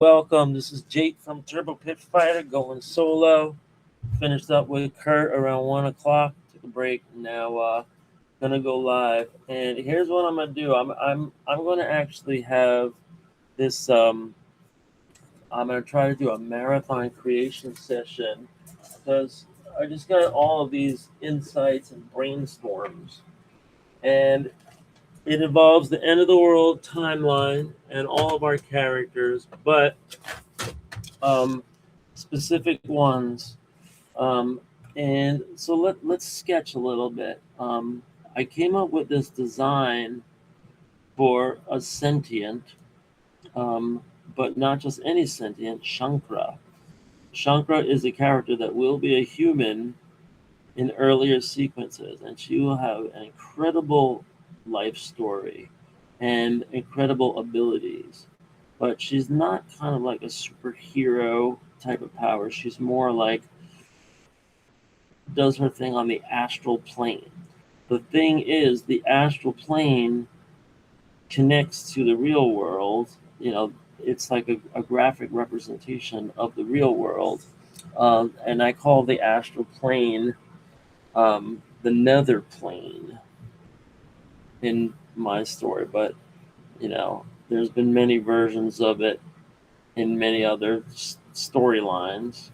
Welcome. This is Jake from Turbo Pit Fighter going solo. Finished up with Kurt around 1 o'clock. Took a break. Now gonna go live. And here's what I'm gonna do. I'm gonna actually have this. I'm gonna try to do a marathon creation session because I just got all of these insights and brainstorms, and it involves the end of the world timeline and all of our characters, but um, specific ones. Um, and so let's sketch a little bit. I came up with this design for a sentient, um, but not just any sentient, Shankra. Shankra is a character that will be a human in earlier sequences, and she will have an incredible life story and incredible abilities. But she's not kind of like a superhero type of power. She's more like does her thing on the astral plane. The thing is, the astral plane connects to the real world. It's like a graphic representation of the real world. And I call the astral plane the nether plane in my story. But, there's been many versions of it in many other storylines.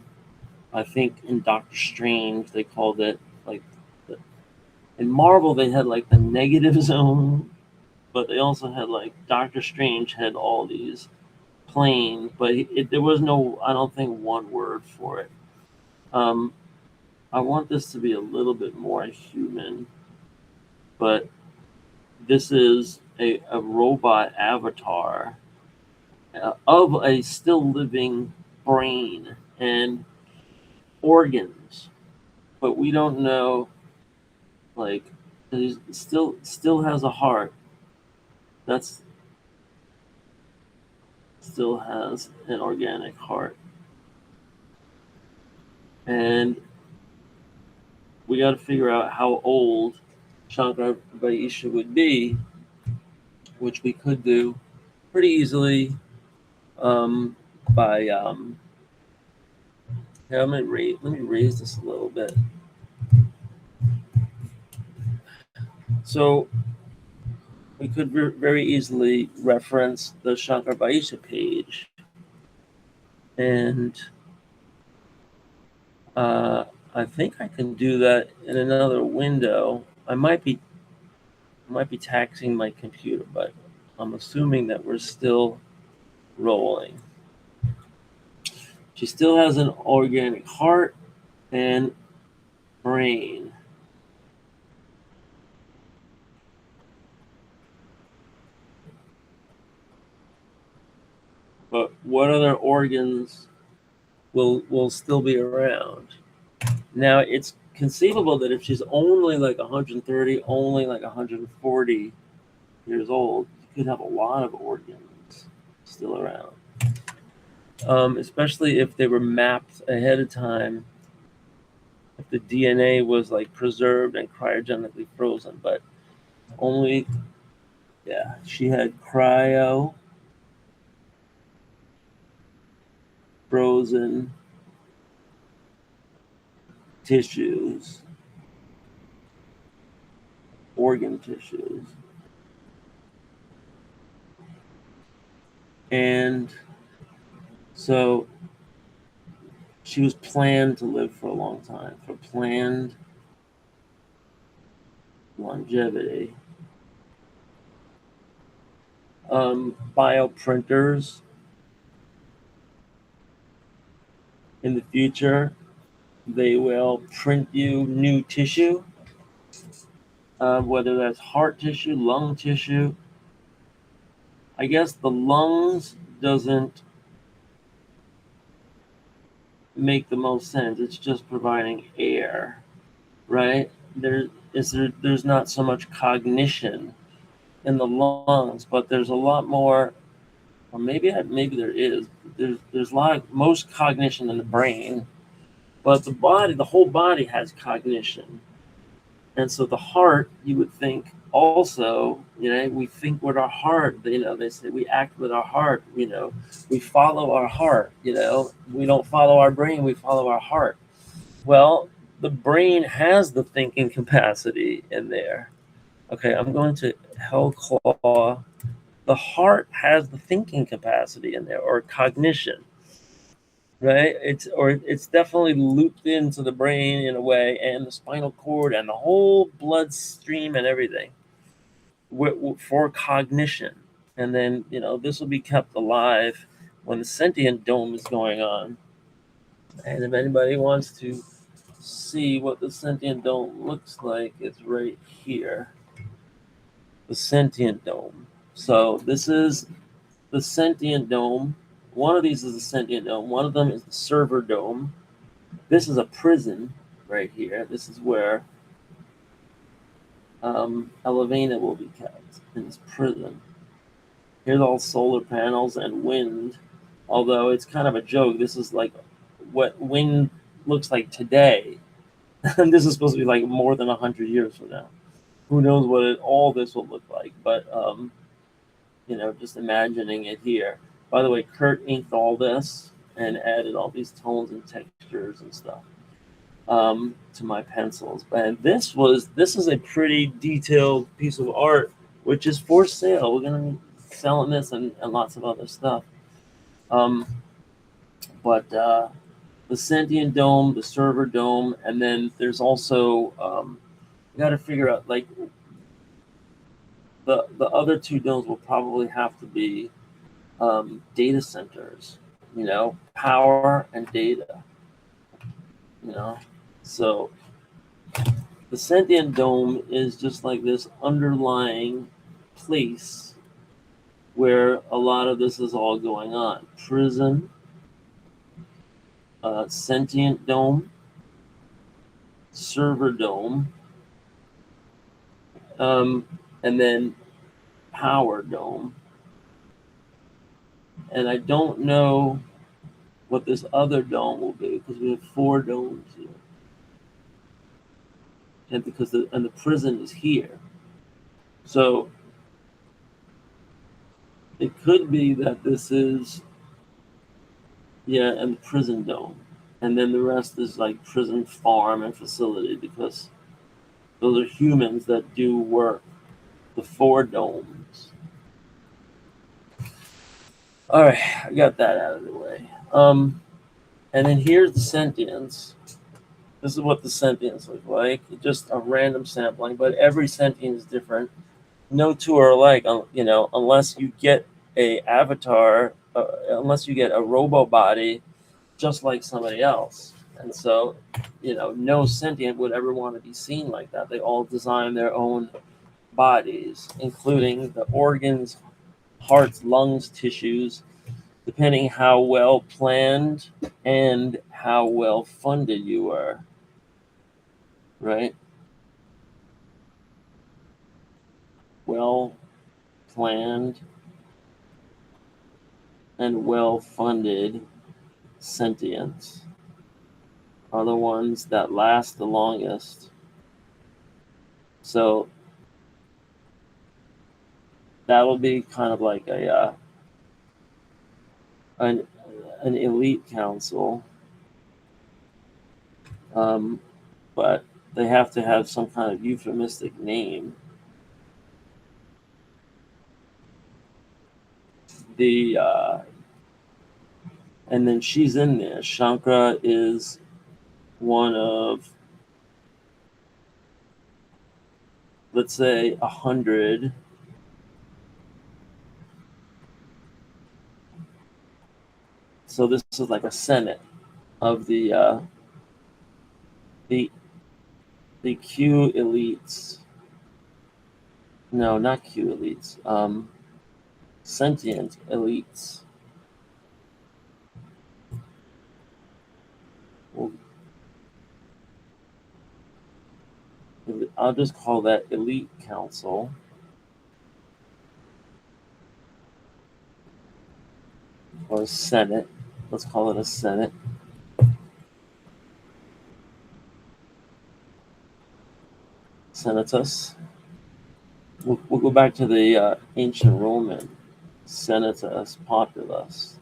I think in Doctor Strange, they called it like in Marvel they had like the negative zone, but they also had like Doctor Strange had all these planes, but there was no, I don't think, one word for it. Um, I want this to be a little bit more human, but this is a robot avatar of a still living brain and organs, but we don't know, like, it still has a heart. That's still has an organic heart. And we got to figure out how old Shankar Vaisha would be, which we could do pretty easily by. Here, let me raise this a little bit. So we could very easily reference the Shankar Vaisha page, and I think I can do that in another window. I might be taxing my computer, but I'm assuming that we're still rolling. She still has an organic heart and brain. But what other organs will still be around? Now, it's conceivable that if she's only like 130, only like 140 years old, you could have a lot of organs still around. Especially if they were mapped ahead of time, if the DNA was like preserved and cryogenically frozen. But only, yeah, she had cryo frozen tissues, organ tissues. And so she was planned to live for a long time, for planned longevity. Bioprinters in the future, they will print you new tissue, whether that's heart tissue, lung tissue. I guess the lungs doesn't make the most sense. It's just providing air, right? There's not so much cognition in the lungs, but there's a lot more, or maybe there is. There's a lot of most cognition in the brain, but the whole body has cognition. And so the heart, you would think also, we think with our heart. They say we act with our heart. We follow our heart. We don't follow our brain. We follow our heart. Well, the brain has the thinking capacity in there. Okay, I'm going to Hellclaw. The heart has the thinking capacity in there, or cognition, right? It's definitely looped into the brain in a way, and the spinal cord, and the whole bloodstream, and everything for cognition. And then this will be kept alive when the sentient dome is going on. And if anybody wants to see what the sentient dome looks like, it's right here. The sentient dome. So this is the sentient dome. One of these is the sentient dome. One of them is the server dome. This is a prison right here. This is where Elevena will be kept, in this prison. Here's all solar panels and wind. Although it's kind of a joke. This is like what wind looks like today. And this is supposed to be like more than 100 years from now. Who knows what all this will look like. But, just imagining it here. By the way, Kurt inked all this and added all these tones and textures and stuff to my pencils. And this is a pretty detailed piece of art, which is for sale. We're going to be selling this and lots of other stuff. But the sentient dome, the server dome, and then there's also you got to figure out, like, the other two domes will probably have to be data centers, power and data, so the sentient dome is just like this underlying place where a lot of this is all going on. Prison, sentient dome, server dome, and then power dome. And I don't know what this other dome will be, because we have 4 domes here. And because the prison is here. So it could be that this is, and the prison dome. And then the rest is like prison farm and facility, because those are humans that do work. The 4 domes. All right, I got that out of the way. And then here's the sentience. This is what the sentience look like. Just a random sampling, but every sentient is different. No two are alike, unless you get a avatar, unless you get a robo body just like somebody else. And so, no sentient would ever want to be seen like that. They all design their own bodies, including the organs, hearts, lungs, tissues, depending how well planned and how well funded you are. Right? Well planned and well funded sentients are the ones that last the longest. So that'll be kind of like an elite council, but they have to have some kind of euphemistic name. And then she's in there. Shankra is one of, let's say, 100. So this is like a senate of the Q elites. No, not Q elites. Sentient elites. Well, I'll just call that elite council. Or a senate. Let's call it a senate. Senatus. We'll go back to the ancient Roman Senatus Populus.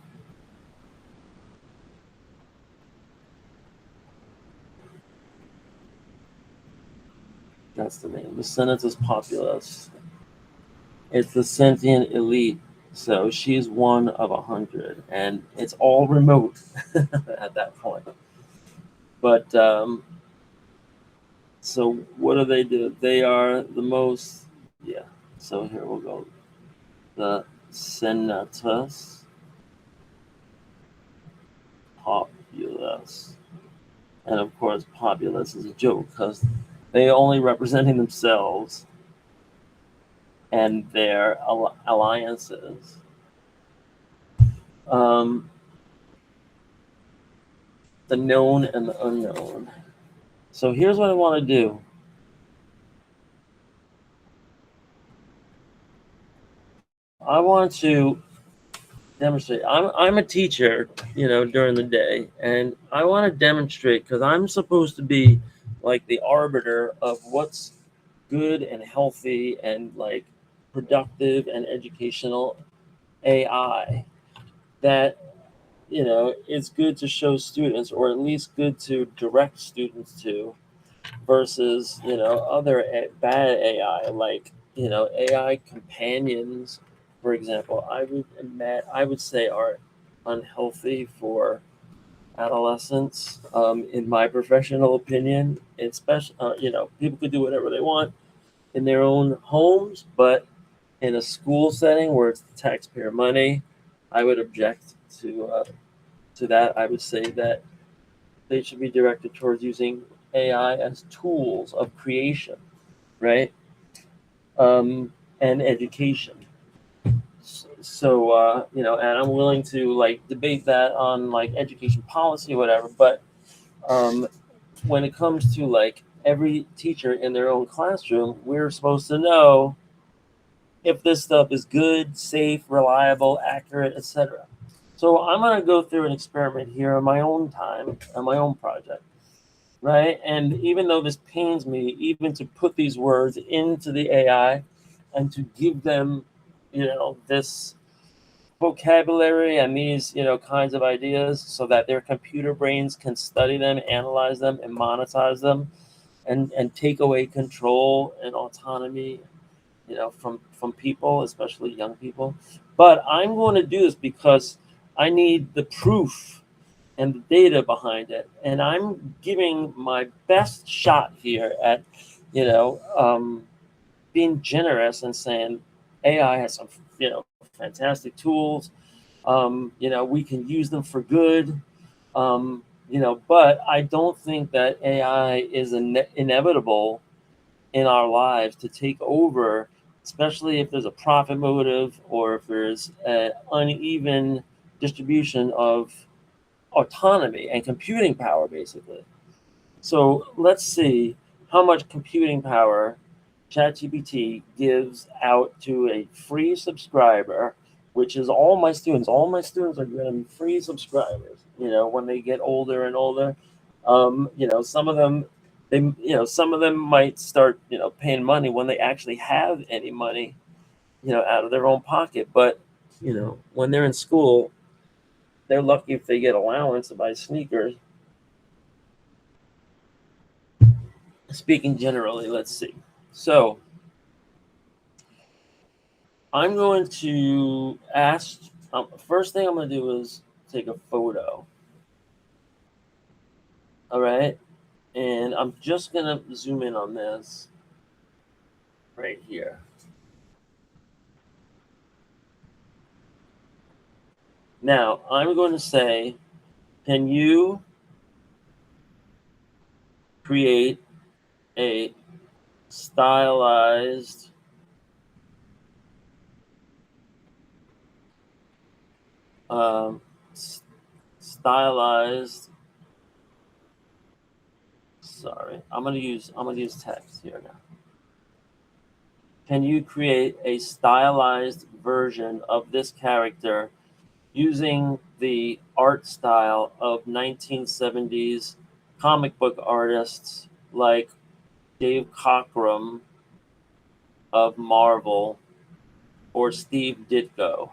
That's the name. The Senatus Populus. It's the sentient elite. So she's one of 100, and it's all remote at that point. But so what do? They are the most, yeah. So here we'll go. The Senatus Populus. And of course, populus is a joke because they only representing themselves and their alliances. The known and the unknown. So here's what I want to do. I want to demonstrate. I'm a teacher, during the day, and I want to demonstrate because I'm supposed to be like the arbiter of what's good and healthy and like productive and educational AI that is good to show students, or at least good to direct students to, versus other bad AI, like AI companions, for example. I would say are unhealthy for adolescents. In my professional opinion, especially people could do whatever they want in their own homes, but in a school setting where it's taxpayer money, I would object to that. I would say that they should be directed towards using AI as tools of creation, right? And education. So and I'm willing to like debate that on like education policy or whatever. But when it comes to like every teacher in their own classroom, we're supposed to know if this stuff is good, safe, reliable, accurate, etc. So I'm going to go through an experiment here on my own time, on my own project, right? And even though this pains me, even to put these words into the AI and to give them, this vocabulary and these, kinds of ideas so that their computer brains can study them, analyze them, and monetize them, and take away control and autonomy, from people, especially young people. But I'm going to do this because I need the proof and the data behind it, and I'm giving my best shot here at, being generous and saying AI has some, fantastic tools. We can use them for good. But I don't think that AI is inevitable in our lives to take over, especially if there's a profit motive or if there's an uneven distribution of autonomy and computing power, basically. So let's see how much computing power ChatGPT gives out to a free subscriber, which is all my students. All my students are going to be free subscribers, when they get older and older. Some of them, some of them might start, paying money when they actually have any money, out of their own pocket. But, when they're in school, they're lucky if they get allowance to buy sneakers. Speaking generally, let's see. So I'm going to ask, first thing I'm going to do is take a photo. All right. And I'm just going to zoom in on this right here. Now, I'm going to say, can you create a stylized stylized sorry, I'm gonna use text here now. Can you create a stylized version of this character using the art style of 1970s comic book artists like, Dave Cockrum of Marvel or Steve Ditko?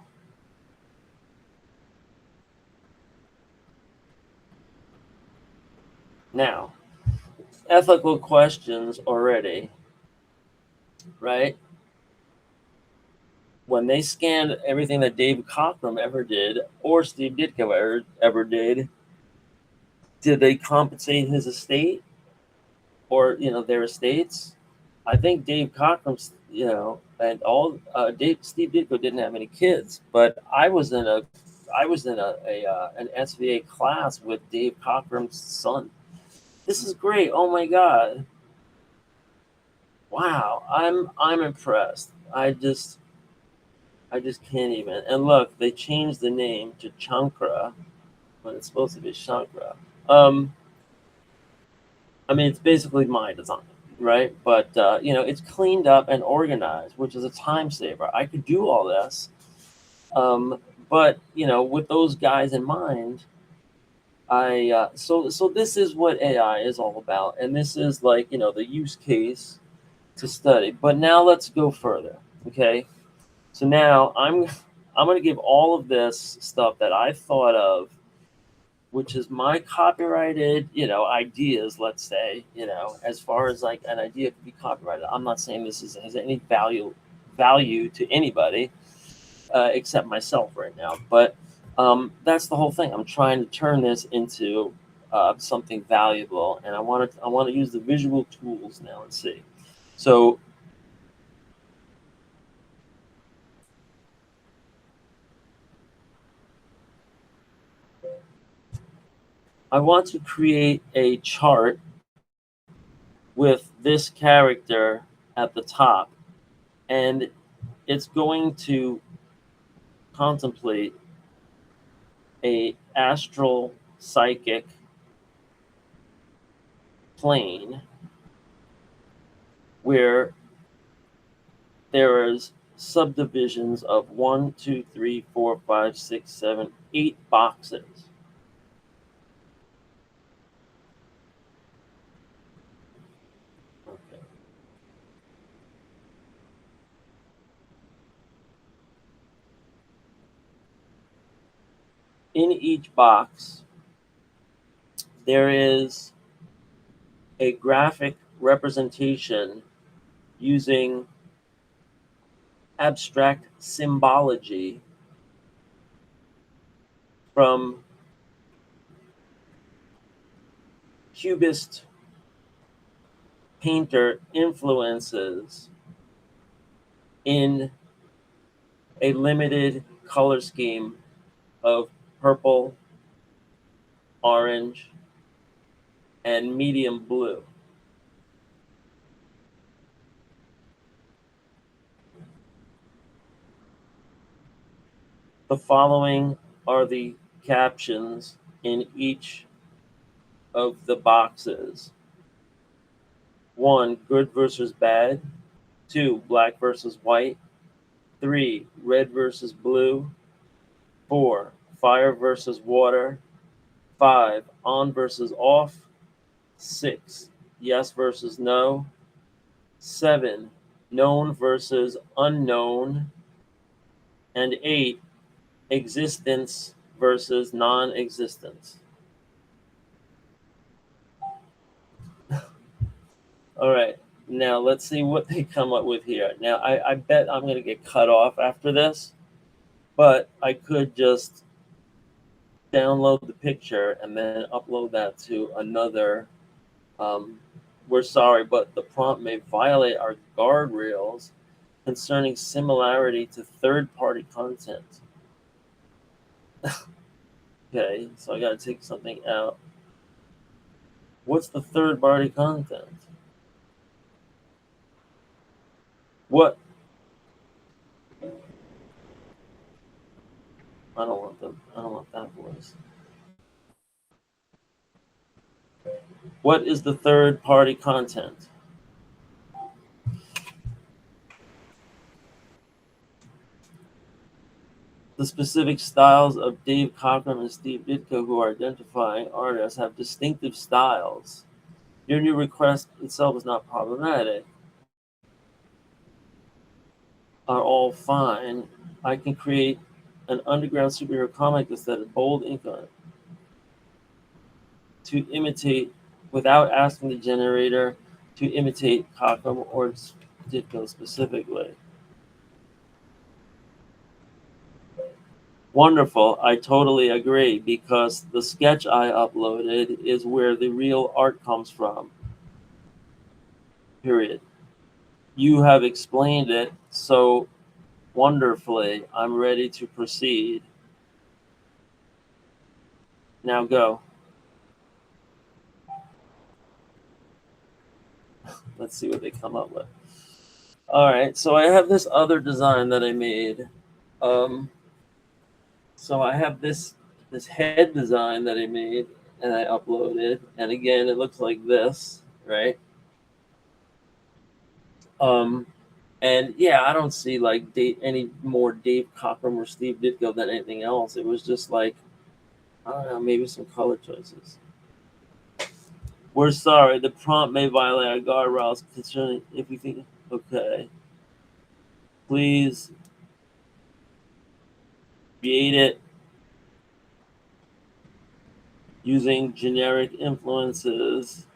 Now, ethical questions already, right? When they scanned everything that Dave Cockrum ever did or Steve Ditko ever did they compensate his estate or their estates? I think Dave Cockrum's, and all Steve Ditko didn't have any kids, but I was in an SVA class with Dave Cockrum's son. This is great. Oh my God. Wow. I'm impressed. I just can't even. And look, they changed the name to Shankra when it's supposed to be Shankra. I mean, it's basically my design, right? But it's cleaned up and organized, which is a time saver. I could do all this, but with those guys in mind, so this is what AI is all about, and this is like the use case to study. But now let's go further, okay? So now I'm going to give all of this stuff that I thought of, which is my copyrighted, ideas, let's say, as far as like an idea could be copyrighted. I'm not saying this has any value to anybody except myself right now. But that's the whole thing. I'm trying to turn this into something valuable, and I want to use the visual tools now and see. So I want to create a chart with this character at the top, and it's going to contemplate a astral psychic plane where there is subdivisions of 1, 2, 3, 4, 5, 6, 7, 8 boxes. Okay. In each box, there is a graphic representation using abstract symbology from Cubist painter influences in a limited color scheme of purple, orange, and medium blue. The following are the captions in each of the boxes. 1, good versus bad. 2, black versus white. 3, red versus blue. 4, fire versus water. 5, on versus off. 6, yes versus no. 7, known versus unknown. And 8, existence versus non-existence. All right, now let's see what they come up with here. Now, I bet I'm going to get cut off after this, but I could just download the picture and then upload that to another. We're sorry, but the prompt may violate our guardrails concerning similarity to third-party content. Okay, so I got to take something out. What's the third-party content? What? I don't want that voice. What is the third-party content? The specific styles of Dave Cockrum and Steve Ditko, who are identifying artists, have distinctive styles Your new request itself is not problematic. Are all fine. I can create an underground superhero comic that has bold ink on it to imitate without asking the generator to imitate Cochrane or Ditko specifically. Wonderful. I totally agree because the sketch I uploaded is where the real art comes from. Period. You have explained it so wonderfully. I'm ready to proceed. Now go. Let's see what they come up with. All right, so I have this other design that I made. So I have this head design that I made and I uploaded, and again, it looks like this, right? Um, and yeah, I don't see like any more Dave Cockrum or Steve Ditko than anything else. It was just like, I don't know, maybe some color choices. We're sorry, the prompt may violate our guardrails concerning if we think, okay, please create it using generic influences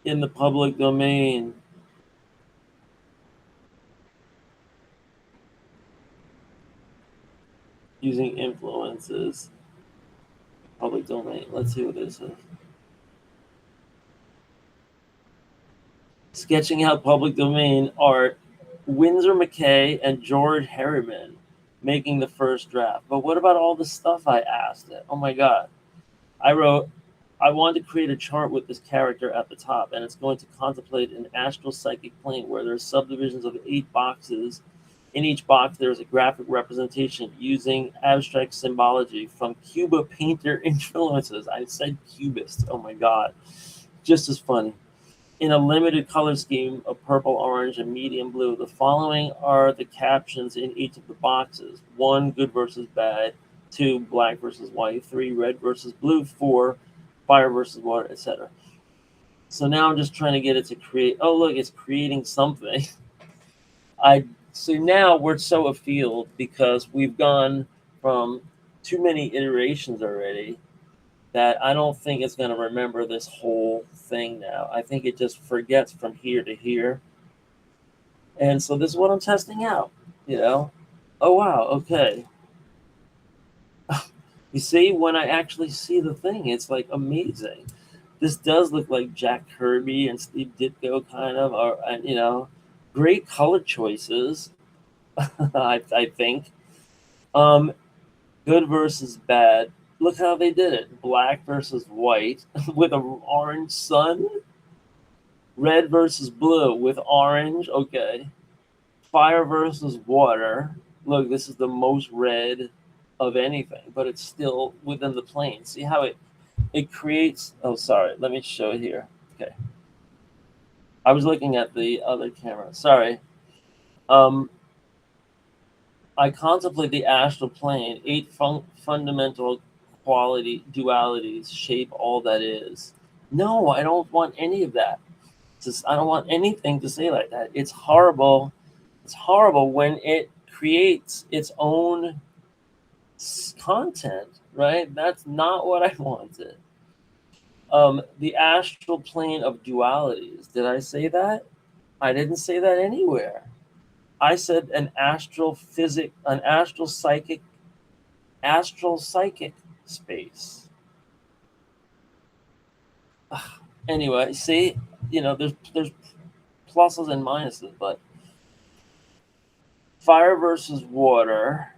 in the public domain. Using influences, public domain. Let's see what this is. Sketching out public domain art, Windsor McKay and George Harriman making the first draft. But what about all the stuff I asked it? Oh my God. I wrote, I wanted to create a chart with this character at the top, and it's going to contemplate an astral psychic plane where there's subdivisions of 8 boxes. In each box, there's a graphic representation using abstract symbology from Cuba painter influences. I said cubist. Oh my God. Just as funny. In a limited color scheme of purple, orange, and medium blue, the following are the captions in each of the boxes. 1, good versus bad. 2, black versus white. 3, red versus blue. 4, fire versus water, etc. So now I'm just trying to get it to create. Oh, look, it's creating something. So now we're so afield because we've gone from too many iterations already that I don't think it's going to remember this whole thing now. I think it just forgets from here to here. And so this is what I'm testing out, you know? Oh, wow, okay. You see, when I actually see the thing, it's like amazing. This does look like Jack Kirby and Steve Ditko kind of, or, you know, great color choices, I think. Good versus bad. Look how they did it. Black versus white with an orange sun. Red versus blue with orange. Okay. Fire versus water. Look, this is the most red of anything, but it's still within the plane. See how it creates. Oh, sorry. Let me show it here. Okay. I was looking at the other camera. Sorry. I contemplate the astral plane. 8 fundamental quality dualities shape all that is. No, I don't want any of that. I don't want anything to say like that. It's horrible. It's horrible when it creates its own content, right? That's not what I wanted. The astral plane of dualities. Did I say that? I didn't say that anywhere. I said an astral psychic space. Anyway, see, there's pluses and minuses, but fire versus water.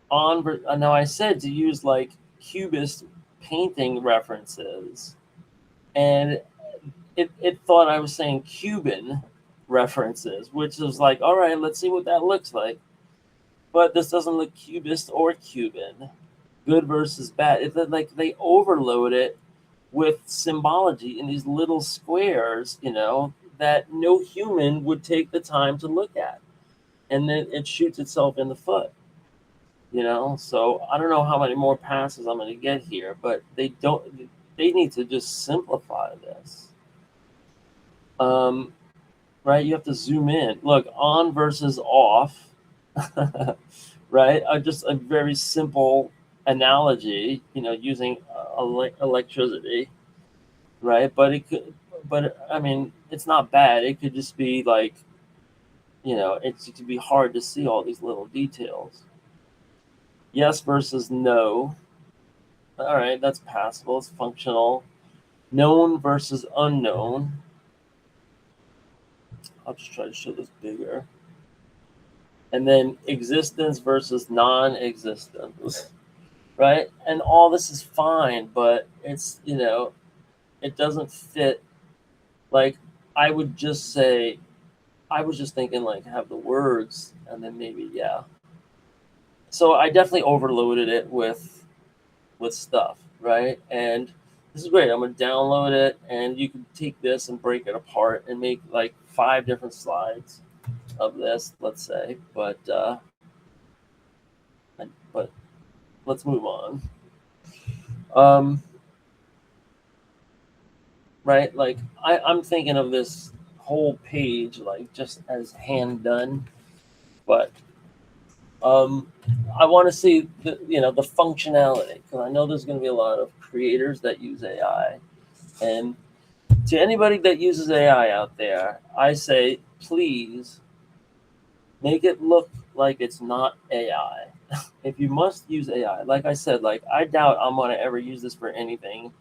Now I said to use like cubist painting references, and it thought I was saying Cuban references, which was like, all right, let's see what that looks like. But this doesn't look cubist or Cuban. Good versus bad. It's like they overload it with symbology in these little squares, that no human would take the time to look at. And then it shoots itself in the foot. you know. So I don't know how many more passes I'm going to get here, but they need to just simplify this. Um, right? You have to zoom in. Look, on versus off, right? Just a very simple analogy, you know, using electricity, right? But it could, but I mean, it's not bad. It could just be like, you know, it could be hard to see all these little details. Yes versus no. All right, that's passable. It's functional. Known versus unknown. I'll just try to show this bigger. And then existence versus non-existence, right? And all this is fine, but it's, you know, it doesn't fit. Like, I would just say, I was just thinking like have the words and then maybe, yeah. So I definitely overloaded it with stuff, right? And this is great. I'm gonna download it, and you can take this and break it apart and make like 5 different slides of this, let's say. But let's move on. Um, right? Like I'm thinking of this whole page like just as hand done, but I want to see the, you know, the functionality, because I know there's going to be a lot of creators that use AI. And to anybody that uses AI out there, I say please make it look like it's not AI. If you must use AI, like I said, like I doubt I'm going to ever use this for anything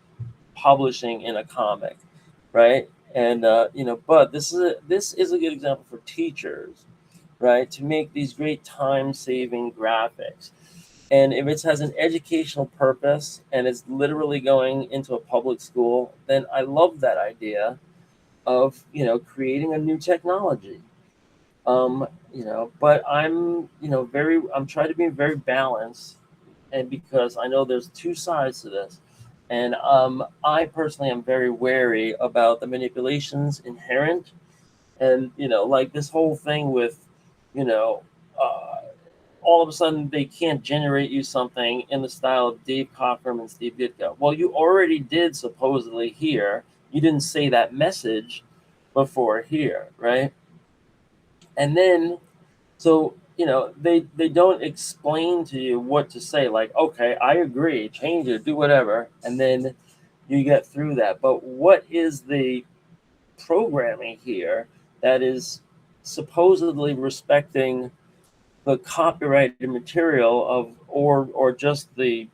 publishing in a comic, right? And you know, but this is a good example for teachers, right? To make these great time-saving graphics. And if it has an educational purpose and it's literally going into a public school, then I love that idea of, you know, creating a new technology. You know, but I'm trying to be very balanced, and because I know there's two sides to this, and I personally am very wary about the manipulations inherent, and you know, like this whole thing with, you know, uh, all of a sudden they can't generate you something in the style of Dave Cockrum and Steve Ditko. Well, you already did supposedly here. You didn't say that message before here, right? And then, so you know, they don't explain to you what to say. Like, okay, I agree, change it, do whatever, and then you get through that. But what is the programming here that is supposedly respecting the copyrighted material of, or just the,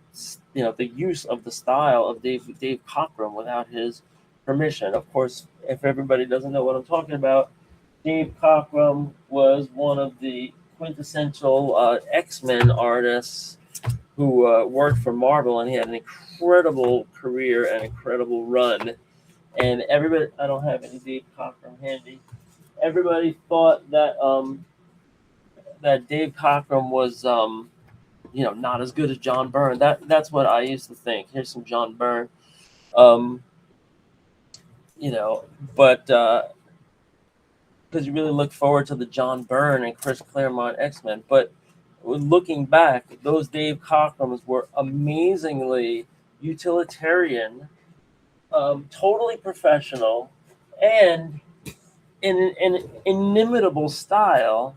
you know, the use of the style of Dave Cockrum without his permission? Of course, if everybody doesn't know what I'm talking about, Dave Cockrum was one of the quintessential X-Men artists who worked for Marvel, and he had an incredible career and incredible run. And everybody, I don't have any Dave Cockrum handy. Everybody thought that that Dave Cockrum was, you know, not as good as John Byrne. That's what I used to think. Here's some John Byrne, um, you know, but because you really look forward to the John Byrne and Chris Claremont X-Men. But looking back, those Dave Cockrums were amazingly utilitarian, totally professional, and in an inimitable style,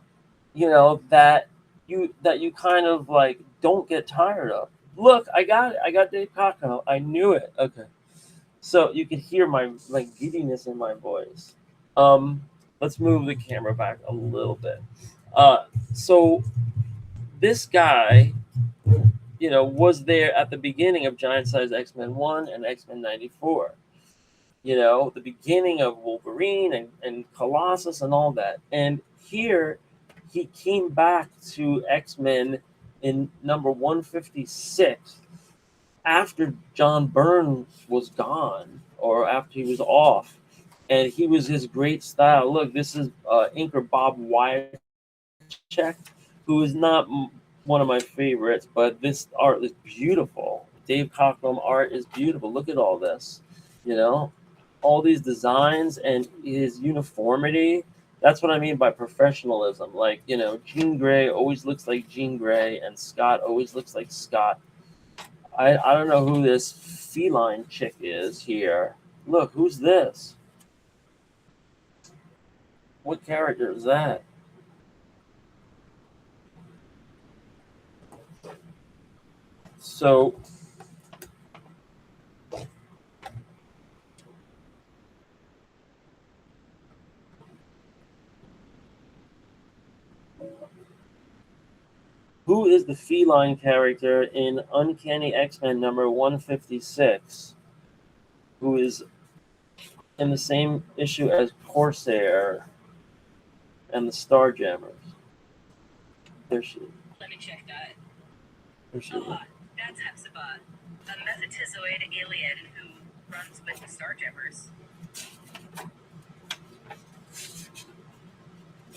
you know, that you kind of like don't get tired of. Look, I got it. I got Dave Cockrum. I knew it. Okay. So you could hear my like giddiness in my voice. Um, let's move the camera back a little bit. So this guy, you know, was there at the beginning of Giant Size X-Men 1 and X-Men 94. You know, the beginning of Wolverine and Colossus and all that. And here he came back to X-Men in number 156 after John Byrne was gone, or after he was off. And he was his great style. Look, this is inker Bob Wycheck, who is not one of my favorites, but this art is beautiful. Dave Cockrum art is beautiful. Look at all this, you know, all these designs and his uniformity. That's what I mean by professionalism. Like, you know, Jean Grey always looks like Jean Grey, and Scott always looks like Scott. I don't know who this feline chick is here. Look, who's this? What character is that? So, who is the feline character in Uncanny X-Men number 156, who is in the same issue as Corsair and the Starjammers? There she is. Let me check that. There she is. That's Hepzibah, a methatizoid alien who runs with the Starjammers.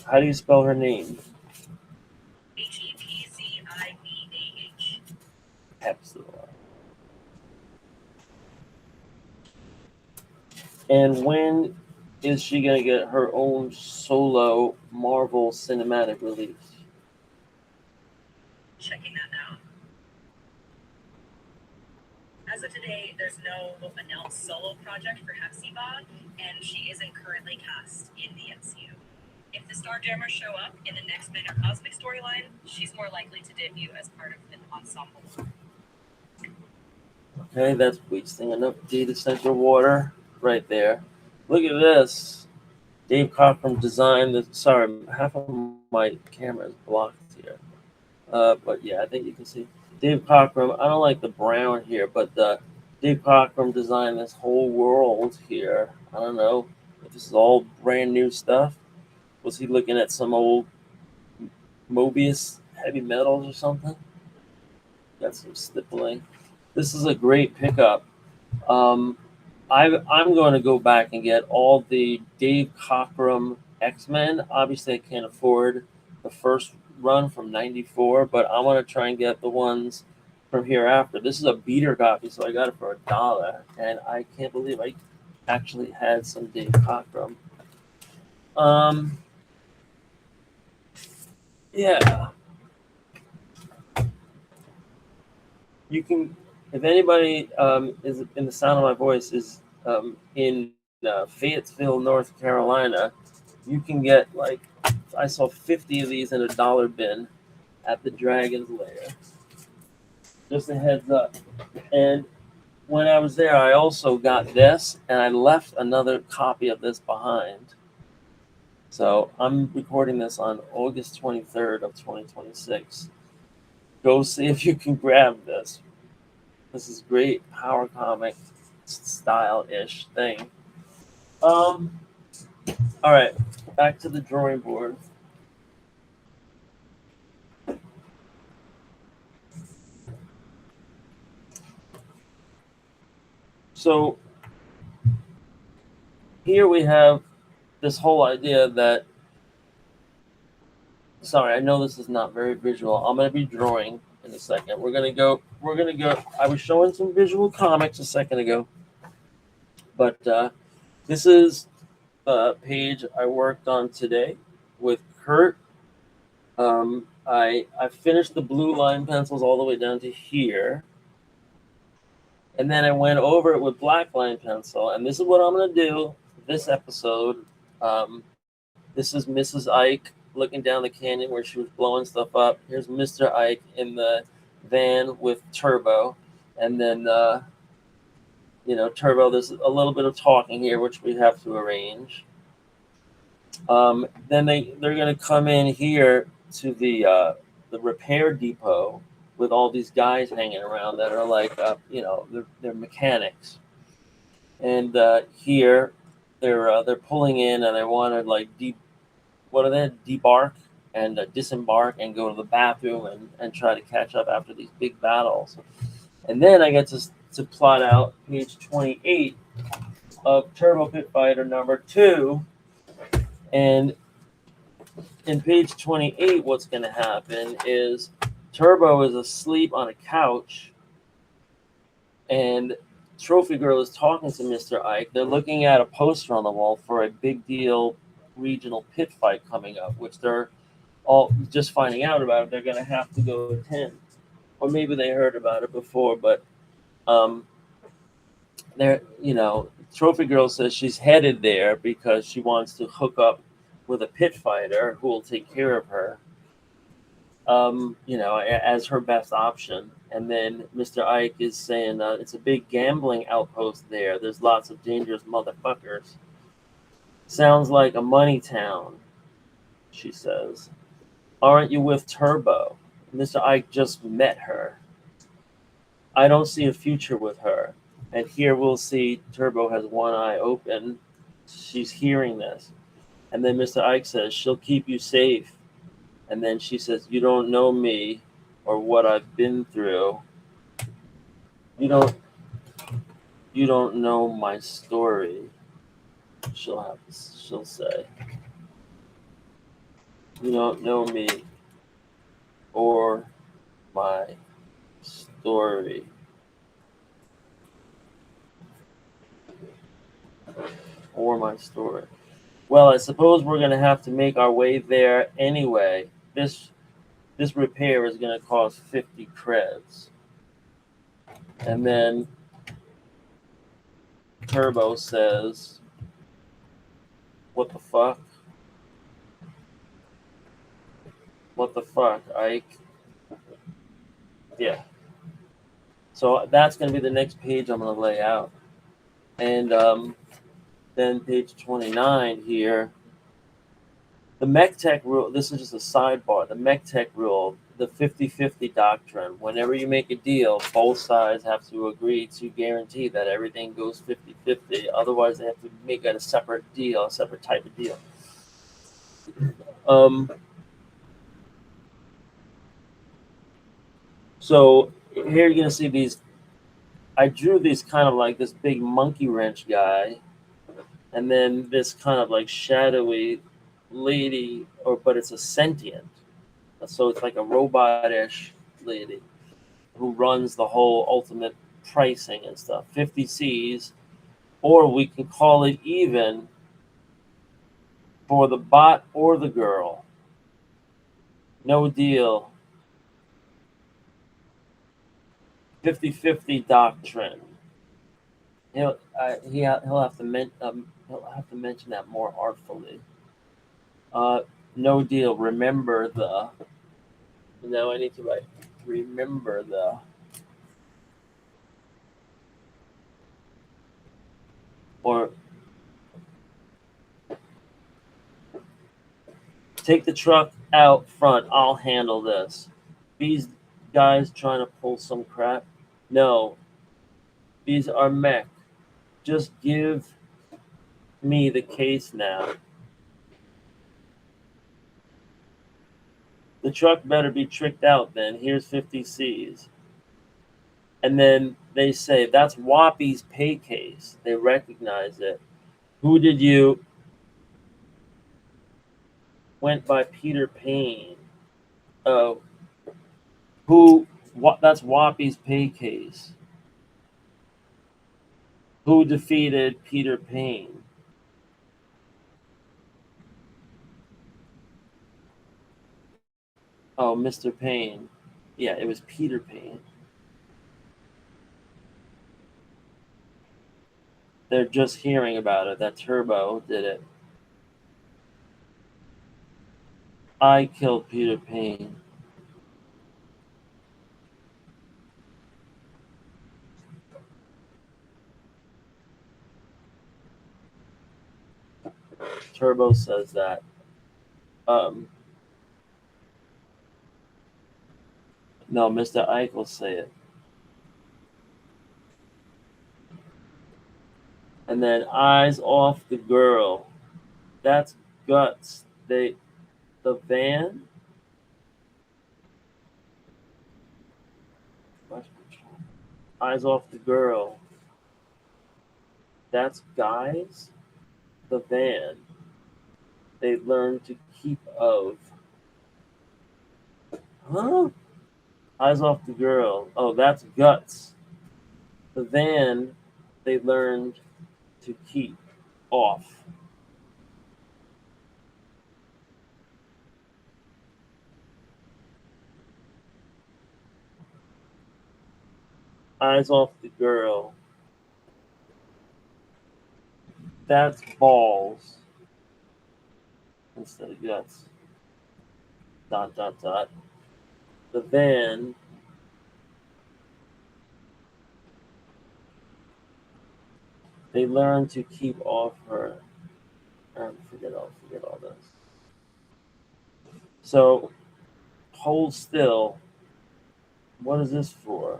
How do you spell her name? Hepzibah. Hepzibah. And when is she going to get her own solo Marvel cinematic release? Checking that now. As of today, there's no announced solo project for Hepzibah, and she isn't currently cast in the MCU. If the Starjammers show up in the next Men or Cosmic storyline, she's more likely to debut as part of an ensemble. Okay, that's wasting enough data center water right there. Look at this. Dave Cockrum designed the. Sorry, half of my camera is blocked here. But yeah, I think you can see. Dave Cockrum, I don't like the brown here, but Dave Cockrum designed this whole world here. I don't know if this is all brand new stuff. Was he looking at some old Mobius heavy metals or something? Got some stippling. This is a great pickup. I'm going to go back and get all the Dave Cockrum X-Men. Obviously, I can't afford the first run from '94, but I want to try and get the ones from hereafter. This is a beater copy, so I got it for $1, and I can't believe I actually had some Dave Cockrum. Yeah. You can, if anybody is in the sound of my voice is in Fayetteville, North Carolina, you can get like, I saw 50 of these in a dollar bin at the Dragon's Lair. Just a heads up. And when I was there, I also got this, and I left another copy of this behind. So I'm recording this on August 23rd of 2026. Go see if you can grab this. This is great power comic style-ish thing. All right, back to the drawing board. So here we have this whole idea that, sorry, I know this is not very visual. I'm going to be drawing in a second. We're going to go, I was showing some visual comics a second ago, but this is a page I worked on today with Kurt. I finished the blue line pencils all the way down to here. And then I went over it with black line pencil. And this is what I'm going to do this episode. This is Mrs. Ike looking down the canyon where she was blowing stuff up. Here's Mr. Ike in the van with Turbo. And then, Turbo, there's a little bit of talking here, which we have to arrange. Then they're going to come in here to the repair depot with all these guys hanging around that are like, they're mechanics. And here they're pulling in, and they want to like debark and disembark and go to the bathroom and try to catch up after these big battles. And then I get to plot out page 28 of Turbo Pit Fighter number 2. And in page 28, what's going to happen is Turbo is asleep on a couch, and Trophy Girl is talking to Mr. Ike. They're looking at a poster on the wall for a big deal regional pit fight coming up, which they're all just finding out about it. They're going to have to go attend, or maybe they heard about it before, but um, they're, Trophy Girl says she's headed there because she wants to hook up with a pit fighter who will take care of her, as her best option. And then Mr. Ike is saying it's a big gambling outpost there. There's lots of dangerous motherfuckers. Sounds like a money town, she says. Aren't you with Turbo? Mr. Ike just met her. I don't see a future with her. And here we'll see Turbo has one eye open. She's hearing this. And then Mr. Ike says, she'll keep you safe. And then she says, you don't know me or what I've been through. You don't know my story. She'll say. You don't know me or my story. Or my story. Well, I suppose we're going to have to make our way there anyway. This repair is going to cost 50 creds. And then Turbo says, what the fuck? What the fuck, Ike? Yeah. So that's going to be the next page I'm going to lay out. And then page 29 here, the MechTech rule, this is just a sidebar, the MechTech rule, the 50-50 doctrine. Whenever you make a deal, both sides have to agree to guarantee that everything goes 50-50. Otherwise, they have to make it a separate deal, a separate type of deal. So here you're going to see these. I drew these kind of like this big monkey wrench guy, and then this kind of like shadowy lady, but it's a sentient. So it's like a robot-ish lady who runs the whole ultimate pricing and stuff. 50 C's, or we can call it even for the bot or the girl. No deal. 50-50 doctrine. He'll have to mention that more artfully. No deal. Remember the. Now I need to write. Remember the. Or take the truck out front. I'll handle this. These guys trying to pull some crap. No. These are mech. Just give me the case now. The truck better be tricked out then. Here's 50 C's. And then they say, that's Whoppy's pay case. They recognize it. Who did you? Went by Peter Payne. Oh. That's Whoppy's pay case. Who defeated Peter Payne? Oh, Mr. Payne. Yeah, it was Peter Payne. They're just hearing about it. That Turbo did it. I killed Peter Payne. Turbo says that. No, Mr. Ike will say it. And then eyes off the girl. That's guts. The van. Eyes off the girl. That's guys. The van. They learn to keep of. Huh? Eyes off the girl. Oh, that's guts. The van. They learned to keep off. Eyes off the girl. That's balls instead of guts. Dot dot dot. The van. They learn to keep off her. Forget all this. So hold still. What is this for?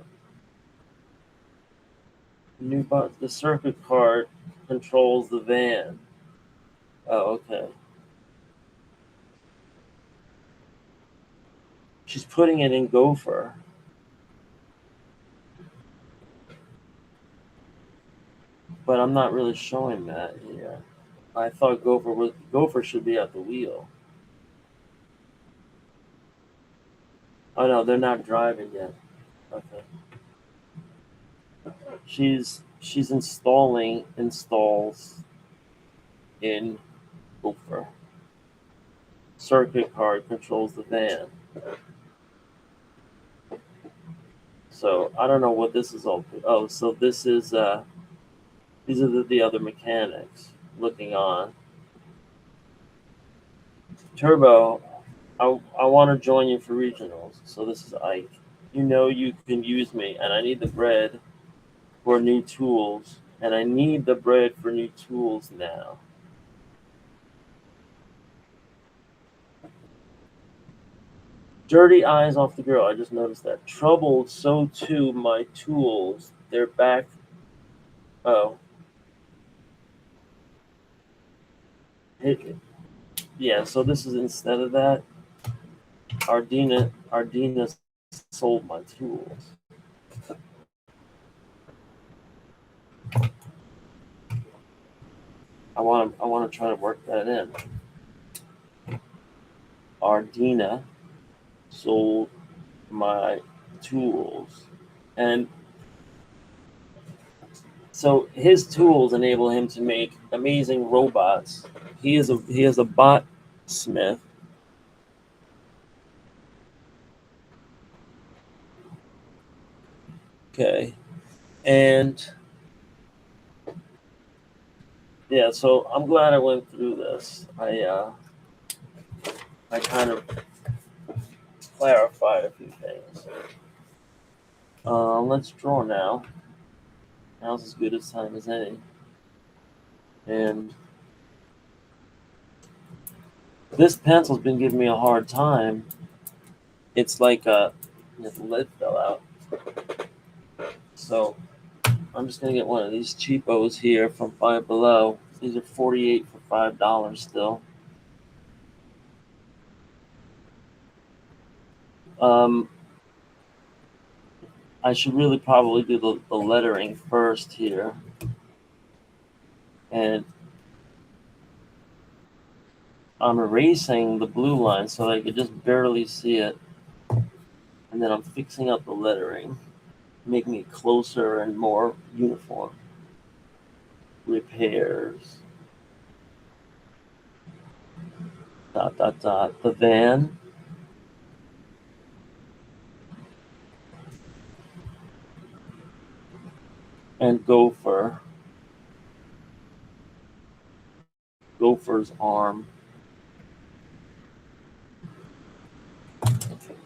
The circuit card controls the van. Oh, okay. She's putting it in Gopher. But I'm not really showing that here. I thought Gopher should be at the wheel. Oh no, they're not driving yet. Okay. She's installs in Gopher. Circuit card controls the van. So I don't know what this is all. Oh, so this is these are the other mechanics looking on. Turbo, I want to join you for regionals. So this is Ike. You know you can use me, and I need the bread for new tools, and I need the bread for new tools now. Dirty eyes off the girl. I just noticed that. Troubled, so too my tools. They're back. Oh. Yeah, so this is instead of that. Ardina sold my tools. I want to try to work that in. Ardina sold my tools, and so his tools enable him to make amazing robots. He is a bot smith. Okay, and yeah, so I'm glad I went through this. I kind of clarified a few things. Let's draw now. Now's as good a time as any. And this pencil's been giving me a hard time. It's like the lid fell out. So I'm just gonna get one of these cheapos here from Five Below. These are $48 for $5 still. I should really probably do the lettering first here. And I'm erasing the blue line so I could just barely see it. And then I'm fixing up the lettering, making it closer and more uniform. Repairs. Dot, dot, dot. The van. And Gopher. Gopher's arm.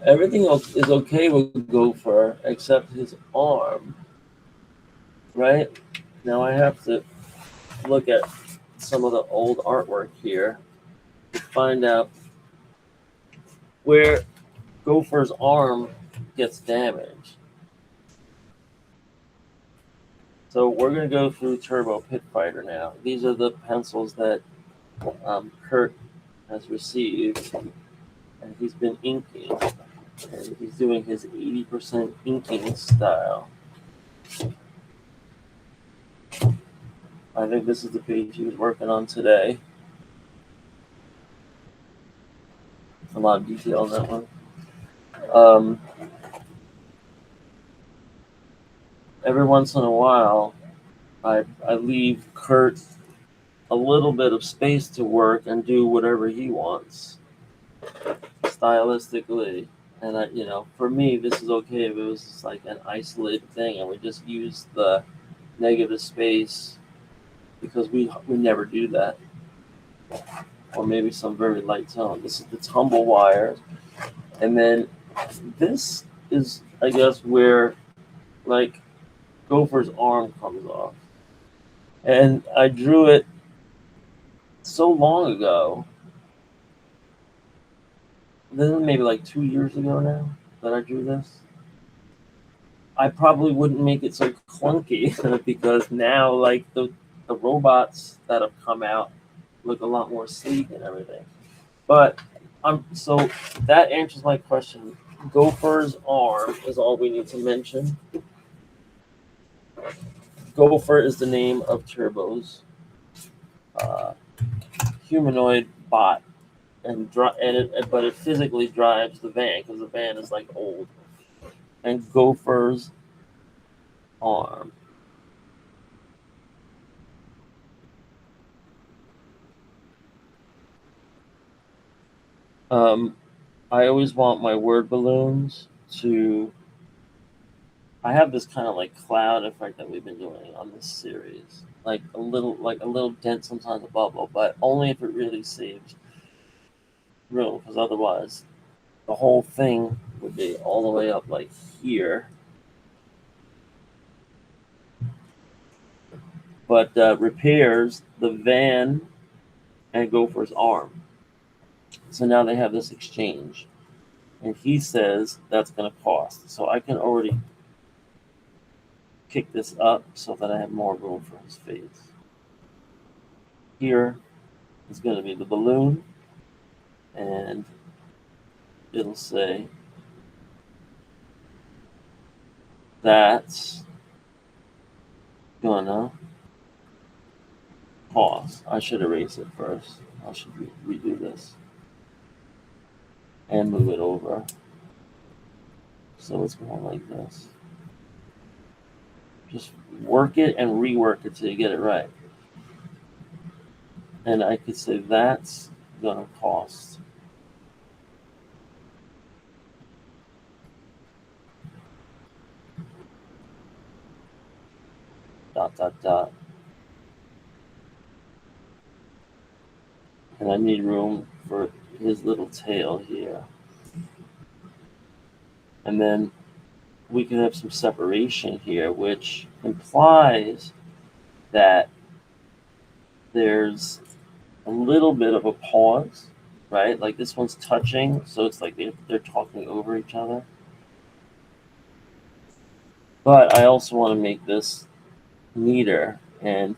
Everything else is okay with Gopher except his arm. Right? Now I have to look at some of the old artwork here to find out where Gopher's arm gets damaged. So we're going to go through Turbo Pit Fighter now. These are the pencils that Kurt has received, and he's been inking, and he's doing his 80% inking style. I think this is the page he was working on today. A lot of detail on that one. Every once in a while, I leave Kurt a little bit of space to work and do whatever he wants stylistically. And for me, this is okay if it was just like an isolated thing, and we just use the negative space because we never do that, or maybe some very light tone. This is the tumble wire, and then this is, I guess, where like Gopher's arm comes off, and I drew it so long ago. This is maybe like 2 years ago now that I drew this. I probably wouldn't make it so clunky because now like the robots that have come out look a lot more sleek and everything. But so that answers my question. Gopher's arm is all we need to mention. Gopher is the name of Turbo's uh, humanoid bot, but it physically drives the van because the van is like old. And Gopher's arm. I always want my word balloons to. I have this kind of like cloud effect that we've been doing on this series, like a little dent sometimes a bubble, but only if it really saves room, because otherwise the whole thing would be all the way up like here. But repairs the van and Gopher's arm. So now they have this exchange, and he says that's going to cost. So I can already kick this up so that I have more room for his face. Here is going to be the balloon, and it'll say that's gonna cost. I should erase it first. I should redo this and move it over so it's more like this. Just work it and rework it till you get it right. And I could say that's gonna cost dot dot dot. And I need room for his little tail here. And then we can have some separation here, which implies that there's a little bit of a pause, right? Like this one's touching, so it's like they're talking over each other. But I also want to make this neater, and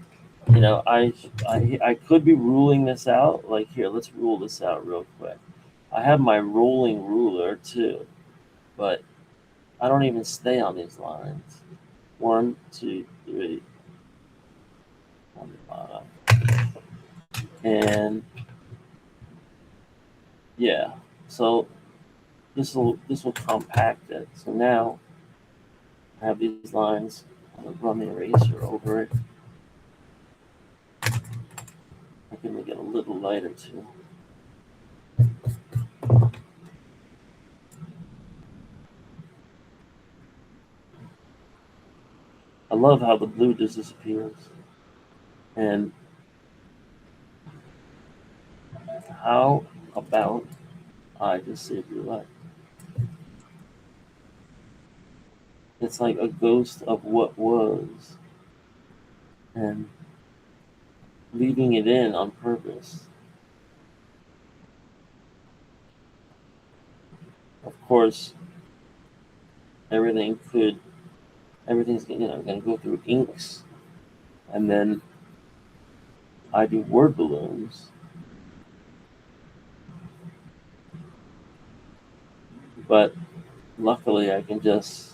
I could be ruling this out. Like here, let's rule this out real quick. I have my rolling ruler too, but I don't even stay on these lines. 1, 2, 3. On the bottom. And yeah, so this will compact it. So now I have these lines. I'm gonna run the eraser over it. I can make it a little lighter too. I love how the blue just disappears. And how about I just say blue light? It's like a ghost of what was, and leaving it in on purpose. Of course, everything's going to go through inks, and then I do word balloons. But luckily, I can just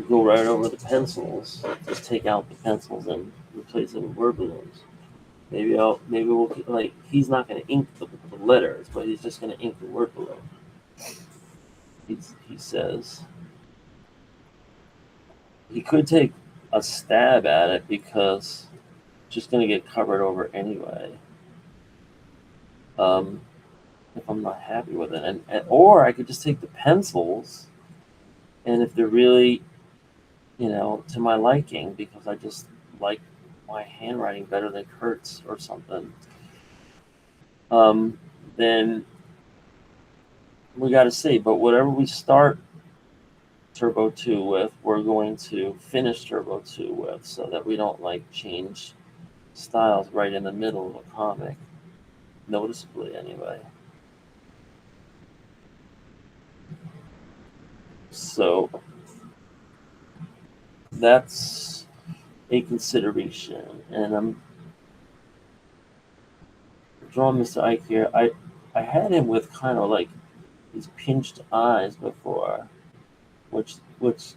go right over the pencils. Just take out the pencils and replace it with word balloons. Maybe we'll like he's not going to ink the letters, but he's just going to ink the word balloon. He says he could take a stab at it because it's just going to get covered over anyway. if I'm not happy with it, and or I could just take the pencils, and if they're really, to my liking, because I just like my handwriting better than Kurt's or something, then we got to see. But whatever we start Turbo 2 with, we're going to finish Turbo 2 with, so that we don't change styles right in the middle of a comic, noticeably anyway. So that's a consideration, and I'm drawing Mr. Ike here. I had him with kind of these pinched eyes before, which looks,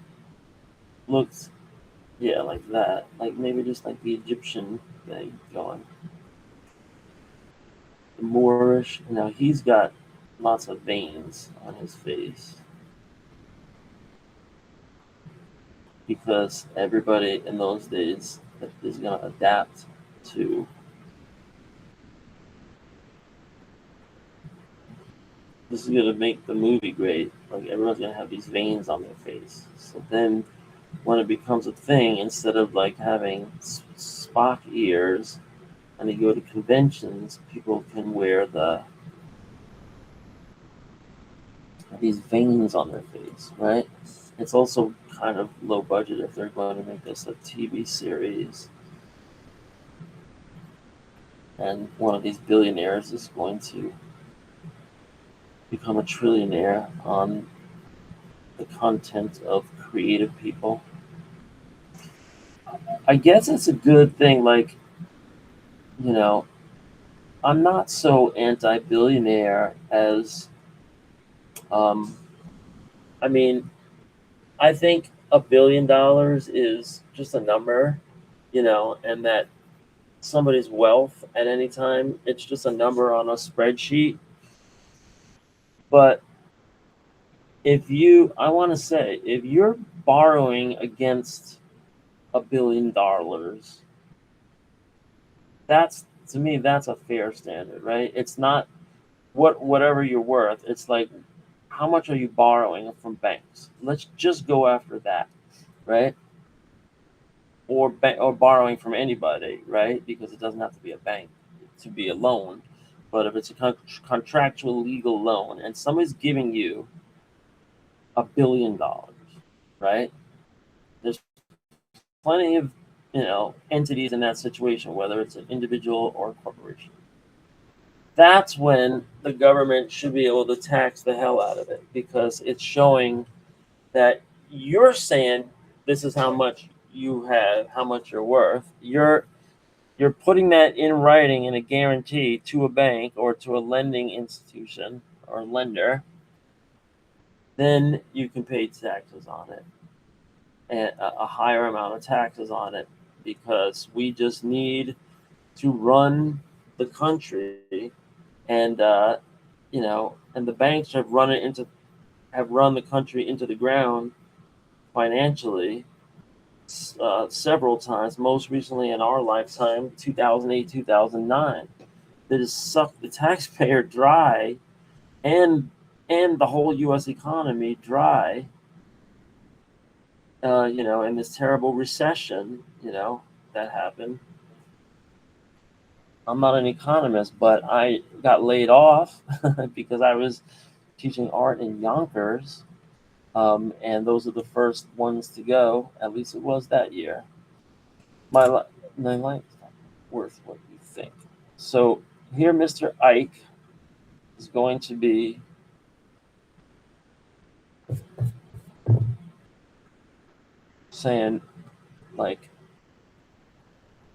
yeah, like that, maybe just like the Egyptian thing going. The Moorish. He's got lots of veins on his face because everybody in those days is going to adapt to. This is going to make the movie great. Everyone's going to have these veins on their face. So then when it becomes a thing, instead of having Spock ears and they go to conventions, people can wear these veins on their face, right? It's also kind of low budget if they're going to make this a TV series. And one of these billionaires is going to become a trillionaire on the content of creative people. I guess it's a good thing, I'm not so anti-billionaire as, I mean, I think $1 billion is just a number, and that somebody's wealth at any time, it's just a number on a spreadsheet. But I want to say, if you're borrowing against $1 billion, to me, that's a fair standard, right? It's not whatever you're worth. It's how much are you borrowing from banks? Let's just go after that, right? Or borrowing from anybody, right? Because it doesn't have to be a bank to be a loan. But if it's a contractual legal loan and somebody's giving you $1 billion, right? There's plenty of entities in that situation, whether it's an individual or a corporation. That's when the government should be able to tax the hell out of it, because it's showing that you're saying this is how much you have, how much you're worth. You're putting that in writing in a guarantee to a bank or to a lending institution or lender. Then you can pay taxes on it, and a higher amount of taxes on it, because we just need to run the country, and and the banks have run the country into the ground financially several times. Most recently in our lifetime, 2008, 2009, that has sucked the taxpayer dry, and the whole U.S. economy dry. In this terrible recession, that happened. I'm not an economist, but I got laid off because I was teaching art in Yonkers, and those are the first ones to go. At least it was that year. My life is not worth what you think. So here, Mr. Ike is going to be saying,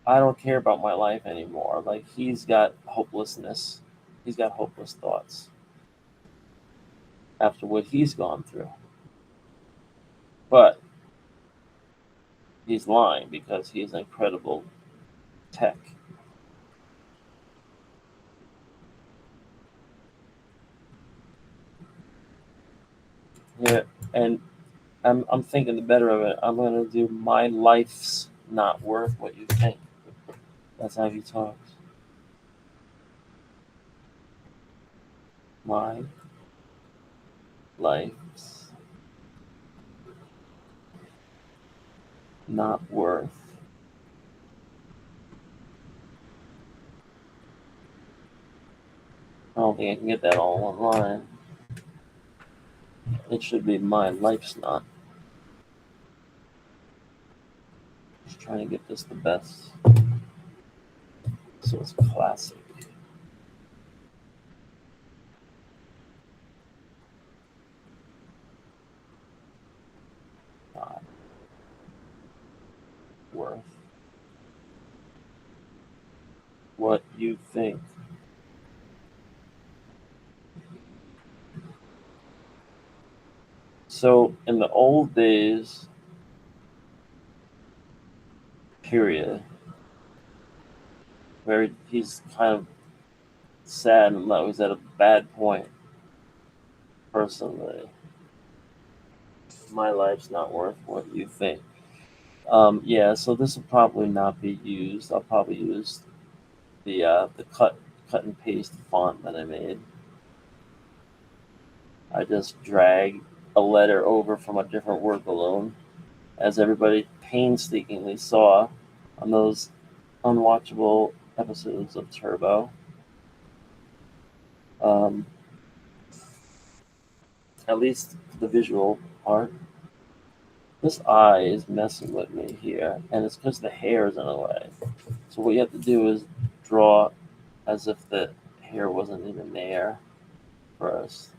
I don't care about my life anymore. He's got hopelessness. He's got hopeless thoughts after what he's gone through. But he's lying, because he's an incredible tech. Yeah, and I'm thinking the better of it. I'm gonna do my life's not worth what you think. That's how he talks. my life's not worth I don't think I can get that all in one line. It should be my life's not. Just trying to get this the best. So it's classic. Not worth what you think. So in the old days, period, where he's kind of sad and low, he's at a bad point personally. My life's not worth what you think. Yeah, so this will probably not be used. I'll probably use the cut and paste font that I made. I just drag a letter over from a different word balloon, as everybody painstakingly saw on those unwatchable episodes of Turbo. Um, at least the visual part. This eye is messing with me here, and it's because the hair is in the way. So what you have to do is draw as if the hair wasn't even there first.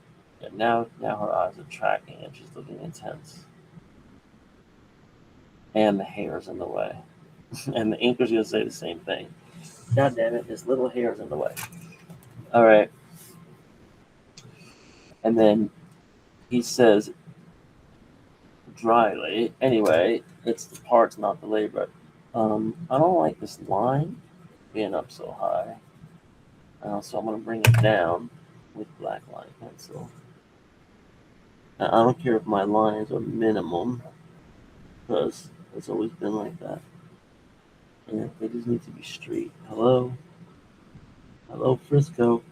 And now her eyes are tracking and she's looking intense. And the hair's in the way. And the inker's gonna say the same thing. God damn it, this little hair's in the way. Alright. And then he says dryly, anyway, it's the parts, not the labor. I don't like this line being up so high. So I'm gonna bring it down with black line pencil. Now, I don't care if my lines are minimum, because it's always been like that. And they just need to be straight. Hello? Hello, Frisco.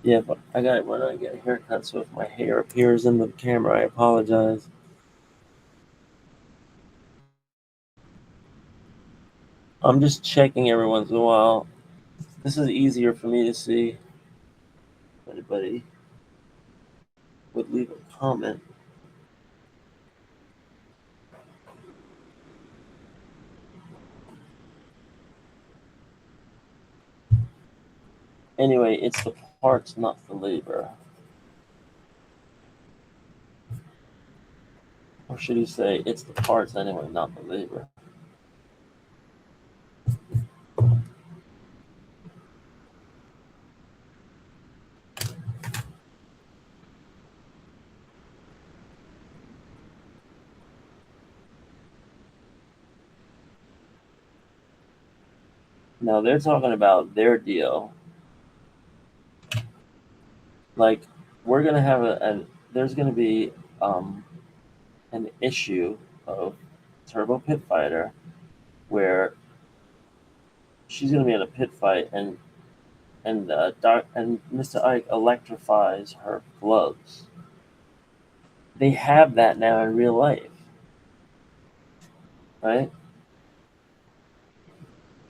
Yeah, but I got it when I get a haircut, so if my hair appears in the camera, I apologize. I'm just checking every once in a while. This is easier for me to see. If anybody would leave a comment. Anyway, it's the parts, not the labor. Or should he say, it's the parts anyway, not the labor? Now they're talking about their deal. Like, we're gonna have there's gonna be an issue of Turbo Pit Fighter where she's gonna be in a pit fight and Mr. Ike electrifies her gloves. They have that now in real life, right?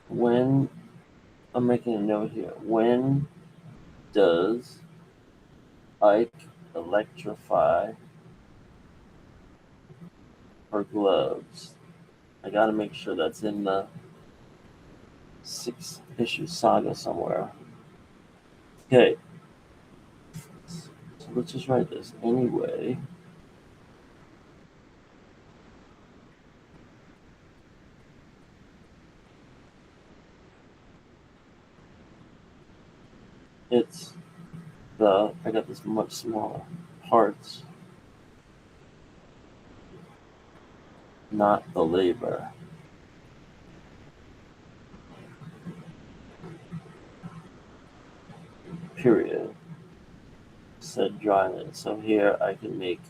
When I'm making a note here, when does Ike electrify her gloves? I gotta make sure that's in the 6-issue saga somewhere. Okay, so let's just write this anyway. It's I got this much smaller parts, not the labor. Period. Said dryly. So here I can make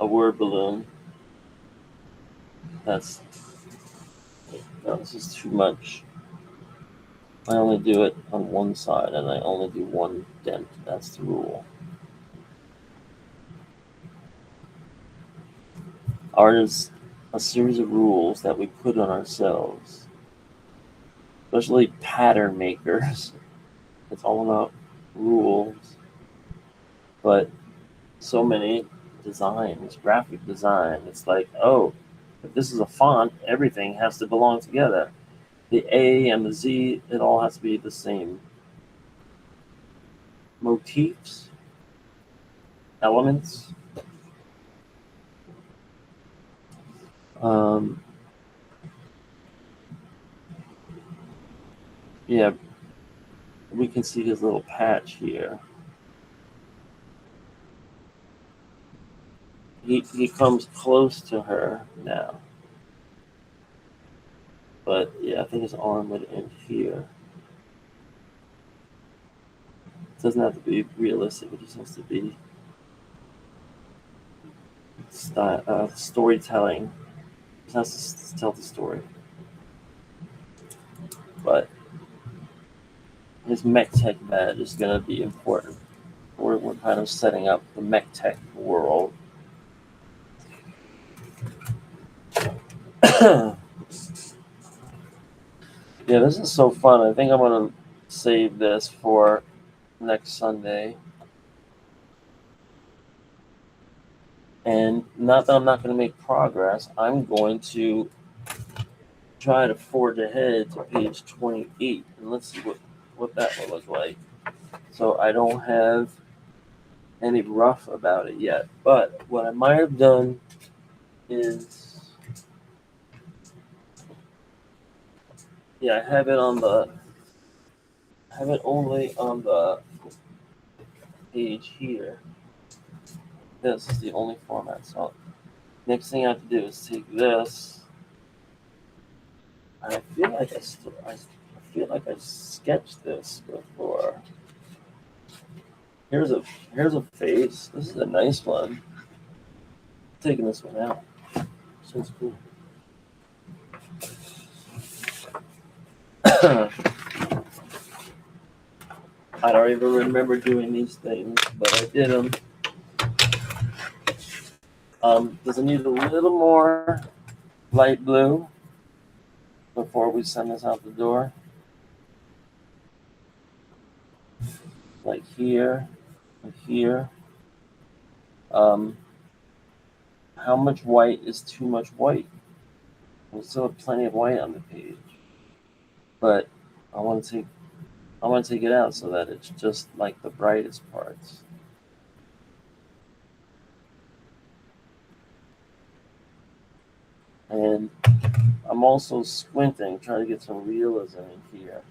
a word balloon that's No, this is too much. I only do it on one side and I only do one dent. That's the rule. Art is a series of rules that we put on ourselves, especially pattern makers. It's all about rules. But so many designs, graphic design, it's like, oh, if this is a font, everything has to belong together. The A and the Z, it all has to be the same. Motifs, elements. Um, yeah, we can see his little patch here. He comes close to her now. But yeah, I think his arm would end here. It doesn't have to be realistic, it just has to be storytelling. It just has to tell the story. But his mech tech badge is going to be important. We're kind of setting up the mech tech world. Yeah, this is so fun. I think I'm going to save this for next Sunday. And not that I'm not going to make progress, I'm going to try to forge ahead to page 28. And let's see what that will look like. So I don't have any rough about it yet. But what I might have done is, yeah, I have it only on the page here. This is the only format. So next thing I have to do is take this. And I feel like I sketched this before. Here's a face. This is a nice one. I'm taking this one out. This one's cool. I don't even remember doing these things, but I did them. Does it need a little more light blue before we send this out the door? Like here and here. How much white is too much white? We still have plenty of white on the page, but I want to take it out so that it's just like the brightest parts. And I'm also squinting, trying to get some realism in here.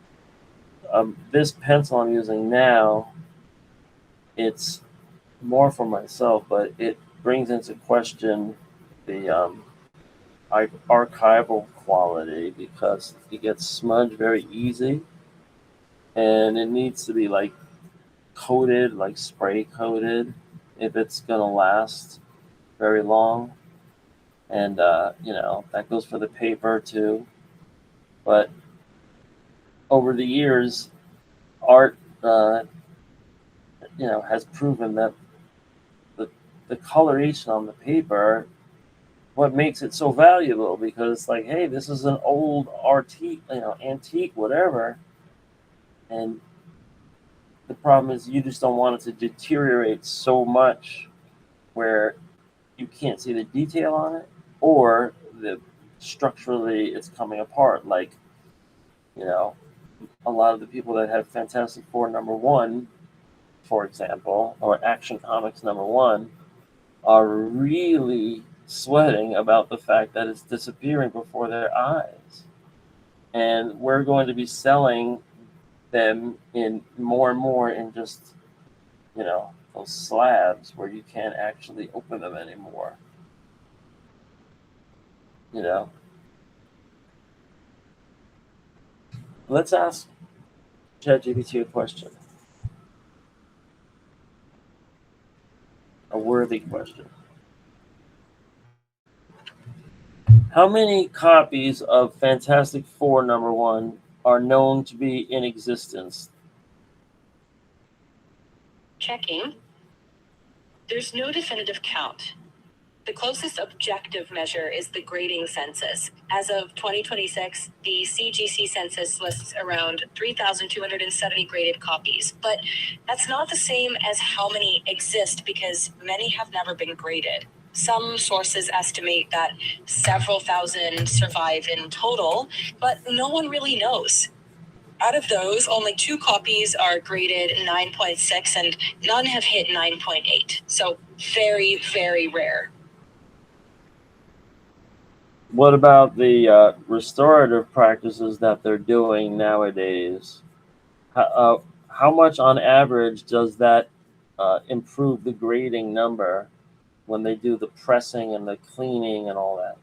This pencil I'm using now, it's more for myself, but it brings into question the archival quality because it gets smudged very easy, and it needs to be like coated, like spray coated, if it's gonna last very long. And that goes for the paper too. But over the years, art has proven that the coloration on the paper, what makes it so valuable, because it's like, hey, this is an old antique, whatever, and the problem is you just don't want it to deteriorate so much where you can't see the detail on it, or the structurally it's coming apart. Like, a lot of the people that have Fantastic Four #1, for example, or Action Comics #1, are really sweating about the fact that it's disappearing before their eyes. And we're going to be selling them in more and more in just, those slabs where you can't actually open them anymore. Let's ask ChatGPT a question. A worthy question. How many copies of Fantastic Four #1 are known to be in existence? Checking. There's no definitive count. The closest objective measure is the grading census. As of 2026, the CGC census lists around 3,270 graded copies, but that's not the same as how many exist because many have never been graded. Some sources estimate that several thousand survive in total, but no one really knows. Out of those, only 2 copies are graded 9.6 and none have hit 9.8. So very, very rare. What about the restorative practices that they're doing nowadays? How much on average does that improve the grading number when they do the pressing and the cleaning and all that?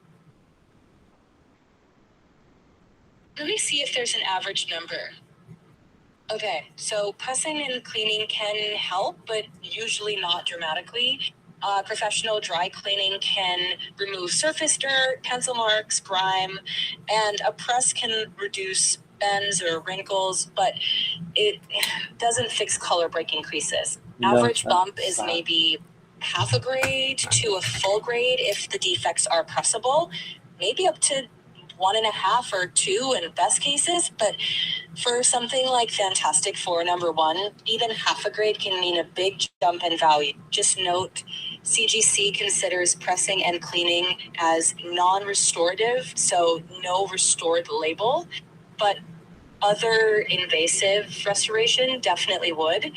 Let me see if there's an average number. Okay, so pressing and cleaning can help, but usually not dramatically. Professional dry cleaning can remove surface dirt, pencil marks, grime, and a press can reduce bends or wrinkles, but it doesn't fix color breaking creases. Average bump is maybe half a grade to a full grade if the defects are pressable, maybe up to 1.5 or 2 in best cases, but for something like Fantastic Four #1, even half a grade can mean a big jump in value. Just note, CGC considers pressing and cleaning as non-restorative, so no restored label, but other invasive restoration definitely would.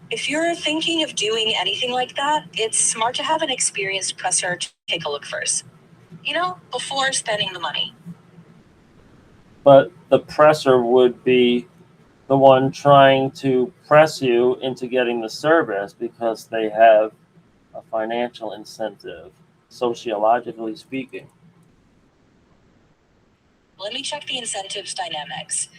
If you're thinking of doing anything like that, it's smart to have an experienced presser take a look first, before spending the money. But the presser would be the one trying to press you into getting the service because they have a financial incentive, sociologically speaking. Let me check the incentives dynamics.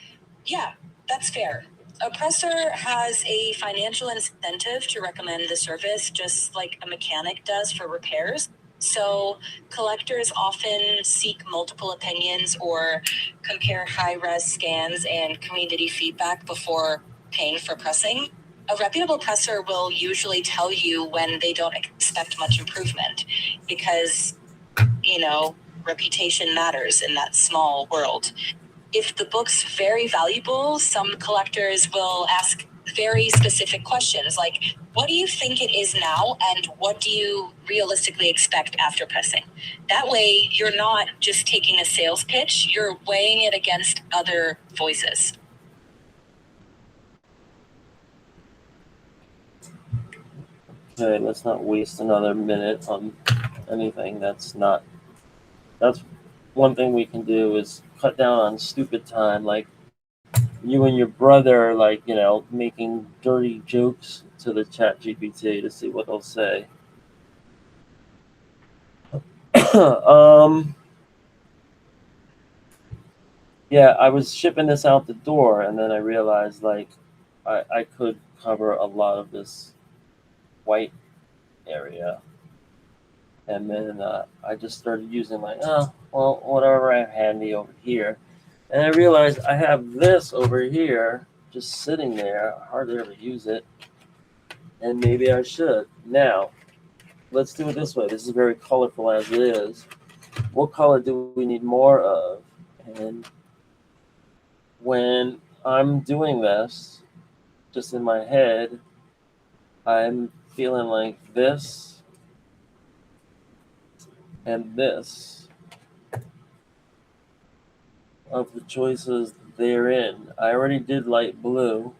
Yeah, that's fair. A presser has a financial incentive to recommend the service, just like a mechanic does for repairs. So collectors often seek multiple opinions or compare high-res scans and community feedback before paying for pressing. A reputable presser will usually tell you when they don't expect much improvement because, reputation matters in that small world. If the book's very valuable, some collectors will ask very specific questions like, what do you think it is now and what do you realistically expect after pressing? That way, you're not just taking a sales pitch, you're weighing it against other voices. Okay, let's not waste another minute on anything that's one thing we can do is cut down on stupid time, like you and your brother, making dirty jokes to the chat GPT to see what they'll say. Yeah, I was shipping this out the door and then I realized I could cover a lot of this white area. And then I just started using whatever I have handy over here. And I realized I have this over here just sitting there. I hardly ever use it. And maybe I should. Now, let's do it this way. This is very colorful as it is. What color do we need more of? And when I'm doing this, just in my head, I'm feeling like this and this of the choices therein. I already did light blue,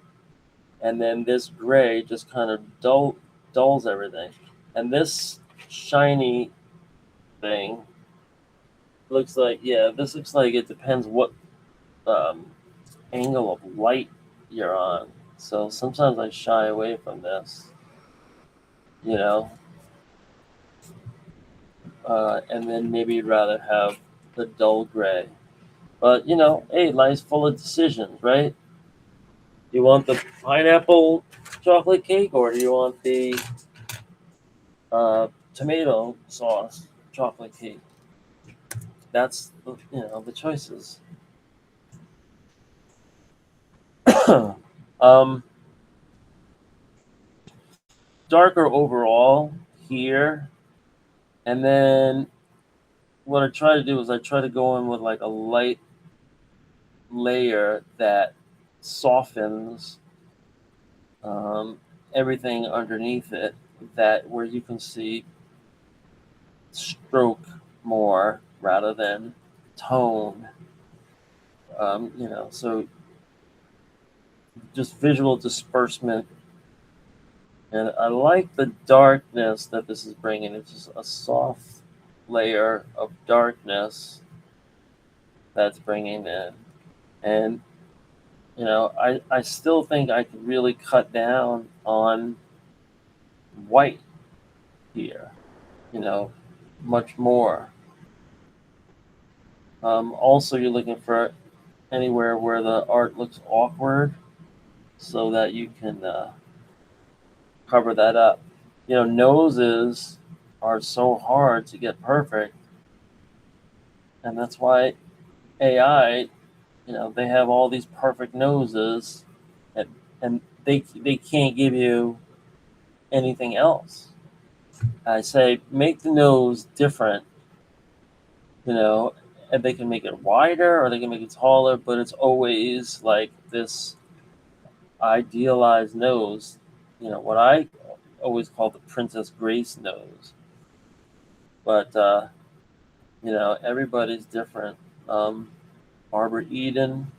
and then this gray just kind of dulls everything. And this shiny thing looks like, this looks like it depends what angle of light you're on. So sometimes I shy away from this, and then maybe you'd rather have the dull gray. But, hey, life's full of decisions, right? Do you want the pineapple chocolate cake or do you want the tomato sauce chocolate cake? that's the choices. um, Darker overall here, and then what I try to do is I try to go in with like a light layer that softens everything underneath it, that where you can see stroke more rather than tone. So just visual disbursement. And I like the darkness that this is bringing. It's just a soft layer of darkness that's bringing in. And, I still think I could really cut down on white here, much more. Also, you're looking for anywhere where the art looks awkward so that you can cover that up. Noses are so hard to get perfect, and that's why AI, they have all these perfect noses, and they can't give you anything else. I say make the nose different, and they can make it wider or they can make it taller, but it's always like this idealized nose. What I always call the Princess Grace nose. But everybody's different. Barbara Eden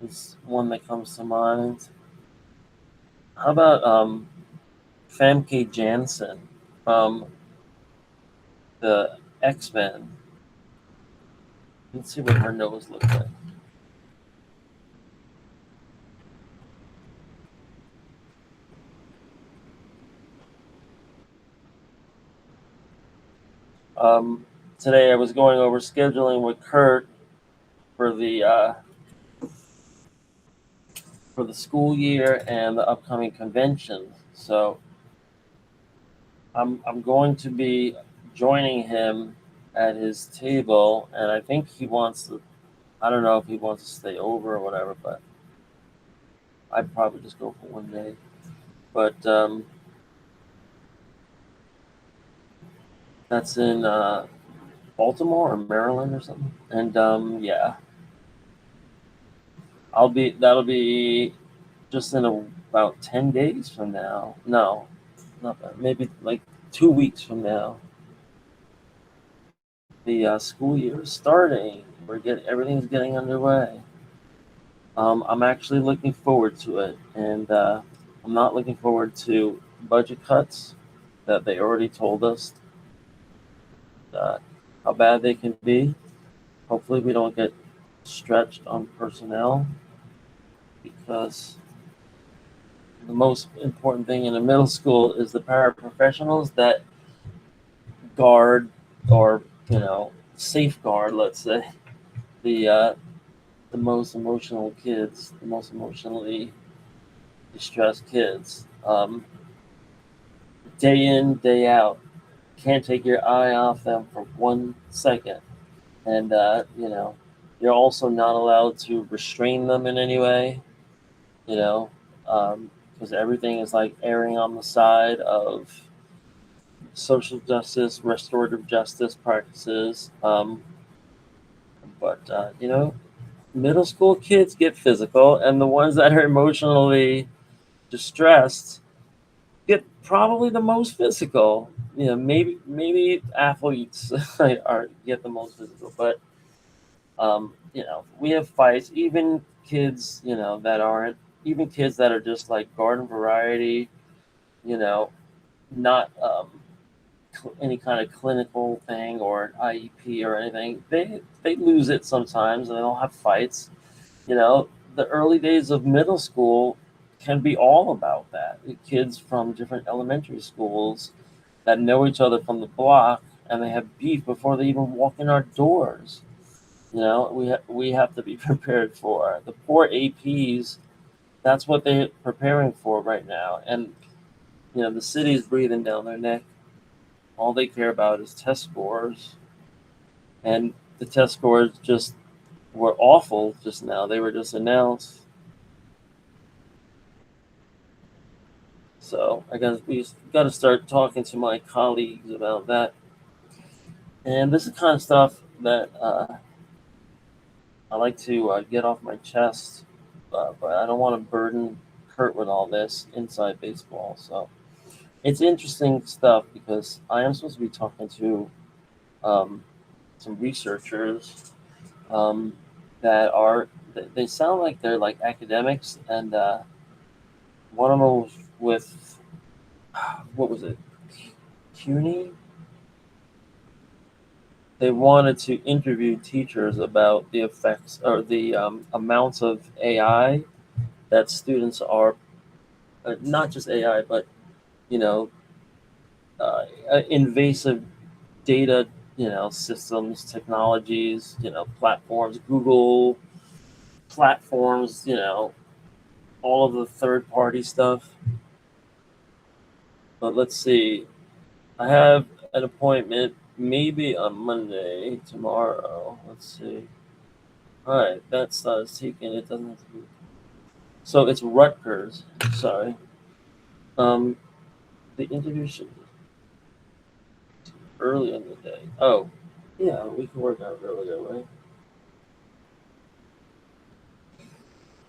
is one that comes to mind. How about Famke Janssen from the X-Men? Let's see what her nose looks like. Today I was going over scheduling with Kurt for the school year and the upcoming convention. So I'm going to be joining him at his table, and I think he wants to. I don't know if he wants to stay over or whatever, but I'd probably just go for one day. But that's in Baltimore or Maryland or something, and yeah, that'll be just in about 10 days from now. No, not that. Maybe like 2 weeks from now. The school year is starting. Everything's getting underway. I'm actually looking forward to it, and I'm not looking forward to budget cuts that they already told us how bad they can be. Hopefully, we don't get stretched on personnel, because the most important thing in a middle school is the paraprofessionals that guard or safeguard, let's say, the most emotional kids, the most emotionally distressed kids. Day in, day out, can't take your eye off them for 1 second, and you're also not allowed to restrain them in any way. Because everything is like erring on the side of social justice, restorative justice practices. But middle school kids get physical, and the ones that are emotionally distressed get probably the most physical. Maybe athletes get the most physical, but we have fights. Even kids, that aren't even kids that are just like garden variety, not any kind of clinical thing or an IEP or anything. They lose it sometimes, and they'll have fights. The early days of middle school can be all about that. The kids from different elementary schools that know each other from the block, and they have beef before they even walk in our doors. We have to be prepared for the poor APs. That's what they're preparing for right now, and the city is breathing down their neck. All they care about is test scores, and the test scores just were awful just now. They were just announced. So we got to start talking to my colleagues about that. And this is the kind of stuff that I like to get off my chest, but I don't want to burden Kurt with all this inside baseball. So it's interesting stuff because I am supposed to be talking to some researchers um, that are they sound like they're like academics, and one of them was with what was it, CUNY? They wanted to interview teachers about the effects or the amounts of AI that students are not just AI, but you know, invasive data, systems, technologies, platforms, Google platforms, all of the third party stuff. But let's see. I have an appointment maybe on Monday tomorrow. Let's see. All right, that's taken. It doesn't have to be. So it's Rutgers. Sorry. Um, the interview should be early in the day. Oh, yeah, we can work out earlier, right?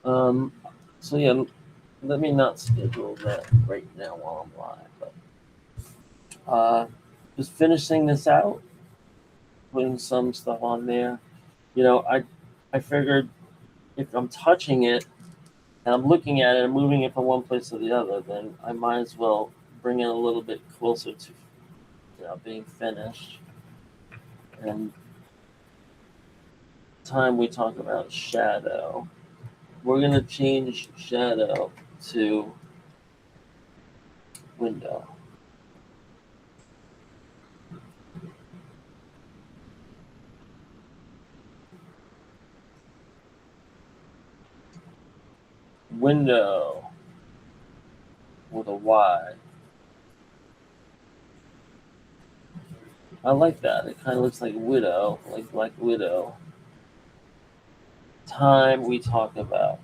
Um, so yeah, let me not schedule that right now while I'm live, but just finishing this out, putting some stuff on there. I figured if I'm touching it and I'm looking at it and moving it from one place to the other, then I might as well bring it a little bit closer to being finished. And time we talk about shadow, we're gonna change shadow to window. Window with a Y. I like that. It kind of looks like widow, like Black Widow. Time we talk about.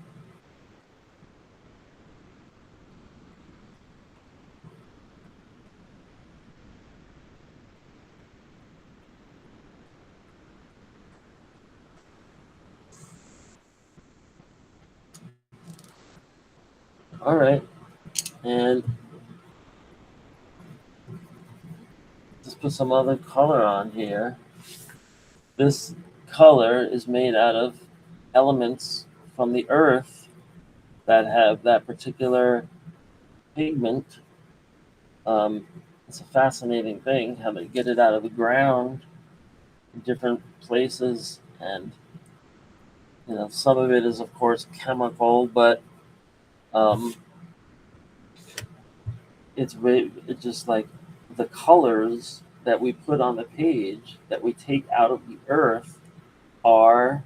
All right, and just put some other color on here. This color is made out of elements from the earth that have that particular pigment. It's a fascinating thing how they get it out of the ground in different places, and some of it is of course chemical, but um, it's just like the colors that we put on the page that we take out of the earth are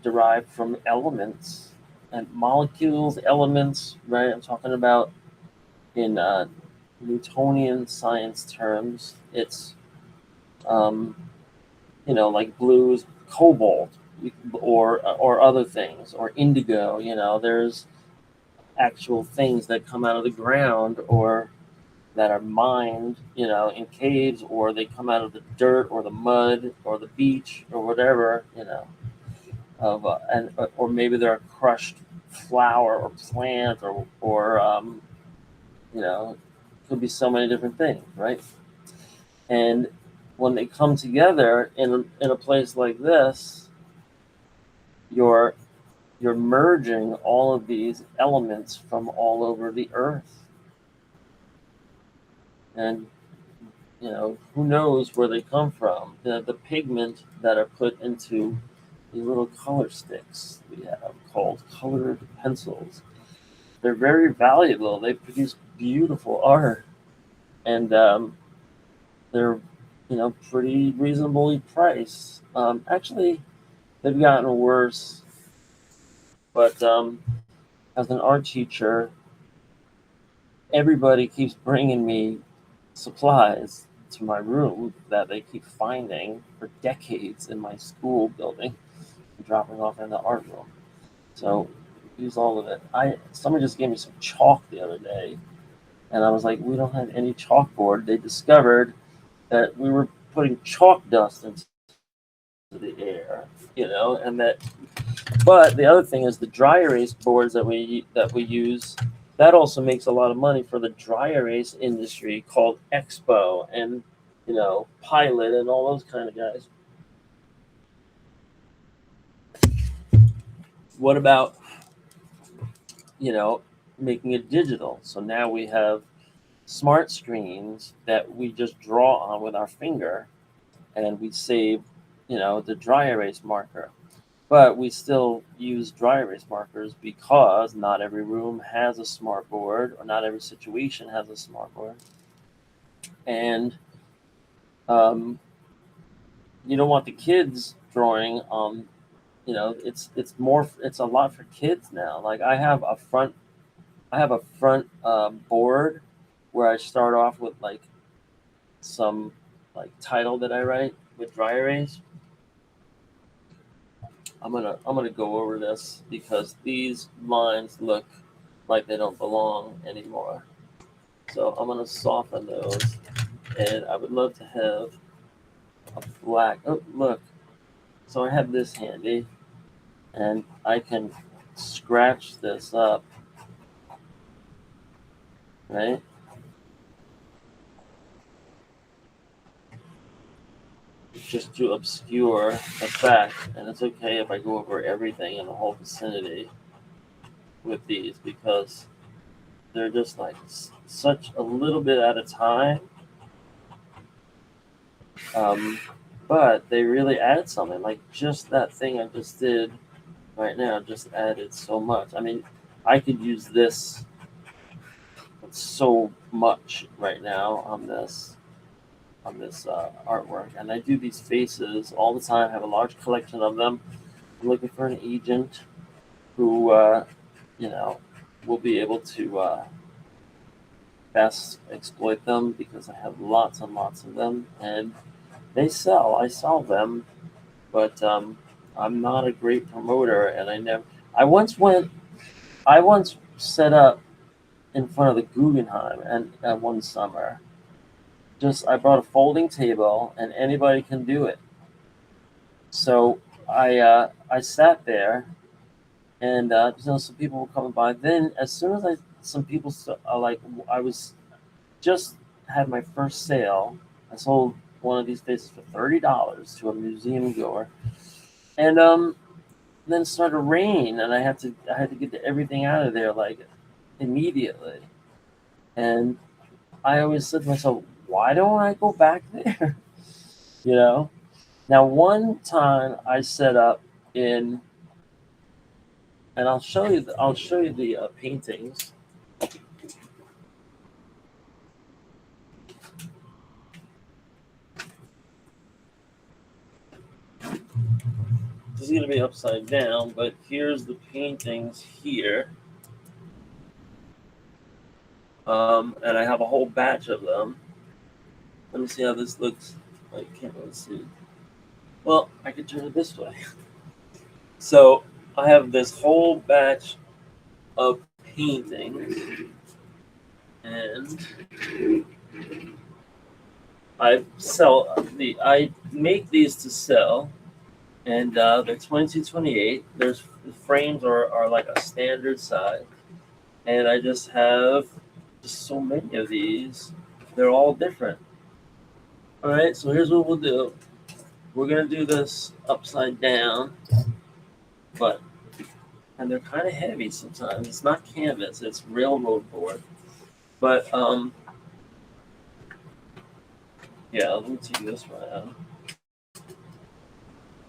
derived from elements and molecules, elements, right? I'm talking about in Newtonian science terms. It's like blues, cobalt, or other things, or indigo. There's actual things that come out of the ground or that are mined, in caves, or they come out of the dirt or the mud or the beach or whatever, or maybe they're a crushed flower or plant or could be so many different things, right? And when they come together in a place like this, you're merging all of these elements from all over the earth, and who knows where they come from. The pigment that are put into these little color sticks we have called colored pencils. They're very valuable. They produce beautiful art, and they're pretty reasonably priced. Actually, they've gotten worse, but as an art teacher, everybody keeps bringing me supplies to my room that they keep finding for decades in my school building and dropping off in the art room. So use all of it. Someone just gave me some chalk the other day, and I was like, we don't have any chalkboard. They discovered that we were putting chalk dust into the air, and that. But the other thing is the dry erase boards that we use. That also makes a lot of money for the dry erase industry, called Expo and Pilot and all those kind of guys. What about making it digital? So now we have smart screens that we just draw on with our finger, and we save the dry erase marker. But we still use dry erase markers because not every room has a smart board, or not every situation has a smart board. And you don't want the kids drawing it's a lot for kids now. Like I have a front board where I start off with like some like title that I write with dry erase. I'm gonna go over this because these lines look like they don't belong anymore. So I'm gonna soften those, and I would love to have a black. Oh, look! So I have this handy, and I can scratch this up, right? Just to obscure the fact, and it's okay if I go over everything in the whole vicinity with these because they're just like such a little bit at a time, but they really add something. Like just that thing I just did right now just added so much. I mean, I could use this so much right now on this artwork, and I do these faces all the time. I have a large collection of them. I'm looking for an agent who will be able to best exploit them because I have lots and lots of them, and they sell. I sell them, but I'm not a great promoter, and I once set up in front of the Guggenheim and one summer. I brought a folding table, and anybody can do it. So I sat there, and some people were coming by. Then as soon as some people I was just had my first sale. I sold one of these faces for $30 to a museum goer, and then it started to rain, and I had to get everything out of there like immediately. And I always said to myself, why don't I go back there? Now one time I set up in, and I'll show you the paintings. This is going to be upside down, but here's the paintings here. And I have a whole batch of them. Let me see how this looks. I can't really see. Well, I can turn it this way. So I have this whole batch of paintings, and I make these to sell, and they're 2228. The frames are like a standard size, and I just have so many of these. They're all different. All right, so here's what we'll do. We're gonna do this upside down, and they're kind of heavy sometimes. It's not canvas; it's railroad board. But yeah, let me take this one out,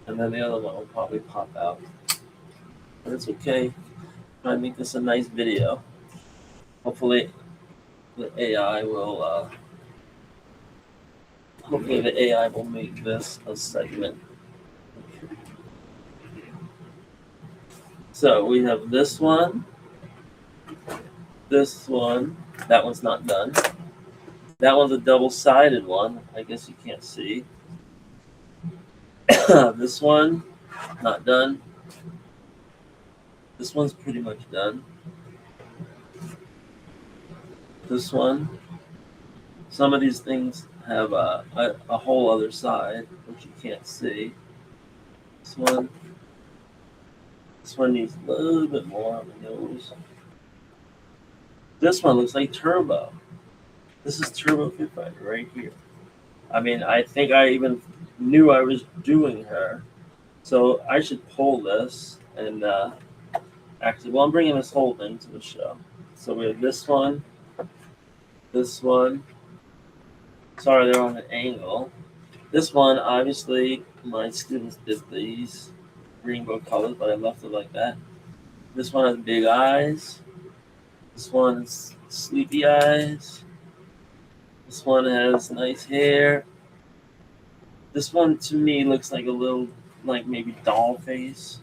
and then the other one will probably pop out. But it's okay. Try to make this a nice video. Hopefully, the AI will. Hopefully, the AI will make this a segment. So we have this one. That one's not done. That one's a double-sided one. I guess you can't see. This one, not done. This one's pretty much done. This one, some of these things have a whole other side, which you can't see. This one needs a little bit more on the nose. This one looks like Turbo. This is Turbo Foo Fighter right here. I mean, I think I even knew I was doing her. So I should pull this and actually, well, I'm bringing this whole thing to the show. So we have this one. Sorry, they're on an angle. This one, obviously, my students did these rainbow colors, but I left it like that. This one has big eyes. This one has sleepy eyes. This one has nice hair. This one, to me, looks like a little, like maybe doll face.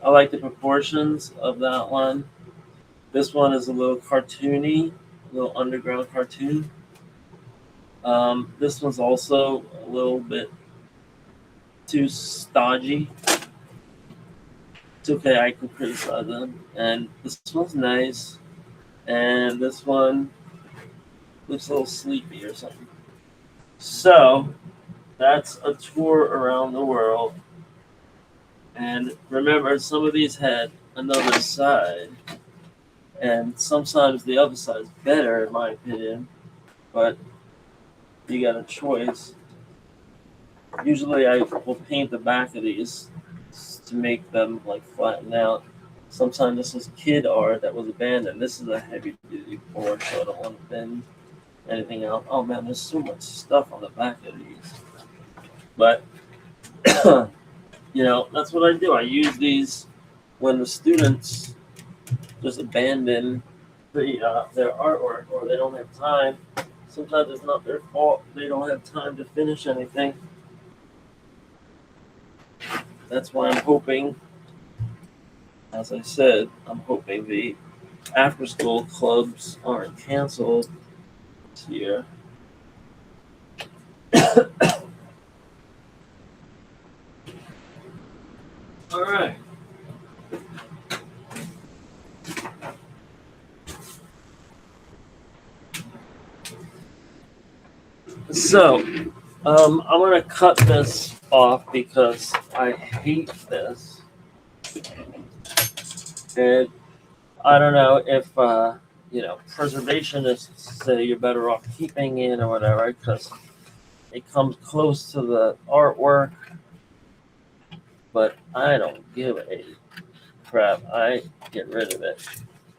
I like the proportions of that one. This one is a little cartoony, a little underground cartoon. This one's also a little bit too stodgy. It's okay, I can criticize them. And this one's nice. And this one looks a little sleepy or something. So, that's a tour around the world. And remember, some of these had another side. And sometimes the other side is better, in my opinion. But you got a choice. Usually I will paint the back of these to make them like flatten out. Sometimes this was kid art that was abandoned. This is a heavy duty board, so I don't want to bend anything out. Oh man, there's so much stuff on the back of these. But that's what I do. I use these when the students just abandon their artwork or they don't have time. Sometimes it's not their fault. They don't have time to finish anything. That's why I'm hoping, as I said, I'm hoping the after-school clubs aren't canceled this year. All right. So, I'm going to cut this off because I hate this. And I don't know if, preservationists say you're better off keeping it or whatever because it comes close to the artwork. But I don't give a crap. I get rid of it.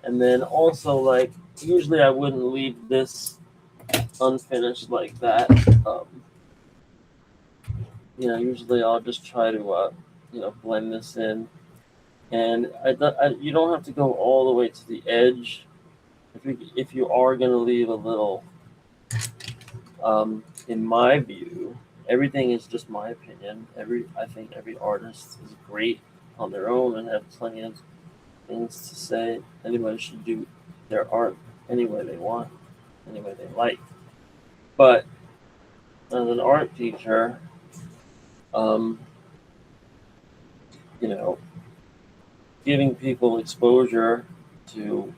And then also, like, usually I wouldn't leave this unfinished like that. Usually I'll just try to, blend this in. And you don't have to go all the way to the edge. If you are going to leave a little, in my view, everything is just my opinion. I think every artist is great on their own and have plenty of things to say. Anybody should do their art any way they want, any way they like. But as an art teacher, giving people exposure to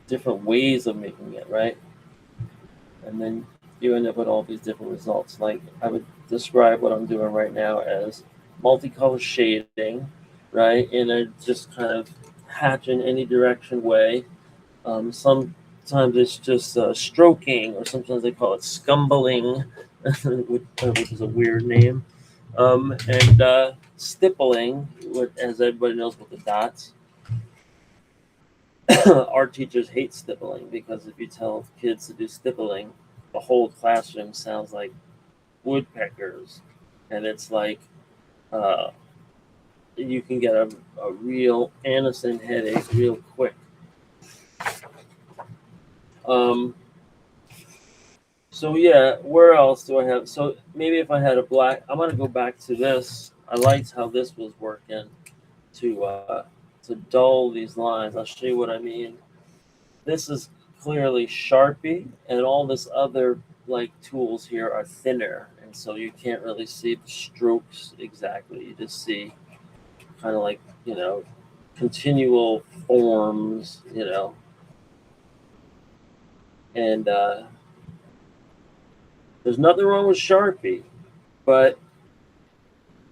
different ways of making it, right? And then you end up with all these different results. Like I would describe what I'm doing right now as multicolor shading, right? In a just kind of hatch in any direction way. Sometimes it's just stroking, or sometimes they call it scumbling, which is a weird name. And stippling, as everybody knows with the dots. Art teachers hate stippling because if you tell kids to do stippling, the whole classroom sounds like woodpeckers. And it's like you can get a real Anderson headache real quick. So yeah, where else do I have? So maybe if I had a black, I'm gonna go back to this. I liked how this was working to dull these lines. I'll show you what I mean. This is clearly Sharpie, and all this other like tools here are thinner, and so you can't really see the strokes exactly. You just see kind of like, continual forms, and there's nothing wrong with Sharpie, but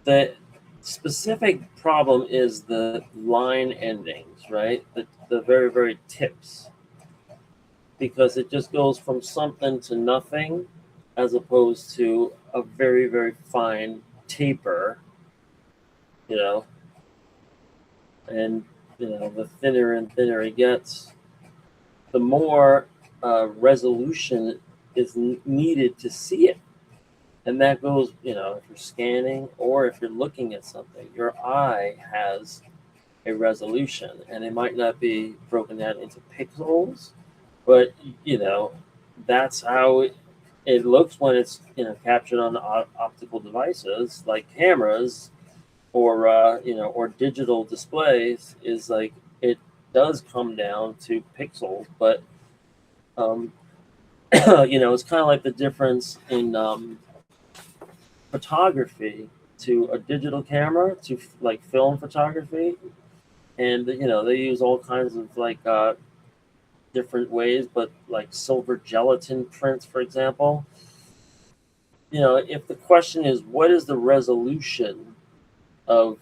the specific problem is the line endings, right? The very, very tips, because it just goes from something to nothing as opposed to a very, very fine taper, you know, and, the thinner and thinner it gets, the more resolution is needed to see it. And that goes, if you're scanning or if you're looking at something, your eye has a resolution, and it might not be broken down into pixels, but that's how it looks when it's captured on optical devices like cameras or or digital displays. Is like it does come down to pixels, but um, it's kind of like the difference in photography to a digital camera to like film photography, and they use all kinds of like different ways, but like silver gelatin prints, for example. If the question is what is the resolution of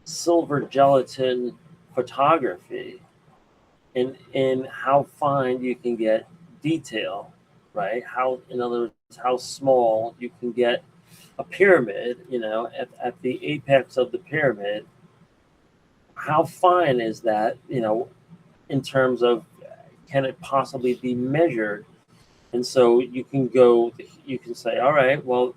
silver gelatin photography, and how fine you can get detail, right? How, in other words, how small you can get a pyramid, at the apex of the pyramid, how fine is that, in terms of can it possibly be measured? And so you can say, all right, well,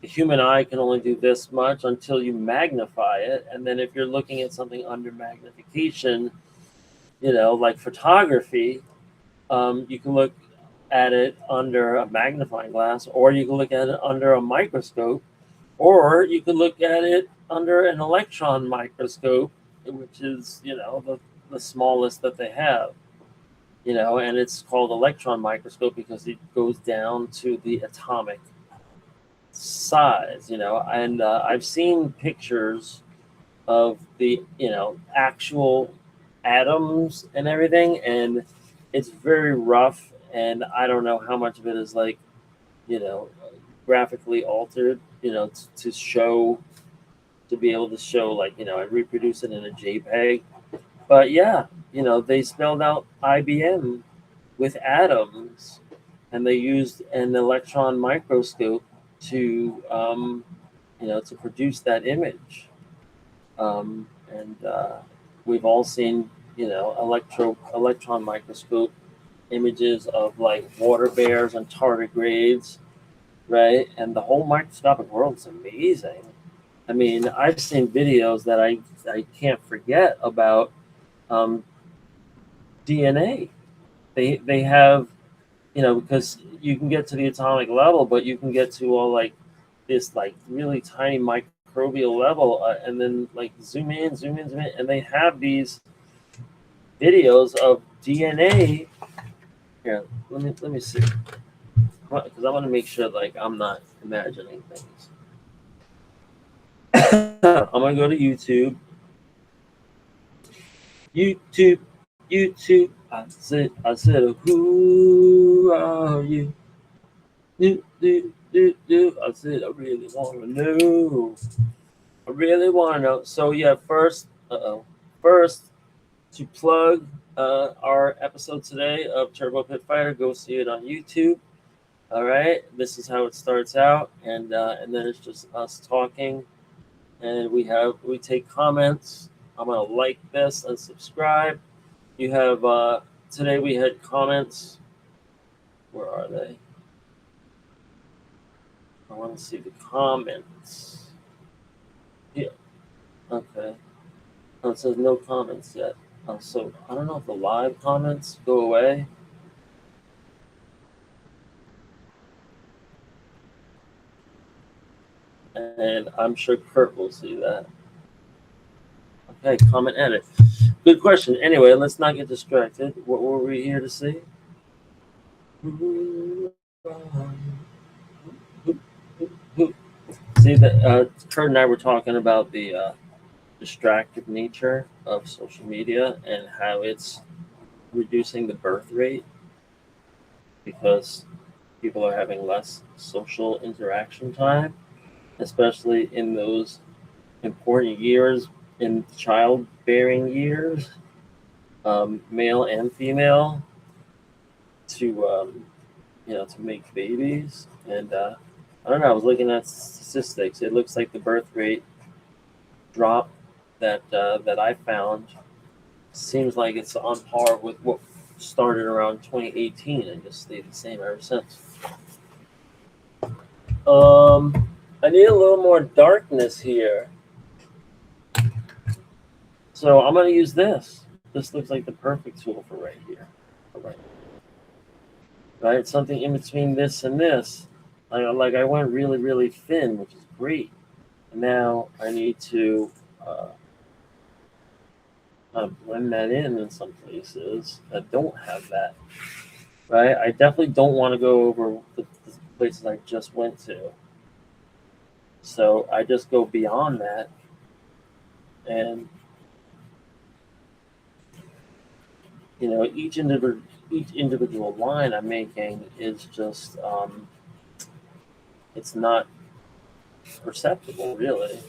the human eye can only do this much until you magnify it. And then if you're looking at something under magnification, like photography, you can look at it under a magnifying glass, or you can look at it under a microscope, or you can look at it under an electron microscope, which is, the smallest that they have, and it's called electron microscope because it goes down to the atomic size, and I've seen pictures of the, actual atoms and everything, and it's very rough, and I don't know how much of it is like, you know, graphically altered, to show, to be able to show, like, I reproduce it in a JPEG. But yeah, they spelled out IBM with atoms, and they used an electron microscope to, to produce that image. And we've all seen, electron microscope images of like water bears and tardigrades, right? And the whole microscopic world is amazing. I mean, I've seen videos that I can't forget about DNA. They have, because you can get to the atomic level, but you can get to all like this like really tiny microbial level, and then like zoom in, and they have these videos of DNA. Here, let me see, because I want to make sure like I'm not imagining things. I'm gonna go to YouTube. YouTube. I said, who are you? Do. I said, I really want to know. I really want to know. So yeah, first to plug our episode today of Turbo Pit Fighter, go see it on YouTube. All right, this is how it starts out, and then it's just us talking, and we take comments. I'm gonna like this and subscribe. You have today we had comments. Where are they? I want to see the comments. Yeah. Okay. Oh, it says no comments yet. So I don't know if the live comments go away. And I'm sure Kurt will see that. Okay, comment edit. Good question. Anyway, let's not get distracted. What were we here to see? See that Kurt and I were talking about the distracted nature of social media and how it's reducing the birth rate because people are having less social interaction time, especially in those important years in childbearing years, male and female, to to make babies. And I don't know. I was looking at statistics. It looks like the birth rate drop that I found seems like it's on par with what started around 2018 and just stayed the same ever since. I need a little more darkness here. So I'm going to use this. This looks like the perfect tool for right here. Right? Something in between this and this. Like I went really, really thin, which is great. And now I need to blend that in some places that don't have that. Right? I definitely don't want to go over the places I just went to. So I just go beyond that and each individual line I'm making is just it's not perceptible really.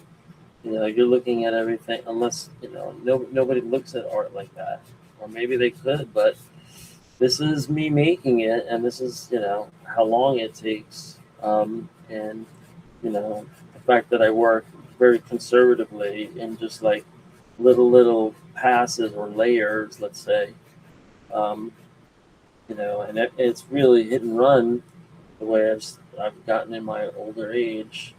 You're looking at everything unless nobody looks at art like that, or maybe they could, but this is me making it, and this is how long it takes, and the fact that I work very conservatively in just like little passes or layers, let's say. And it's really hit and run the way I've gotten in my older age.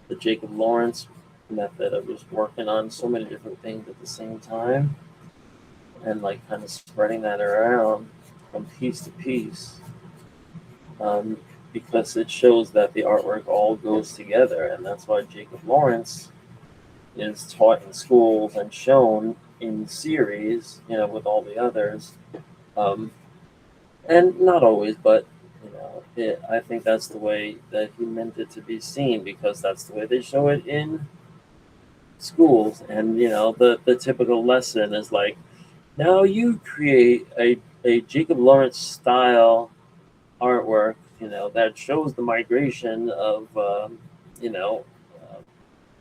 The Jacob Lawrence method of just working on so many different things at the same time and like kind of spreading that around from piece to piece, because it shows that the artwork all goes together, and that's why Jacob Lawrence is taught in schools and shown in series, with all the others. And not always, but I think that's the way that he meant it to be seen, because that's the way they show it in schools. And the typical lesson is like, now you create a Jacob Lawrence style artwork, that shows the migration of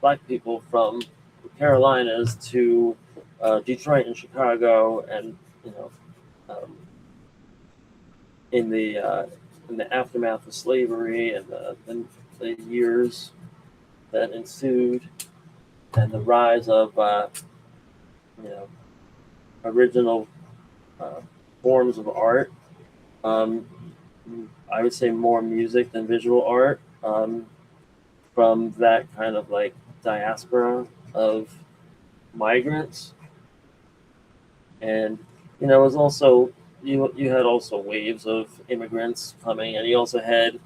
black people from the Carolinas to Detroit and Chicago, and um, in the aftermath of slavery and the years that ensued, and the rise of original forms of art. I would say more music than visual art, from that kind of like diaspora of migrants. And it was also you had also waves of immigrants coming, and you also had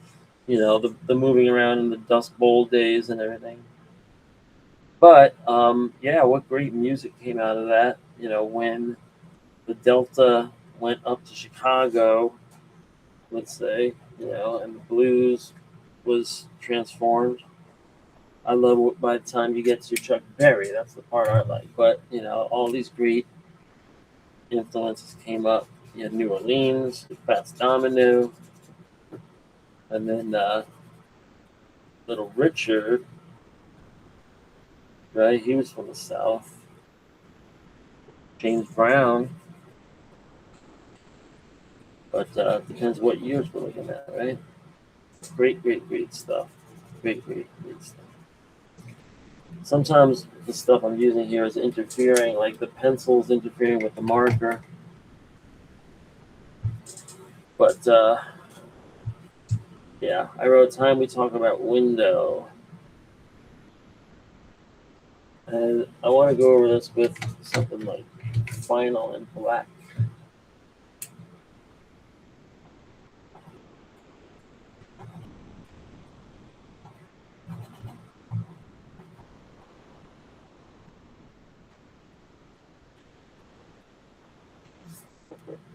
the moving around in the Dust Bowl days and everything. But what great music came out of that. When the Delta went up to Chicago, let's say, and the blues was transformed. I love what, by the time you get to Chuck Berry, that's the part I like. But all these great influences came up. You had New Orleans, Fats Domino, and then Little Richard, right? He was from the South. James Brown. But depends what years we're looking at, right? Great stuff. Great stuff. Sometimes the stuff I'm using here is interfering, like the pencil's interfering with the marker. But I wrote time we talk about window. And I want to go over this with something like vinyl and black.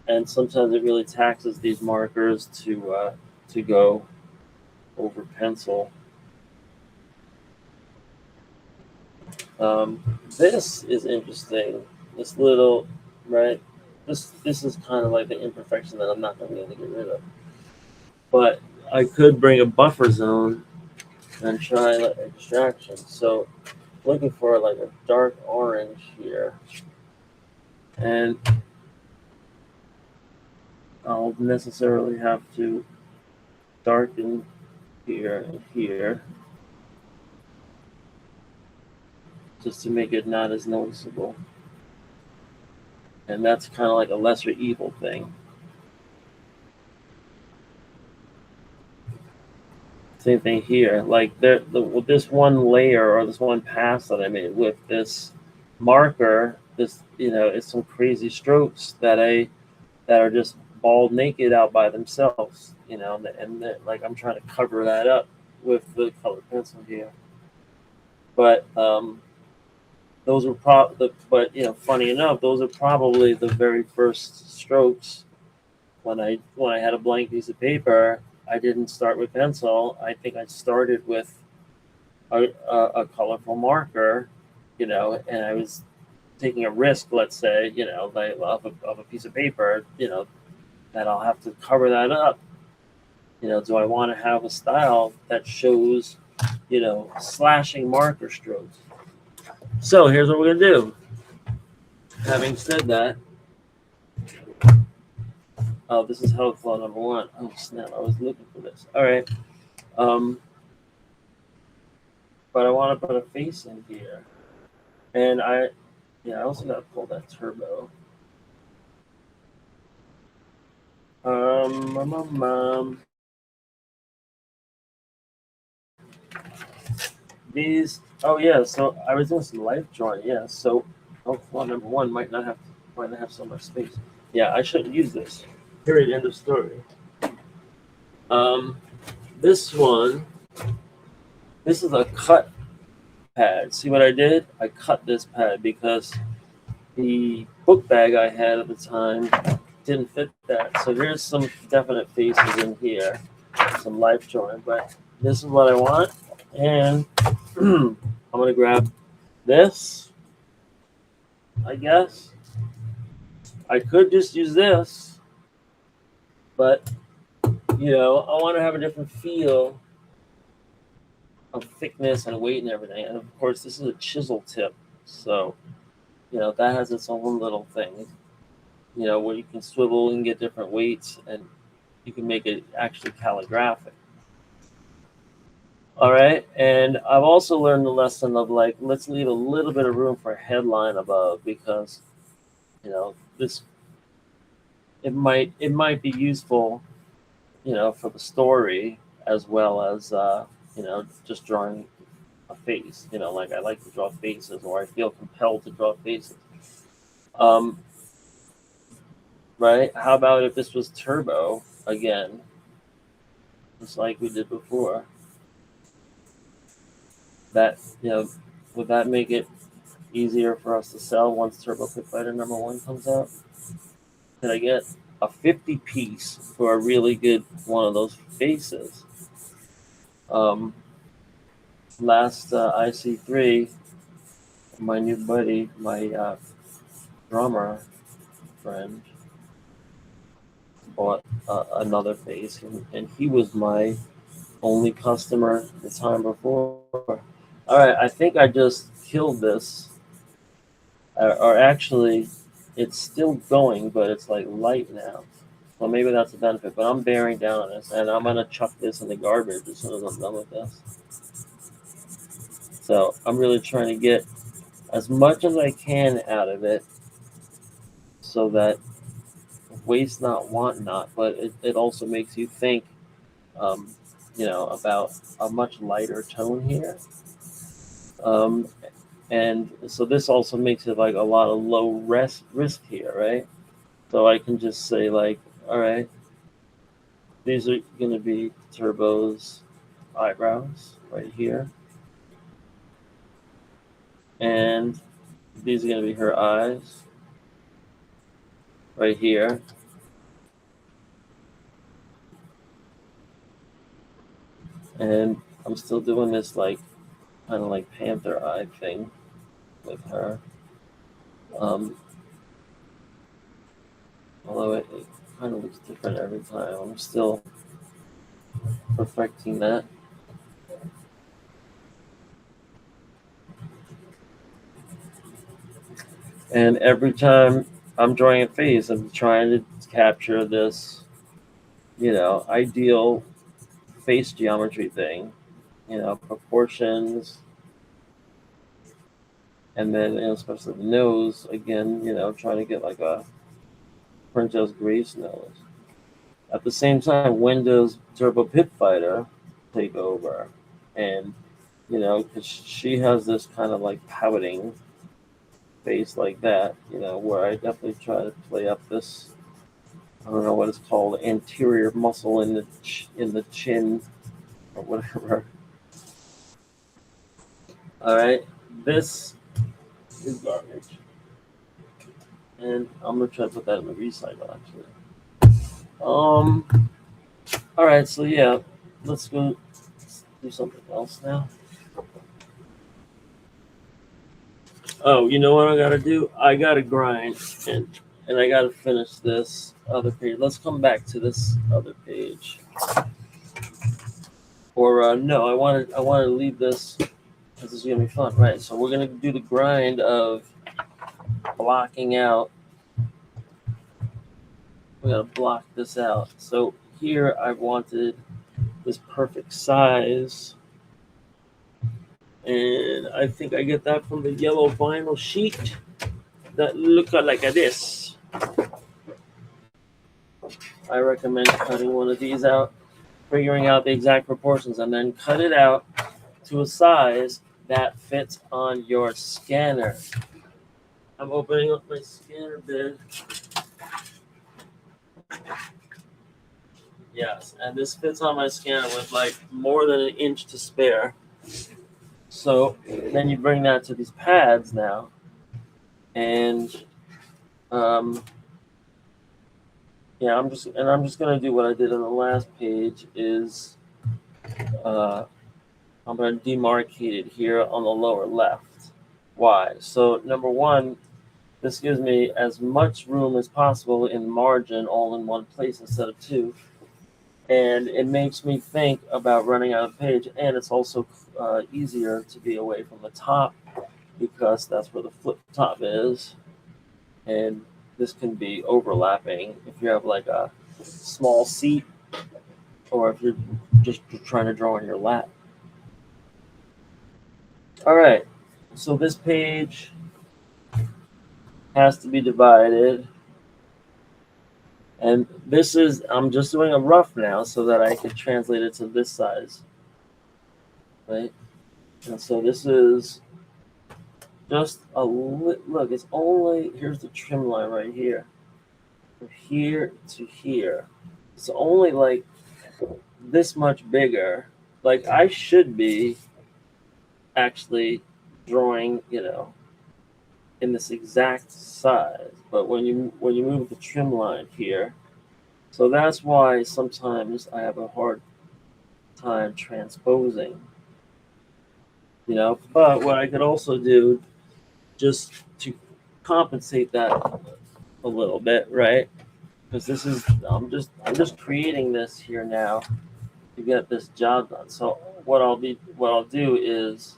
And sometimes it really taxes these markers to go over pencil. This is interesting. This little, right? This is kind of like the imperfection that I'm not going to be able to get rid of. But I could bring a buffer zone and try like extraction. So looking for like a dark orange here, and I'll necessarily have to darken here and here just to make it not as noticeable. And that's kind of like a lesser evil thing. Same thing here. Like with this one layer or this one pass that I made with this marker, this it's some crazy strokes that are just bald naked out by themselves. And like I'm trying to cover that up with the colored pencil here. But those are funny enough, those are probably the very first strokes when I had a blank piece of paper. I didn't start with pencil. I think I started with a colorful marker, and I was taking a risk, let's say, like of a piece of paper, that I'll have to cover that up. Do I want to have a style that shows, slashing marker strokes? So here's what we're gonna do. Having said that, oh, this is health law number 1. Oh snap! I was looking for this. All right, but I want to put a face in here, and I also got to pull that turbo. These. Oh yeah. So I was doing some life drawing. Yeah. So health law number 1 might not have so much space. Yeah, I shouldn't use this. Period. End of story. This one. This is a cut pad. See what I did? I cut this pad because the book bag I had at the time didn't fit that. So here's some definite faces in here, some life drawing. But this is what I want, and I'm gonna grab this. I guess I could just use this, but I want to have a different feel of thickness and weight and everything. And of course, this is a chisel tip, so that has its own little thing. Where you can swivel and get different weights, and you can make it actually calligraphic. All right, and I've also learned the lesson of like, let's leave a little bit of room for a headline above, because this it might be useful, for the story, as well as just drawing a face. Like I like to draw faces, or I feel compelled to draw faces. Right? How about if this was turbo again, just like we did before? That would that make it easier for us to sell once Turbo Quick Fighter number 1 comes out? Can I get a 50 piece for a really good one of those faces? Last IC3, my new buddy, my drummer friend, bought another face, and he was my only customer the time before. All right, I think I just killed this, or actually, it's still going, but it's like light now. Well, maybe that's a benefit, but I'm bearing down on this, and I'm gonna chuck this in the garbage as soon as I'm done with this. So I'm really trying to get as much as I can out of it, so that waste not, want not, but it also makes you think, about a much lighter tone here. And so this also makes it like a lot of low risk here, right? So I can just say like, all right, these are going to be Turbo's eyebrows right here. And these are going to be her eyes. right here. And I'm still doing this like kind of like panther eye thing with her. Although it kind of looks different every time. I'm still perfecting that. And every time I'm drawing a face, I'm trying to capture this, ideal face geometry thing, proportions, and then especially the nose again, trying to get like a Princess Grace nose. At the same time, when does Turbo Pit Fighter take over? And because she has this kind of like pouting face like that, where I definitely try to play up this. I don't know what it's called, anterior muscle in the chin or whatever. All right, this is garbage, and I'm gonna try to put that in the recycle actually. All right, so yeah, let's go do something else now. Oh, you know what I gotta do? I gotta grind and I gotta finish this other page. Let's come back to this other page. Or no, I want to leave this because this is gonna be fun, right? So we're gonna do the grind of blocking out. We gotta block this out. So here I wanted this perfect size, and I think I get that from the yellow vinyl sheet that look like this. I recommend cutting one of these out, figuring out the exact proportions, and then cut it out to a size that fits on your scanner. I'm opening up my scanner bid. Yes, and this fits on my scanner with like more than an inch to spare. So then you bring that to these pads now, and yeah, I'm just gonna do what I did on the last page. Is I'm gonna demarcate it here on the lower left. Why? So number one, this gives me as much room as possible in margin all in one place instead of two. And it makes me think about running out of page. And it's also easier to be away from the top because that's where the flip top is. And this can be overlapping if you have like a small seat or if you're just trying to draw on your lap. All right, so this page has to be divided. And this is, I'm just doing a rough now so that I can translate it to this size, right? And so this is just a look, it's only, here's the trim line right here. From here to here. It's only like this much bigger. Like I should be actually drawing, in this exact size. But when you move the trim line here, so that's why sometimes I have a hard time transposing. But what I could also do just to compensate that a little bit, right? Because this is I'm just creating this here now to get this job done. So what I'll do is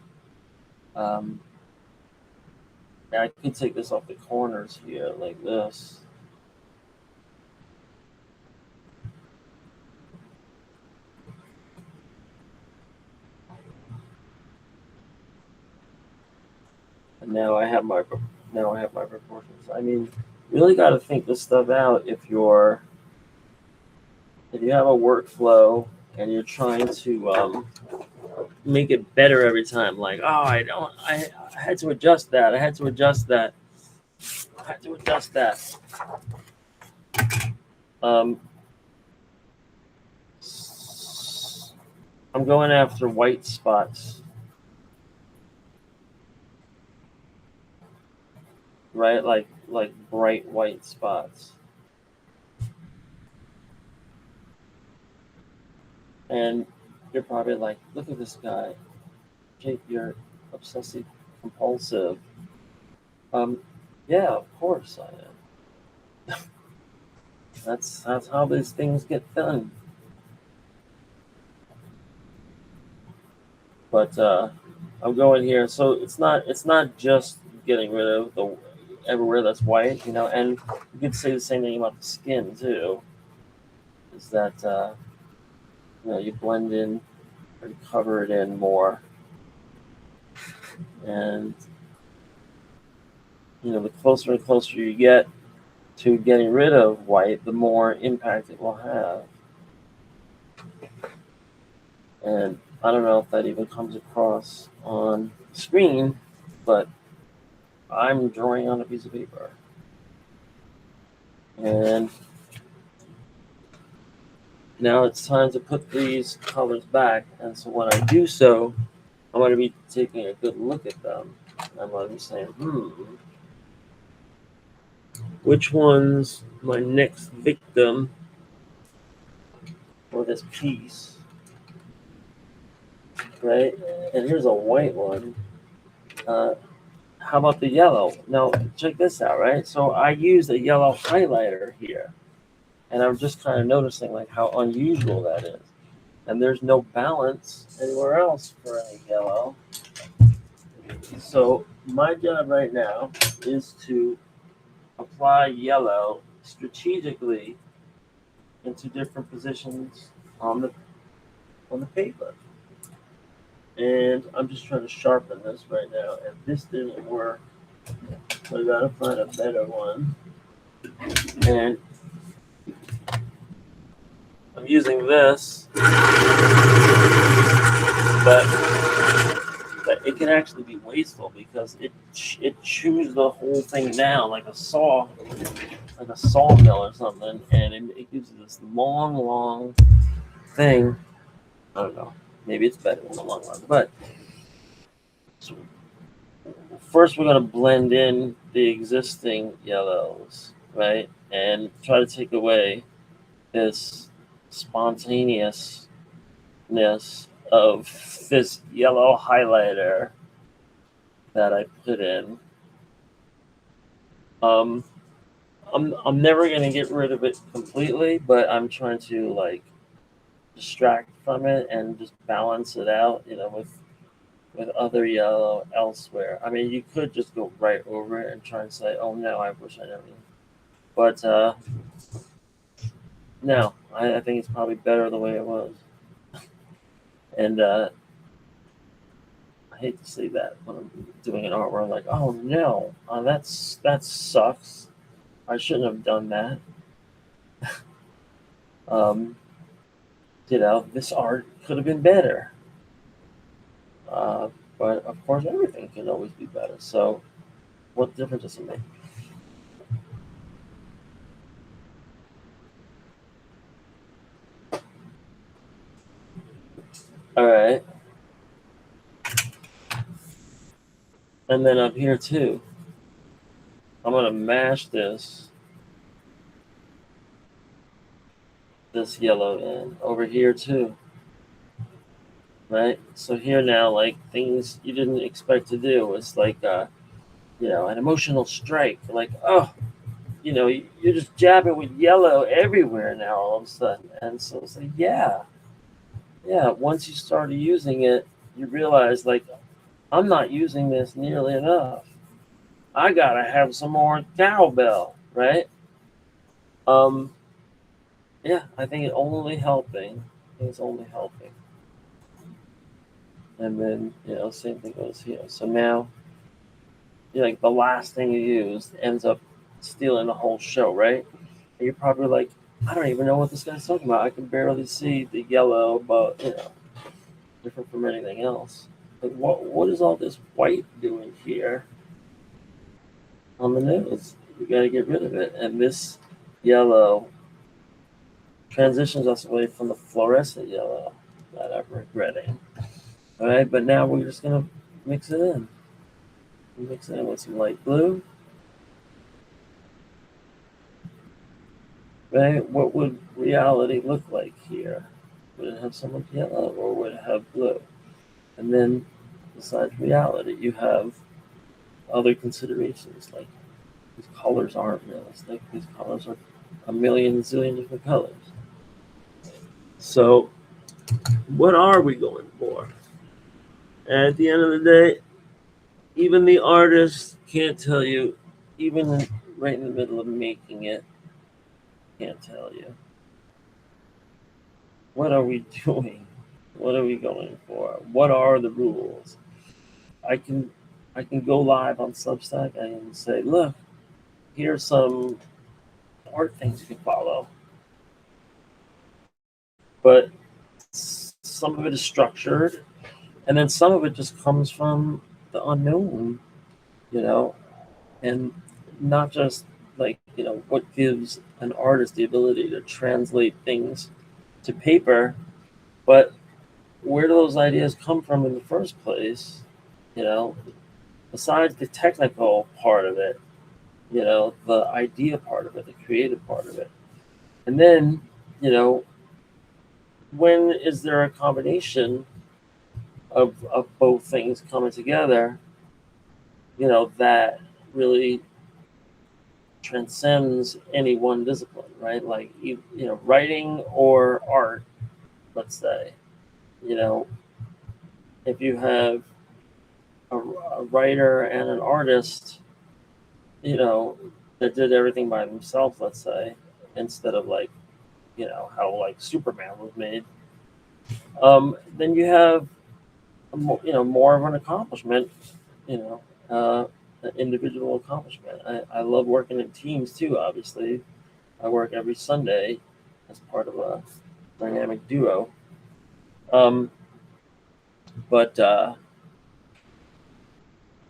I can take this off the corners here like this. And now I have my proportions. I mean, you really got to think this stuff out if you have a workflow and you're trying to make it better every time. Like, oh, I had to adjust that. I had to adjust that. I'm going after white spots, right? Like bright white spots. And you're probably like, look at this guy, Jake, you're obsessive compulsive. Yeah, of course I am. That's how these things get done. But I'm going here, so it's not just getting rid of the everywhere that's white, and you could say the same thing about the skin too. Is that you blend in or you cover it in more, and the closer and closer you get to getting rid of white, the more impact it will have. And I don't know if that even comes across on the screen, but I'm drawing on a piece of paper. And now it's time to put these colors back. And so when I do so, I'm going to be taking a good look at them. I'm going to be saying, which one's my next victim for this piece? Right? And here's a white one. How about the yellow? Now, check this out, right? So I used a yellow highlighter here. And I'm just kind of noticing like how unusual that is. And there's no balance anywhere else for any yellow. So my job right now is to apply yellow strategically into different positions on the paper. And I'm just trying to sharpen this right now. And this didn't work. So I gotta find a better one. And I'm using this, but it can actually be wasteful because it chews the whole thing down like a sawmill or something, and it gives you this long thing. I don't know. Maybe it's better in the long run, but so first we're gonna blend in the existing yellows, right, and try to take away this spontaneousness of this yellow highlighter that I put in. I'm never gonna get rid of it completely, but I'm trying to like distract from it and just balance it out, with other yellow elsewhere. I mean, you could just go right over it and try and say, "Oh no, I wish I never." But no, I think it's probably better the way it was. And I hate to say that when I'm doing an artwork. I'm like, "Oh no, that sucks. I shouldn't have done that." This art could have been better. But of course, everything can always be better. So, what difference does it make? All right. And then up here too, I'm gonna mash this yellow in over here too. Right? So here now, like things you didn't expect to do. It's like an emotional strike. Like, oh, you're just jabbing with yellow everywhere now all of a sudden. And so it's like, yeah. Once you started using it, you realize like I'm not using this nearly enough. I gotta have some more cowbell, right? Yeah, I think it's only helping. And then, same thing goes here. So now, like the last thing you used ends up stealing the whole show, right? And you're probably like, I don't even know what this guy's talking about. I can barely see the yellow, but different from anything else. Like, what is all this white doing here on the nose? We got to get rid of it. And this yellow transitions us away from the fluorescent yellow that I'm regretting. All right, but now we're just gonna mix it in. Mix it in with some light blue. Right? What would reality look like here? Would it have so much yellow, or would it have blue? And then, besides reality, you have other considerations like these colors aren't realistic. These colors are a million zillion different colors. So, what are we going for? And at the end of the day, even the artist can't tell you, even right in the middle of making it, can't tell you. What are we doing? What are we going for? What are the rules? I can I can go live on Substack and say, look, here's some art things you can follow. But some of it is structured, and then some of it just comes from the unknown, you know, and not just like, what gives an artist the ability to translate things to paper, but where do those ideas come from in the first place? You know, besides the technical part of it, the idea part of it, the creative part of it. And then, when is there a combination of both things coming together, that really transcends any one discipline, right? Like, writing or art, let's say, you know, if you have a writer and an artist, that did everything by themselves, let's say, instead of like, how like Superman was made, then you have, more of an accomplishment, you know, an individual accomplishment. I love working in teams too, obviously. I work every Sunday as part of a dynamic duo. Um, but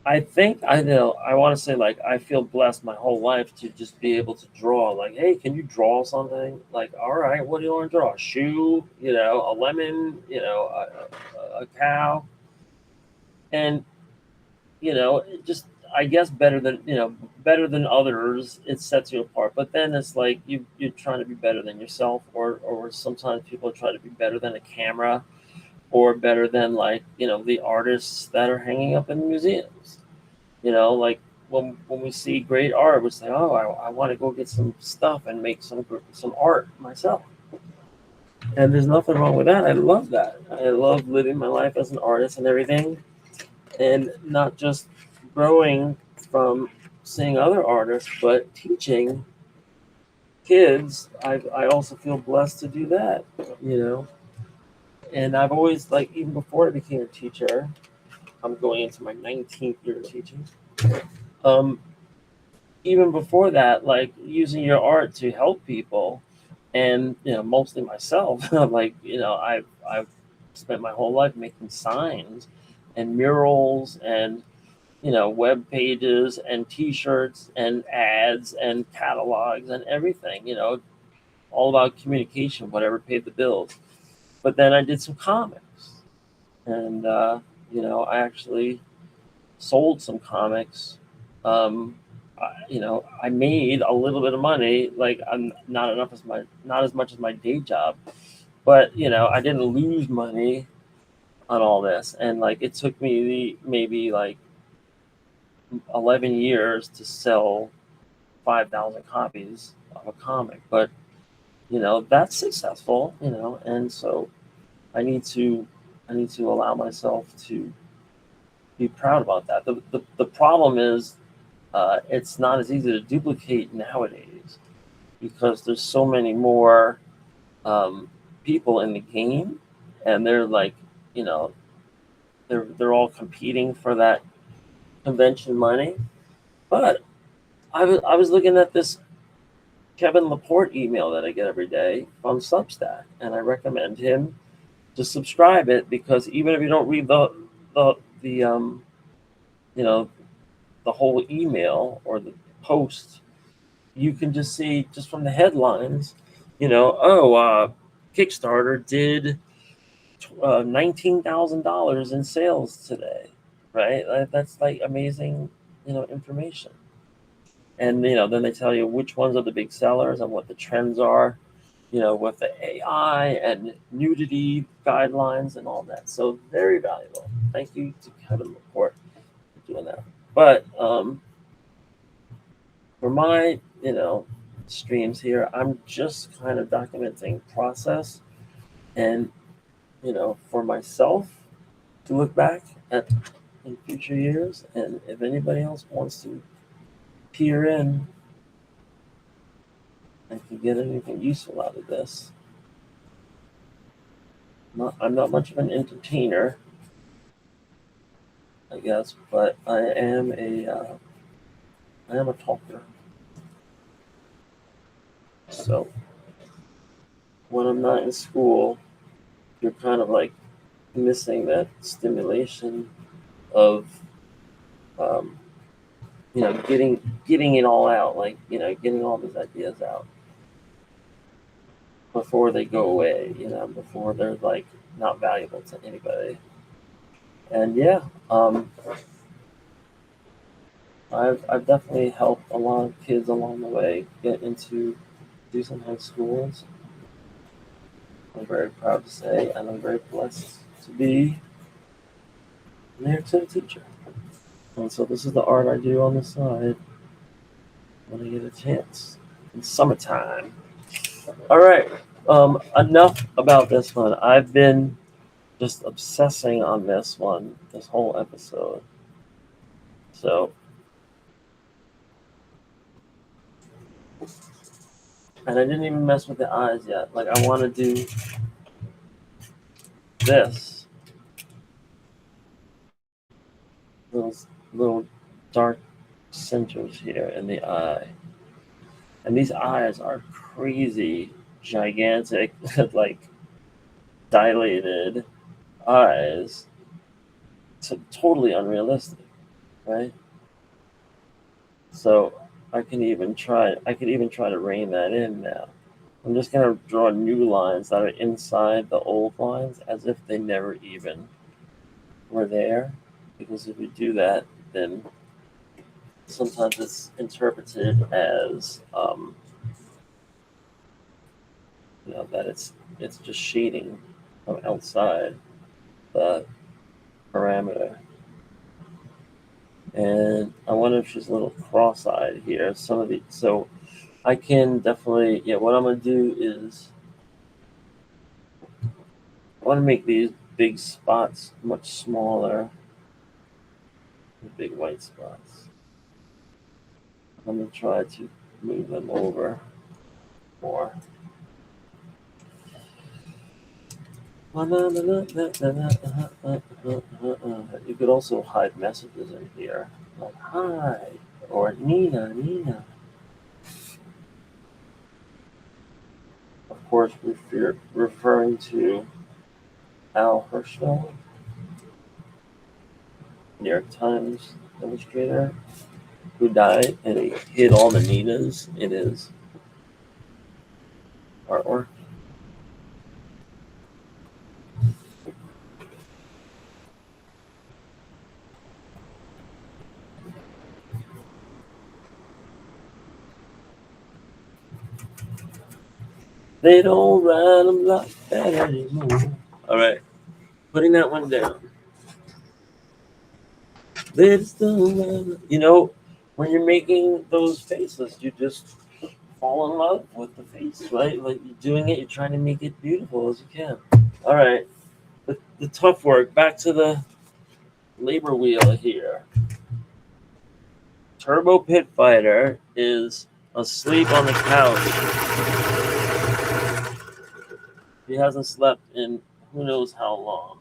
I think I want to say, like, I feel blessed my whole life to just be able to draw. Like, hey, can you draw something? Like, all right, what do you want to draw? A shoe, a lemon, a cow, and just, I guess, better than others. It sets you apart. But then it's like you're trying to be better than yourself, or sometimes people try to be better than a camera, or better than, like, the artists that are hanging up in museums. Like, when we see great art, we say, oh, I want to go get some stuff and make some art myself. And there's nothing wrong with that. I love that. I love living my life as an artist and everything, and not just growing from seeing other artists, but teaching kids. I also feel blessed to do that, and I've always, like, even before I became a teacher, I'm going into my 19th year of teaching. Um, Even before that, like, using your art to help people, and mostly myself. Like, I've spent my whole life making signs and murals and web pages and T-shirts and ads and catalogs and everything. All about communication, whatever paid the bills. But then I did some comics, and I actually sold some comics. I made a little bit of money. Like, I'm not as much as my day job, but I didn't lose money on all this. And, like, it took me maybe like 11 years to sell 5,000 copies of a comic, but that's successful. And so I need to allow myself to be proud about that. The problem is, it's not as easy to duplicate nowadays, because there's so many more people in the game, and they're like, they're all competing for that convention money. But I was looking at this Kevin Laporte email that I get every day from Substack, and I recommend him to subscribe it, because even if you don't read the you know the whole email or the post, you can just see, just from the headlines, Kickstarter did $19,000 in sales today, right? That's like amazing, information. And then they tell you which ones are the big sellers and what the trends are. with the AI and nudity guidelines and all that. So very valuable. Thank you to Kevin McCourt for doing that. But for my, streams here, I'm just kind of documenting process and, for myself to look back at in future years. And if anybody else wants to peer in and can get anything useful out of this, I'm not much of an entertainer, I guess, but I am a talker. So when I'm not in school, you're kind of like missing that stimulation of, getting it all out, like getting all these ideas out before they go away, before they're like not valuable to anybody. And yeah, I've definitely helped a lot of kids along the way get into decent high schools. I'm very proud to say, and I'm very blessed to be an Ayrton teacher. And so this is the art I do on the side when I get a chance in summertime. All right, enough about this one. I've been just obsessing on this one this whole episode. So, and I didn't even mess with the eyes yet. Like I want to do this little dark centers here in the eye, and these eyes are crazy, gigantic, like dilated eyes. So totally unrealistic, right? So I could even try to rein that in now. I'm just gonna draw new lines that are inside the old lines as if they never even were there. Because if you do that, then sometimes it's interpreted as that it's just shading from outside the parameter. And I wonder if she's a little cross-eyed here. So I can definitely, what I'm gonna do is I want to make these big spots much smaller. The big white spots. I'm gonna try to move them over more. You could also hide messages in here, like hi or Nina. Of course, referring to Al Hirschfeld, New York Times illustrator, who died, and he hid all the Ninas in his artwork. They don't ride them like that anymore. All right, putting that one down. They just don't ride them. When you're making those faces, you just fall in love with the face, right? Like you're doing it, you're trying to make it beautiful as you can. All right, the tough work. Back to the labor wheel here. Turbo Pit Fighter is asleep on the couch. He hasn't slept in who knows how long.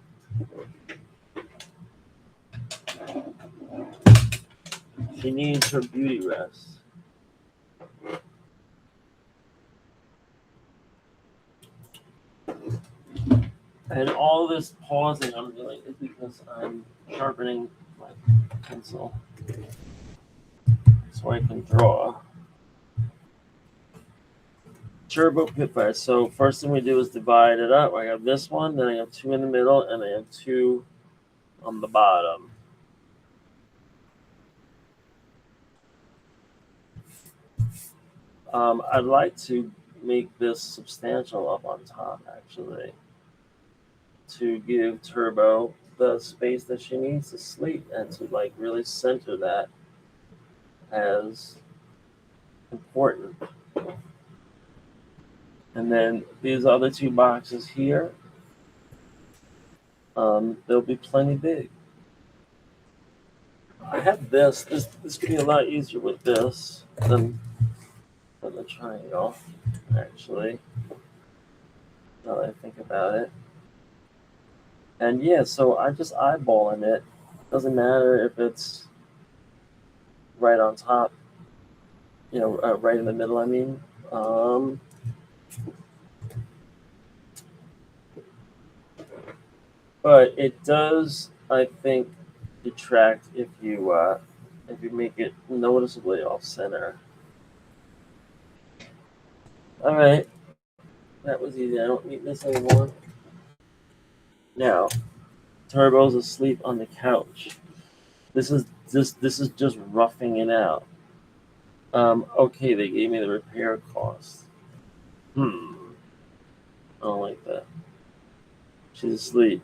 She needs her beauty rest. And all this pausing I'm doing is because I'm sharpening my pencil so I can draw. Turbo Pit Fighter. So first thing we do is divide it up. I have this one, then I have two in the middle, and I have two on the bottom. I'd like to make this substantial up on top, actually, to give Turbo the space that she needs to sleep and to like really center that as important. And then these other two boxes here, they'll be plenty big. I have this. This could be a lot easier with this than the triangle, actually. Now that I think about it. And yeah, so I'm just eyeballing it. Doesn't matter if it's right on top, right in the middle. I mean, but it does, I think, detract if you make it noticeably off center. All right, that was easy. I don't need this anymore. Now, Turbo's asleep on the couch. This is just roughing it out. Okay, they gave me the repair cost. I don't like that. She's asleep.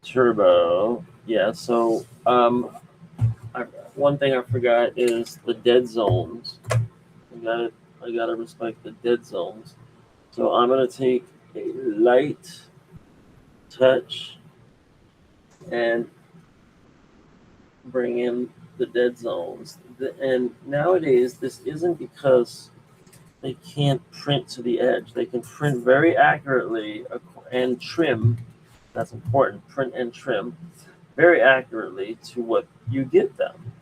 Turbo. Yeah, so one thing I forgot is the dead zones. I gotta respect the dead zones. So I'm gonna take a light touch and bring in the dead zones. And nowadays, this isn't because they can't print to the edge. They can print very accurately and trim. That's important. Print and trim very accurately to what you give them.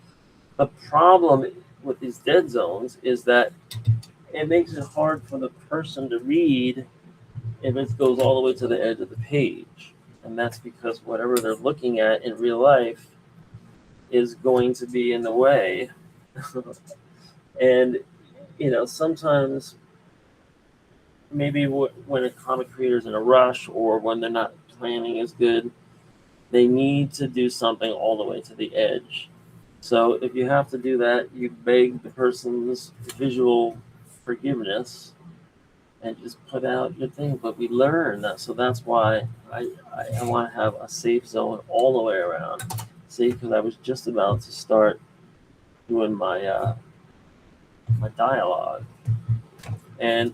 The problem with these dead zones is that it makes it hard for the person to read if it goes all the way to the edge of the page. And that's because whatever they're looking at in real life is going to be in the way. And, sometimes maybe when a comic creator is in a rush or when they're not planning as good, they need to do something all the way to the edge. So if you have to do that, you beg the person's visual forgiveness and just put out your thing. But we learn that, so that's why I want to have a safe zone all the way around. See, because I was just about to start doing my my dialogue, and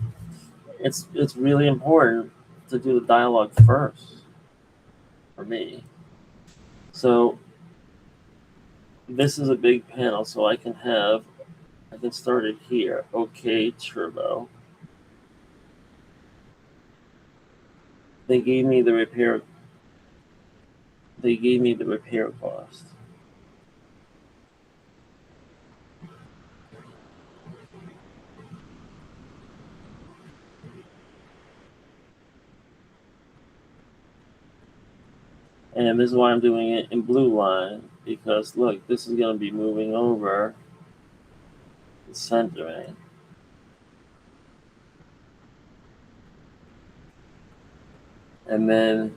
it's really important to do the dialogue first for me. So this is a big panel, so I can start it here. Okay, Turbo. They gave me the repair cost. And this is why I'm doing it in blue line, because look, this is going to be moving over the centering. And then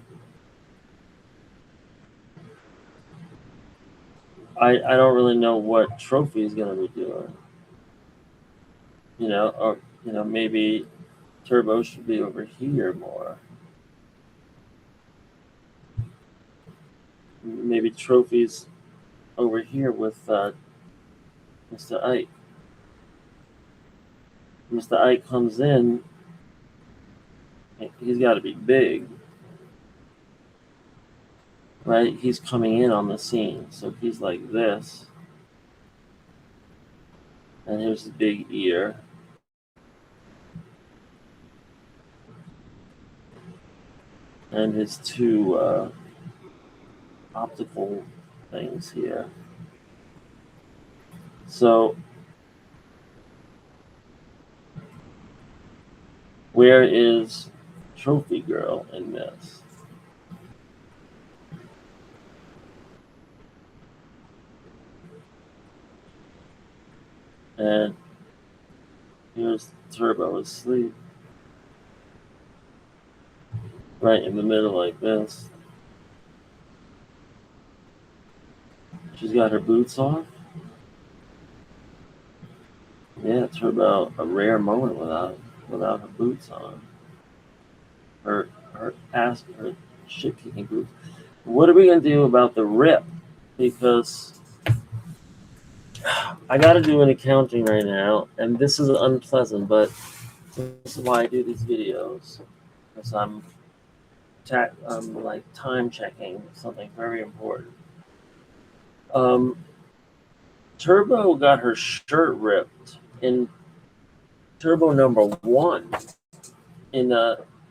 I don't really know what Trophy is going to be doing. Or maybe Turbo should be over here more. Maybe Trophy's over here with Mr. Ike. Mr. Ike comes in, he's got to be big, right? He's coming in on the scene, so he's like this. And here's his big ear. And his two optical things here. So where is Trophy Girl in this? And here's Turbo asleep. right in the middle like this. She's got her boots off. Yeah, it's about a rare moment without her boots on. Her shit kicking boots. What are we gonna do about the rip? Because I got to do an accounting right now, and this is unpleasant, but this is why I do these videos, because I'm like time checking something very important. Turbo got her shirt ripped in Turbo #1.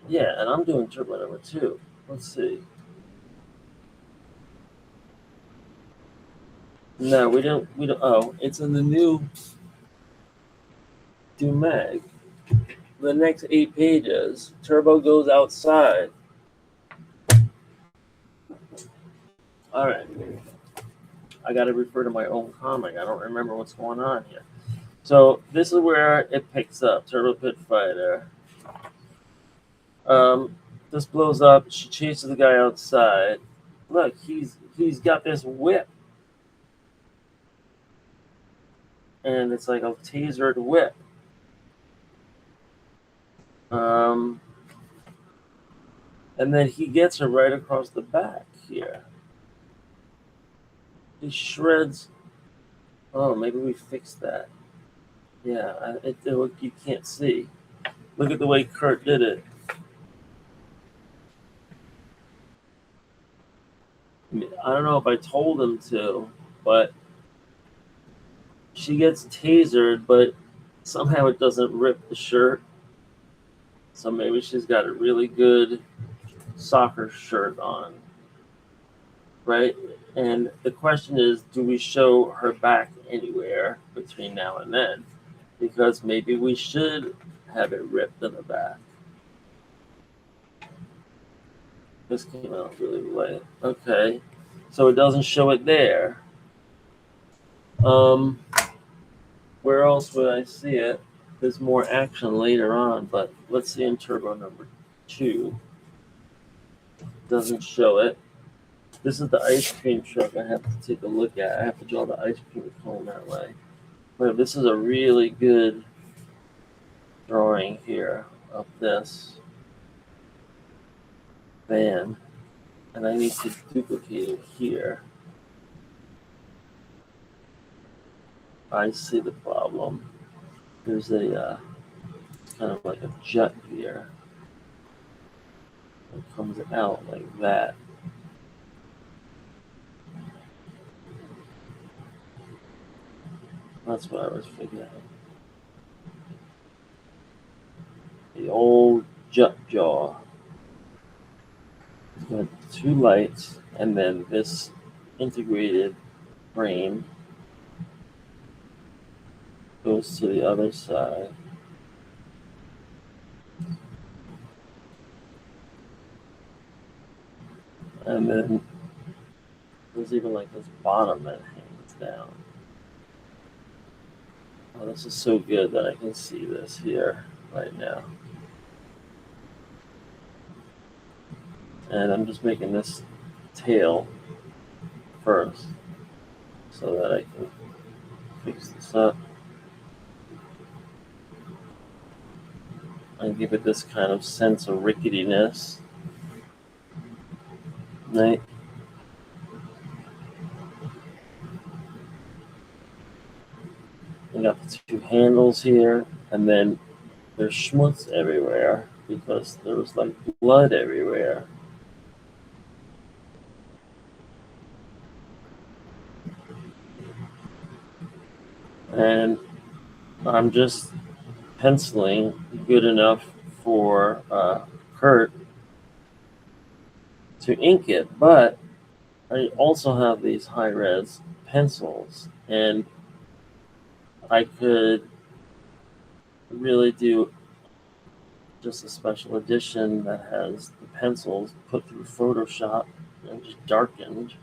Yeah, and I'm doing Turbo #2. Let's see. No, we don't. Oh, it's in the new DoomMag. The next 8 pages, Turbo goes outside. All right. I got to refer to my own comic. I don't remember what's going on here. So this is where it picks up. Turbo Pit Fighter. This blows up. She chases the guy outside. Look, he's got this whip, and it's like a tasered whip. And then he gets her right across the back here. He shreds. Oh, maybe we fixed that. Yeah, you can't see. Look at the way Kurt did it. I don't know if I told him to, but she gets tasered, but somehow it doesn't rip the shirt. So maybe she's got a really good soccer shirt on, right? And the question is, do we show her back anywhere between now and then? Because maybe we should have it ripped in the back. This came out really late. Okay, so it doesn't show it there. Where else would I see it? There's more action later on, but let's see in Turbo #2. Doesn't show it. This is the ice cream truck I have to take a look at. I have to draw the ice cream cone that way. But this is a really good drawing here of this van. And I need to duplicate it here. I see the problem. There's a kind of like a jet here. It comes out like that. That's what I was figuring. The old jet jaw. It's got 2 lights, and then this integrated frame goes to the other side. And then there's even like this bottom that hangs down. Oh, this is so good that I can see this here right now. And I'm just making this tail first so that I can fix this up and give it this kind of sense of ricketiness. Right? We got the 2 handles here, and then there's schmutz everywhere because there was like blood everywhere. And I'm just penciling good enough for Kurt to ink it, but I also have these high-res pencils, and I could really do just a special edition that has the pencils put through Photoshop and just darkened.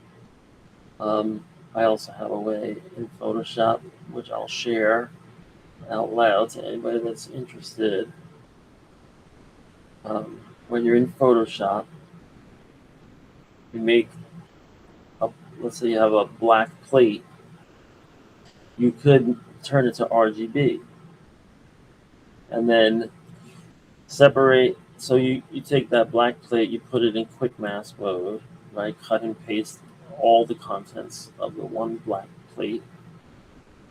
I also have a way in Photoshop, which I'll share out loud to anybody that's interested. when you're in Photoshop, you make let's say you have a black plate, you could turn it to RGB and then separate. So you take that black plate, you put it in quick mask mode, right? Cut and paste all the contents of the one black plate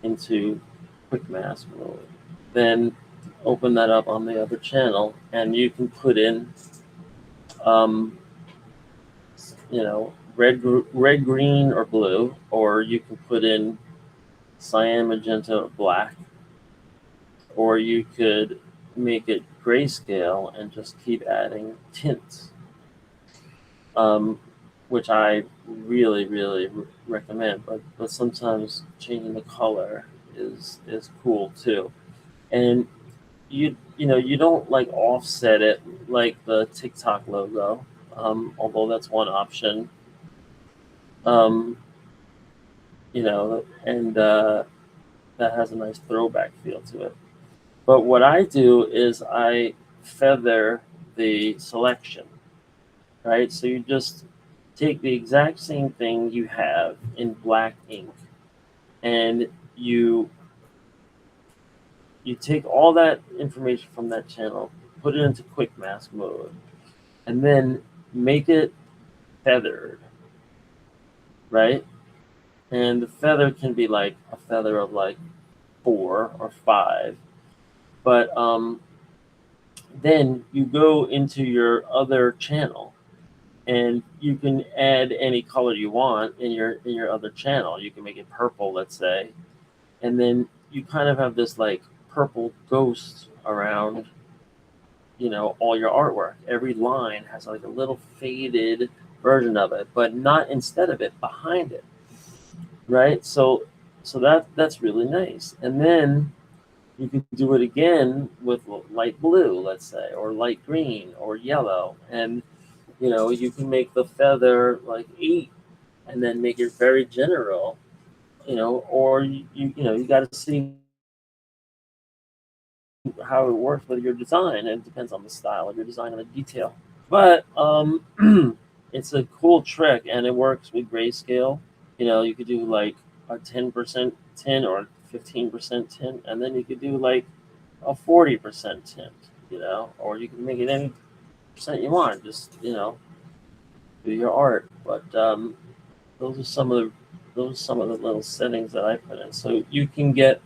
into quick mask mode. Then open that up on the other channel, and you can put in, um, red, green, or blue, or you can put in cyan, magenta, or black, or you could make it grayscale and just keep adding tints, which I really, really recommend. But sometimes changing the color is cool too, and you don't like offset it like the TikTok logo, although that's one option. Um, and that has a nice throwback feel to it. But what I do is I feather the selection, right? So you just take the exact same thing you have in black ink, and you take all that information from that channel, put it into quick mask mode, and then make it feathered, right? And the feather can be like a feather of like 4 or 5, but then you go into your other channel, and you can add any color you want in your other channel. You can make it purple, let's say, and then you kind of have this like purple ghost around, all your artwork. Every line has like a little faded version of it, but not instead of it, behind it, right? So that's really nice. And then you can do it again with light blue, let's say, or light green or yellow, and you can make the feather like 8, and then make it very general, or you got to see how it works with your design. And it depends on the style of your design and the detail. But it's a cool trick, and it works with grayscale. You could do like a 10% tint or 15% tint, and then you could do like a 40% tint, or you can make it any percent you want. Just do your art. But those are some of the little settings that I put in, so you can get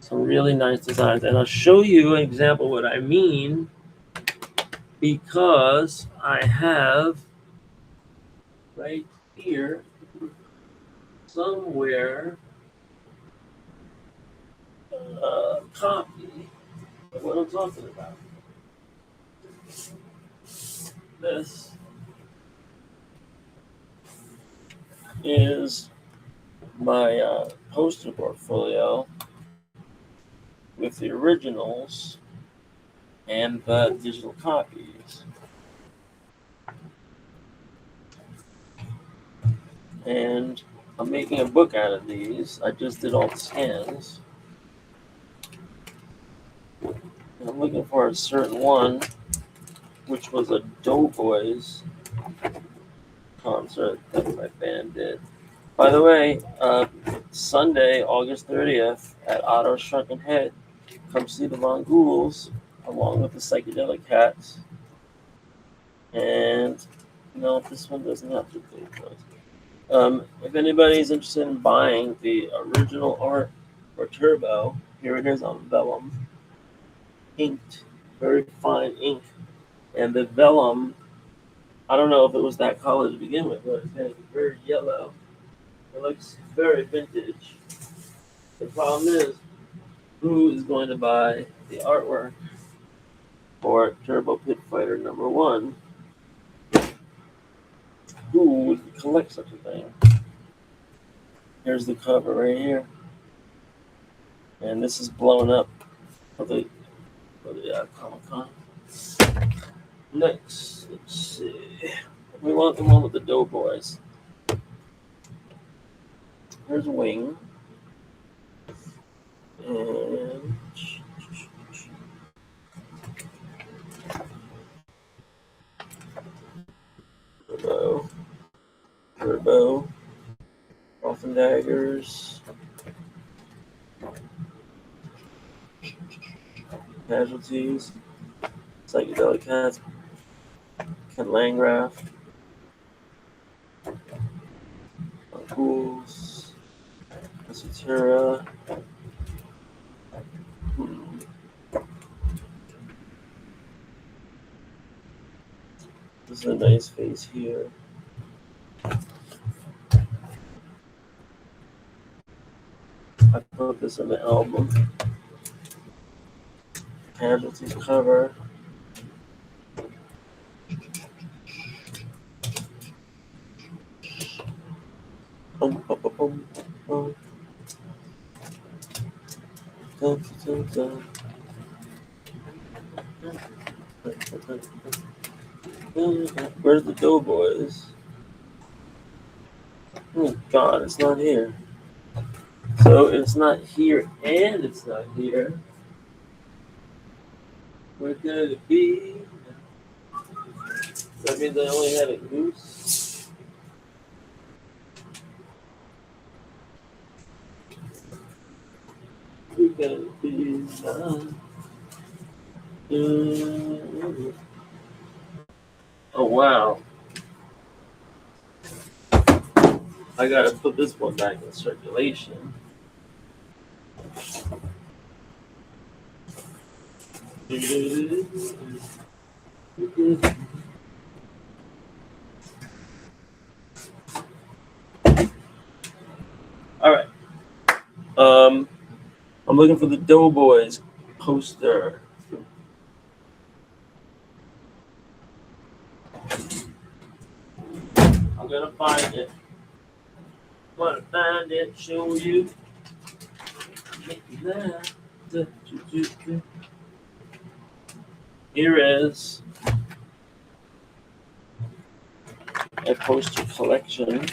some really nice designs. And I'll show you an example of what I mean, because I have right here somewhere a copy of what I'm talking about. This is my poster portfolio with the originals and the digital copies. And I'm making a book out of these. I just did all the scans. And I'm looking for a certain one, which was a Doughboys concert that my band did. By the way, Sunday, August 30th, at Otto's Shrunken Head, come see the Von Ghouls along with the Psychedelic Cats. And no, this one doesn't have the Doughboys. If anybody's interested in buying the original art for Turbo, here it is on vellum, inked, very fine ink. And the vellum, I don't know if it was that color to begin with, but it's very yellow. It looks very vintage. The problem is, who is going to buy the artwork for Turbo Pit Fighter #1? Who would collect such a thing? Here's the cover right here. And this is blown up for the Comic-Con. Next, let's see. We want the one with the Doughboys. Here's Wing. And and daggers. Casualties. Psychedelic cats. Ken Landgraf. Ghouls. Esoterra. This is a nice face here. I put this in the album. Casualties cover. Dun, dun, dun. Where's the Doughboys? Oh God, it's not here. So it's not here and it's not here. Where could it be? That means I only had a goose. Where could it be? Oh wow. I gotta put this one back in circulation. All right. I'm looking for the Doughboys poster. I'm gonna find it. I'm gonna find it, show you. Here is a poster collection.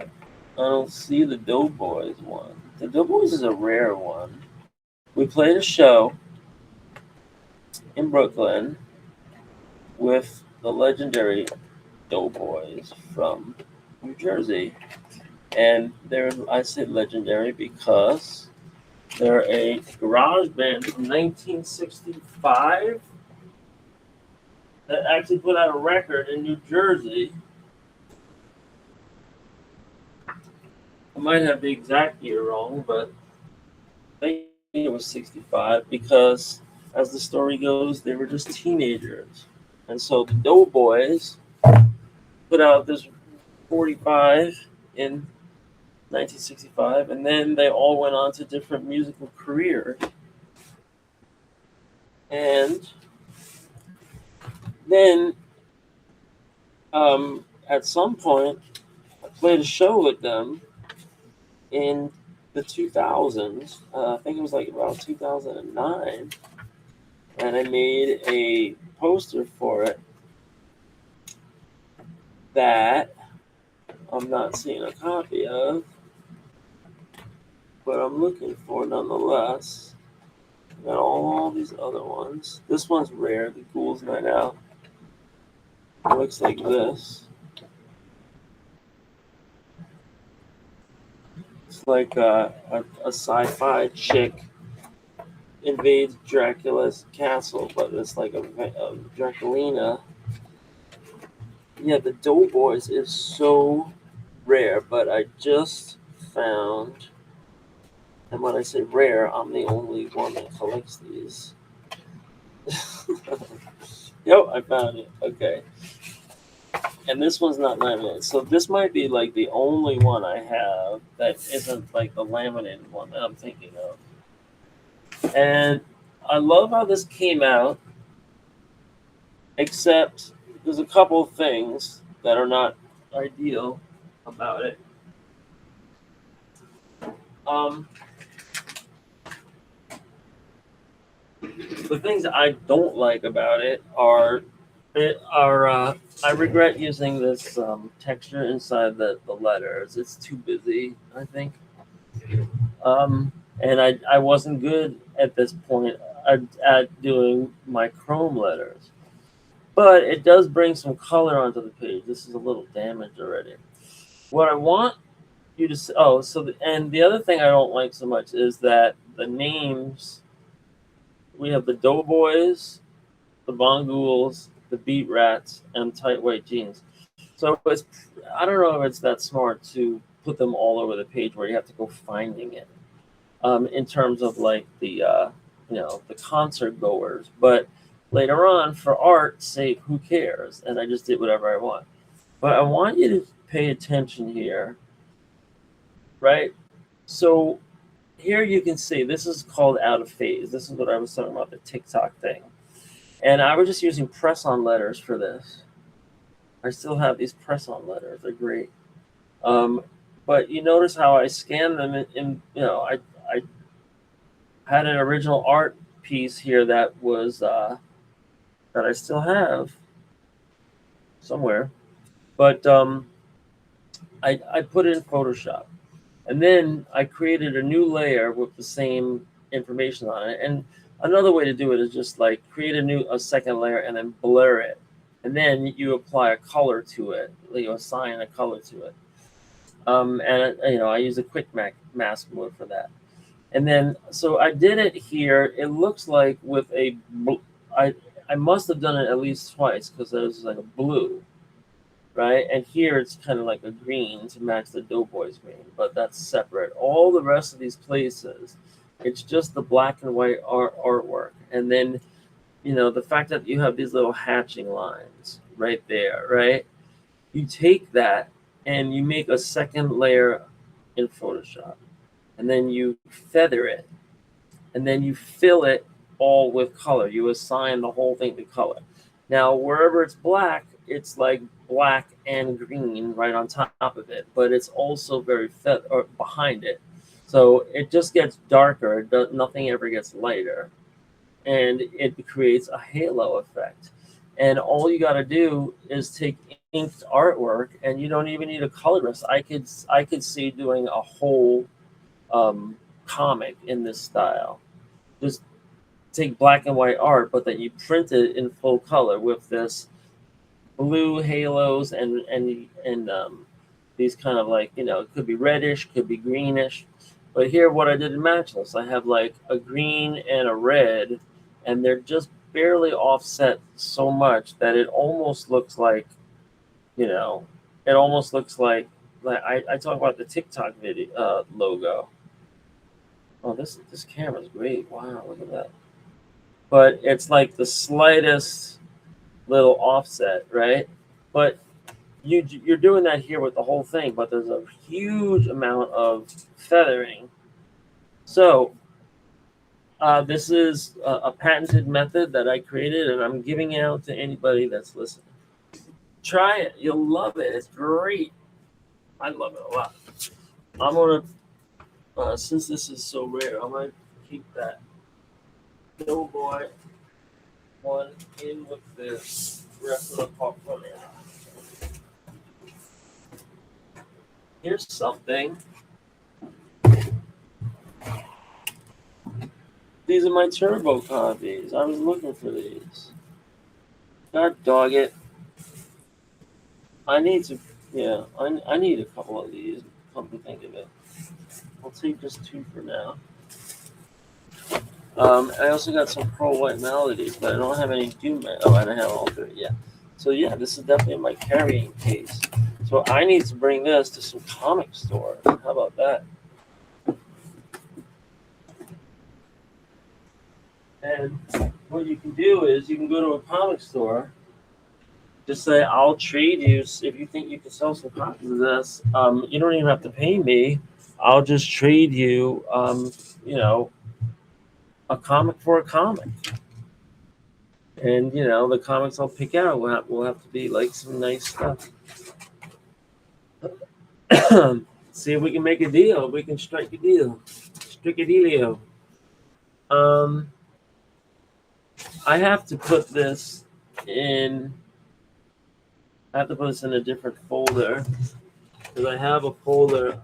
I don't see the Doughboys one. The Doughboys is a rare one. We played a show in Brooklyn with the legendary Doughboys from New Jersey. And I say legendary because they're a garage band from 1965 that actually put out a record in New Jersey. I might have the exact year wrong, but I think it was 65 because, as the story goes, they were just teenagers. And so the Doughboys put out this 45 in 1965, and then they all went on to different musical careers. And then at some point, I played a show with them in the 2000s. I think it was like around 2009. And I made a poster for it that I'm not seeing a copy of, but I'm looking for nonetheless. Got all these other ones. This one's rare, the Ghouls Night Out. It looks like this. It's like a sci-fi chick invades Dracula's castle, but it's like a Draculina. Yeah, the Doughboys is so rare, but I just found, and when I say rare, I'm the only one that collects these. Yo, I found it. Okay. And this one's not laminated. So this might be like the only one I have that isn't like the laminated one that I'm thinking of. And I love how this came out, except there's a couple of things that are not ideal about it. The things I don't like about it are I regret using this texture inside the letters. It's too busy, I think. And I wasn't good at this point at doing my chrome letters. But it does bring some color onto the page. This is a little damaged already. What I want you just and the other thing I don't like so much is that the names, we have the Doughboys, the Mongols, the Beat Rats, and Tight White Jeans. So I don't know if it's that smart to put them all over the page where you have to go finding it. In terms of like the concert goers, but later on for art's sake, who cares? And I just did whatever I want. But I want you to pay attention here, right? So here you can see this is called out of phase. This is what I was talking about, the TikTok thing. And I was just using press-on letters for this. I still have these press-on letters. They're great. But you notice how I scanned them I had an original art piece here that was that I still have somewhere. But I put it in Photoshop. And then I created a new layer with the same information on it. And another way to do it is just like create a second layer and then blur it. And then you apply a color to it. You assign a color to it. And I use a quick mask mode for that. And then so I did it here. It looks like with I must have done it at least twice because there's like a blue. Right, and here it's kind of like a green to match the Doughboys green, but that's separate. All the rest of these places, it's just the black and white artwork, and then the fact that you have these little hatching lines right there, right? You take that and you make a second layer in Photoshop, and then you feather it, and then you fill it all with color. You assign the whole thing to color. Now, wherever it's black, it's like black and green right on top of it, but it's also very behind it. So it just gets darker. Nothing ever gets lighter. And it creates a halo effect. And all you got to do is take inked artwork, and you don't even need a colorist. I could see doing a whole comic in this style. Just take black and white art, but then you print it in full color with this blue halos and these kind of like it could be reddish, could be greenish. But here, what I did in Matchless, I have like a green and a red, and they're just barely offset so much that it almost looks like I talk about the TikTok video logo. Oh, this camera's great. Wow, look at that. But it's like the slightest little offset, right? But you're doing that here with the whole thing, but there's a huge amount of feathering. So this is a patented method that I created, and I'm giving it out to anybody that's listening. Try it. You'll love it. It's great. I love it a lot. I'm gonna since this is so rare, I'm gonna keep that Doughboy one in with this rest of the portfolio. Here's something. These are my turbo copies. I was looking for these. God dog it. I need I need a couple of these, come to think of it. I'll take just 2 for now. I also got some Pearl White Melodies, but I don't have any DoomMags. Oh, I don't have all 3 yet. So yeah, this is definitely my carrying case. So I need to bring this to some comic stores. How about that? And what you can do is you can go to a comic store, just say, I'll trade you, if you think you can sell some copies of this, you don't even have to pay me. I'll just trade you, a comic for a comic. And, the comics I'll pick out will have to be like some nice stuff. See if we can make a deal. We can strike a deal. Strike a dealio. I have to put this in. I have to put this in a different folder because I have a folder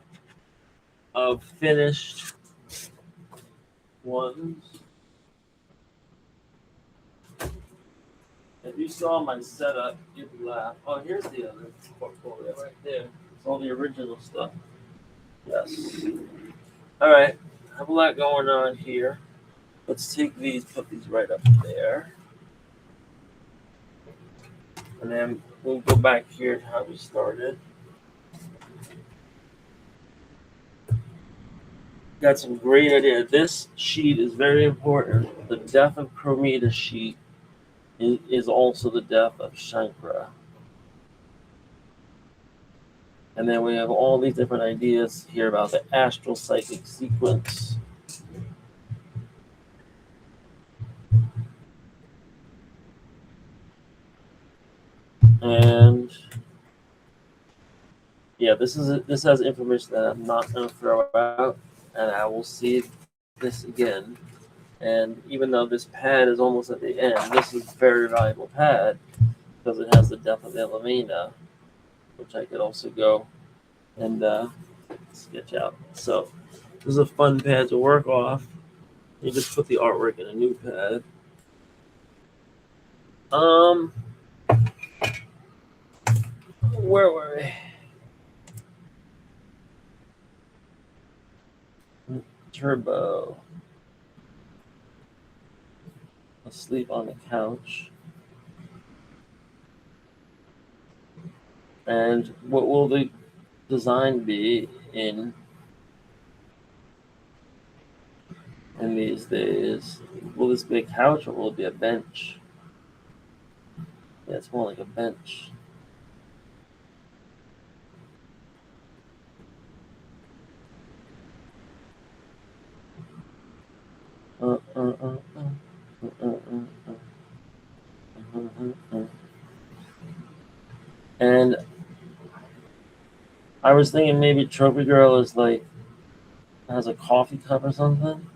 of finished ones. If you saw my setup, you'd laugh. Oh, here's the other portfolio right there. It's all the original stuff. Yes. All right. Have a lot going on here. Let's take these, put these right up there. And then we'll go back here to how we started. Got some great ideas. This sheet is very important. The death of Cromita sheet is also the death of Shankra. And then we have all these different ideas here about the astral psychic sequence. And yeah, this has information that I'm not going to throw out, and I will see this again. And even though this pad is almost at the end, this is a very valuable pad because it has the death of Elamina, which I could also go and sketch out. So this is a fun pad to work off. You just put the artwork in a new pad. Where were we? Turbo. Asleep on the couch. And what will the design be in these days? Will this be a couch or will it be a bench? Yeah, it's more like a bench. And I was thinking maybe Trophy Girl is like has a coffee cup or something.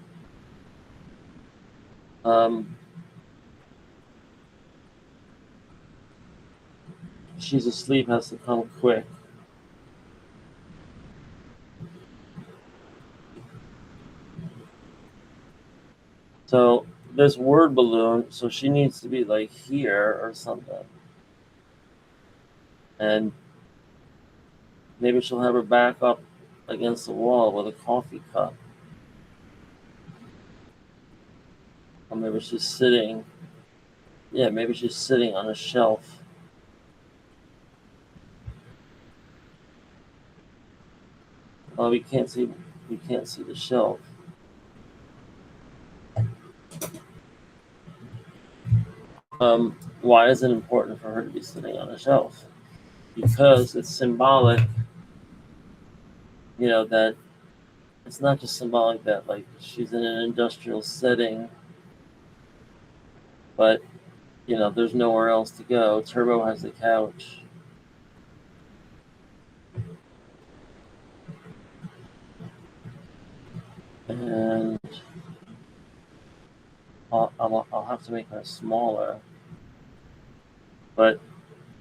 She's asleep, has to come quick. So this word balloon, so she needs to be like here or something. And maybe she'll have her back up against the wall with a coffee cup. Or maybe she's sitting. Yeah, maybe she's sitting on a shelf. Oh, we can't see the shelf. Why is it important for her to be sitting on a shelf? Because it's symbolic, that it's not just symbolic that like she's in an industrial setting, but there's nowhere else to go. Turbo has the couch. And I'll have to make her smaller. But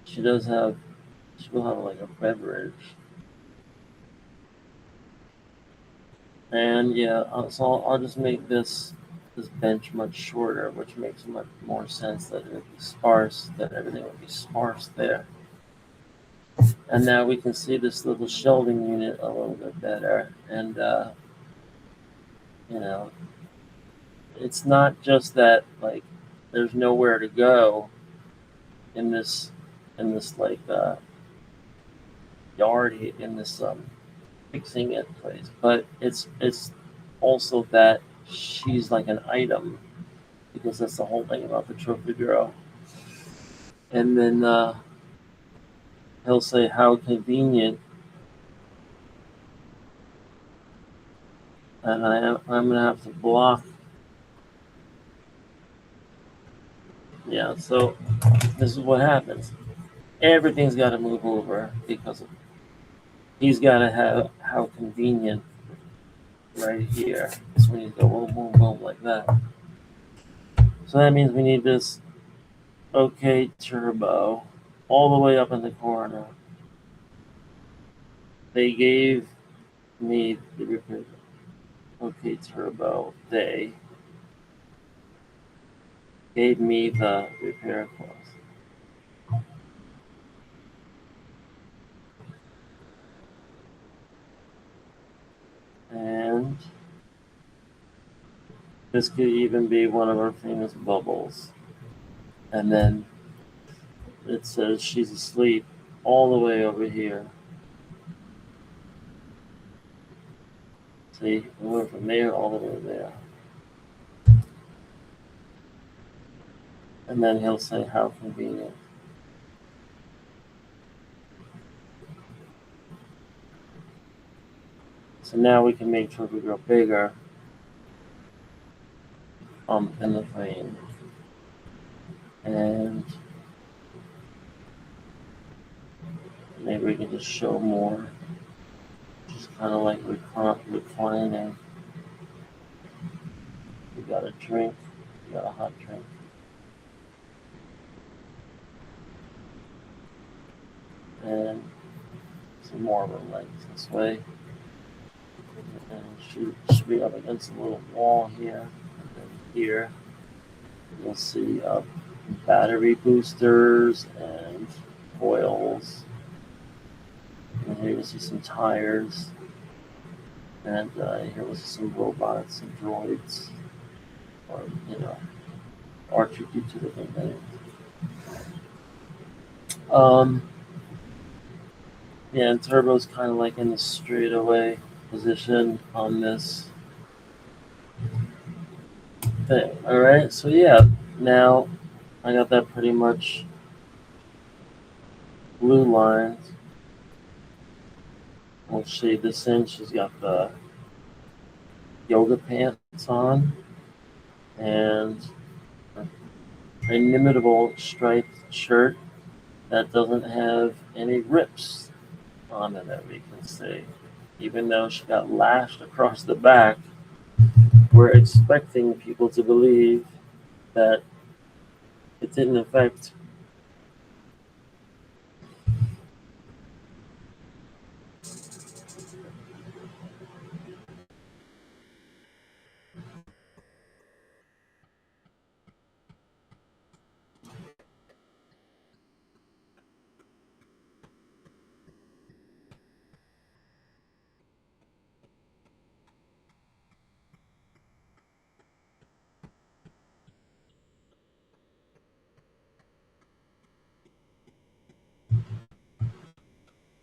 she will have like a beverage. And yeah, so I'll just make this bench much shorter, which makes much more sense that it would be sparse, that everything would be sparse there. And now we can see this little shelving unit a little bit better. And, it's not just that, like, there's nowhere to go in this like, yard, in this, fixing it place, but it's also that she's like an item, because that's the whole thing about the Trophy Girl. And then he'll say, how convenient. And I'm gonna have to block. Yeah, so this is what happens. Everything's got to move over because he's got to have how convenient right here. So we need to go boom, boom, boom like that. So that means we need this OK Turbo all the way up in the corner. They gave me the repair. OK Turbo. They gave me the repair cost. And this could even be one of our famous bubbles. And then it says she's asleep all the way over here. See, we went from there all the way there. And then he'll say, how convenient. So now we can make Turbo Girl bigger in the frame. And maybe we can just show more. Just kind of like reclining. We got a drink. We got a hot drink. And some more of her legs this way. And she should be up against a little wall here. And then here you'll see battery boosters and coils. And here you'll see some tires. And here we'll see some robots and droids. Or, R2D2 different things. Yeah, and Turbo's kind of like in the straightaway position on this thing. Alright, so yeah, now I got that pretty much blue lined. We'll shade this in. She's got the yoga pants on and an inimitable striped shirt that doesn't have any rips on it that we can see. Even though she got lashed across the back, we're expecting people to believe that it didn't affect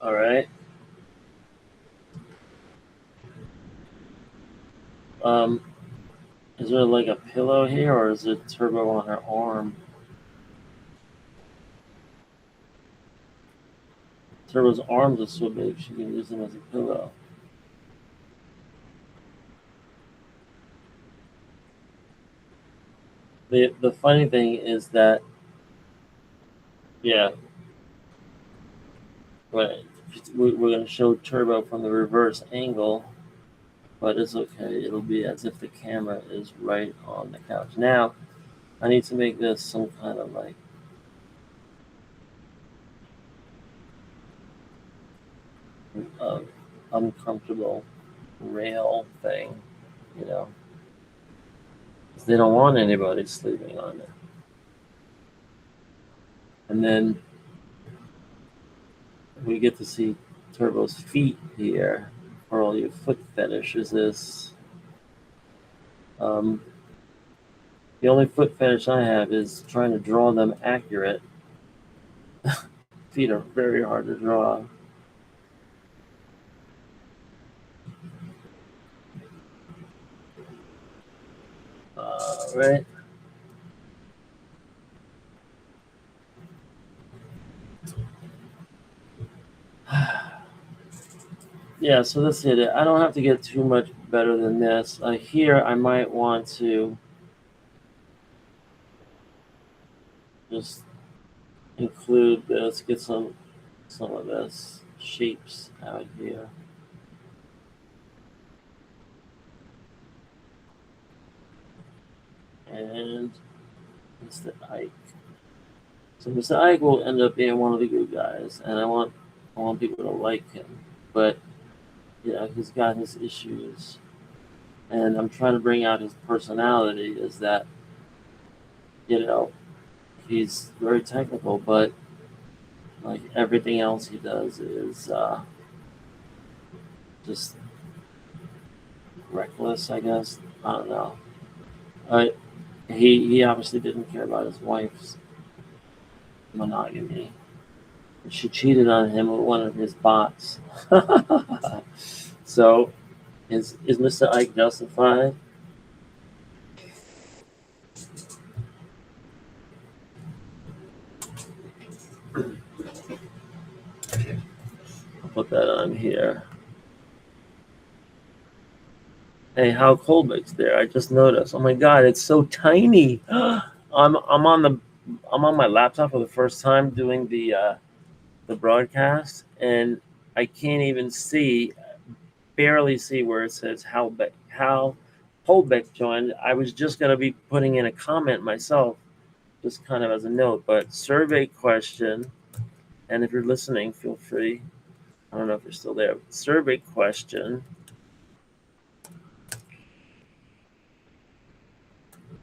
all right. Is there like a pillow here, or is it Turbo on her arm? Turbo's arms are so big she can use them as a pillow. The funny thing is that, yeah, we're going to show Turbo from the reverse angle, but it's okay. It'll be as if the camera is right on the couch. Now, I need to make this some kind of like uncomfortable rail thing, you know, 'cause they don't want anybody sleeping on it. And then we get to see Turbo's feet here for all your foot fetishes. The only foot fetish I have is trying to draw them accurate. Feet are very hard to draw. Right? Yeah, so that's it. I don't have to get too much better than this. Here, I might want to just include this, get some of this shapes out here. And Mr. Ike. So Mr. Ike will end up being one of the good guys, and I want people to like him. But he's got his issues, and I'm trying to bring out his personality. Is that he's very technical, but like everything else he does is just reckless, I guess. I don't know. He obviously didn't care about his wife's monogamy. She cheated on him with one of his bots. So is Mr. Ike justified? I'll put that on here. Hey, Hal Colbeck's there. I just noticed. Oh my God, it's so tiny. I'm on my laptop for the first time doing the broadcast, and I can't even barely see where it says Hal Colbeck joined. I was just gonna be putting in a comment myself, just kind of as a note. But survey question, and if you're listening, feel free. I don't know if you're still there. Survey question.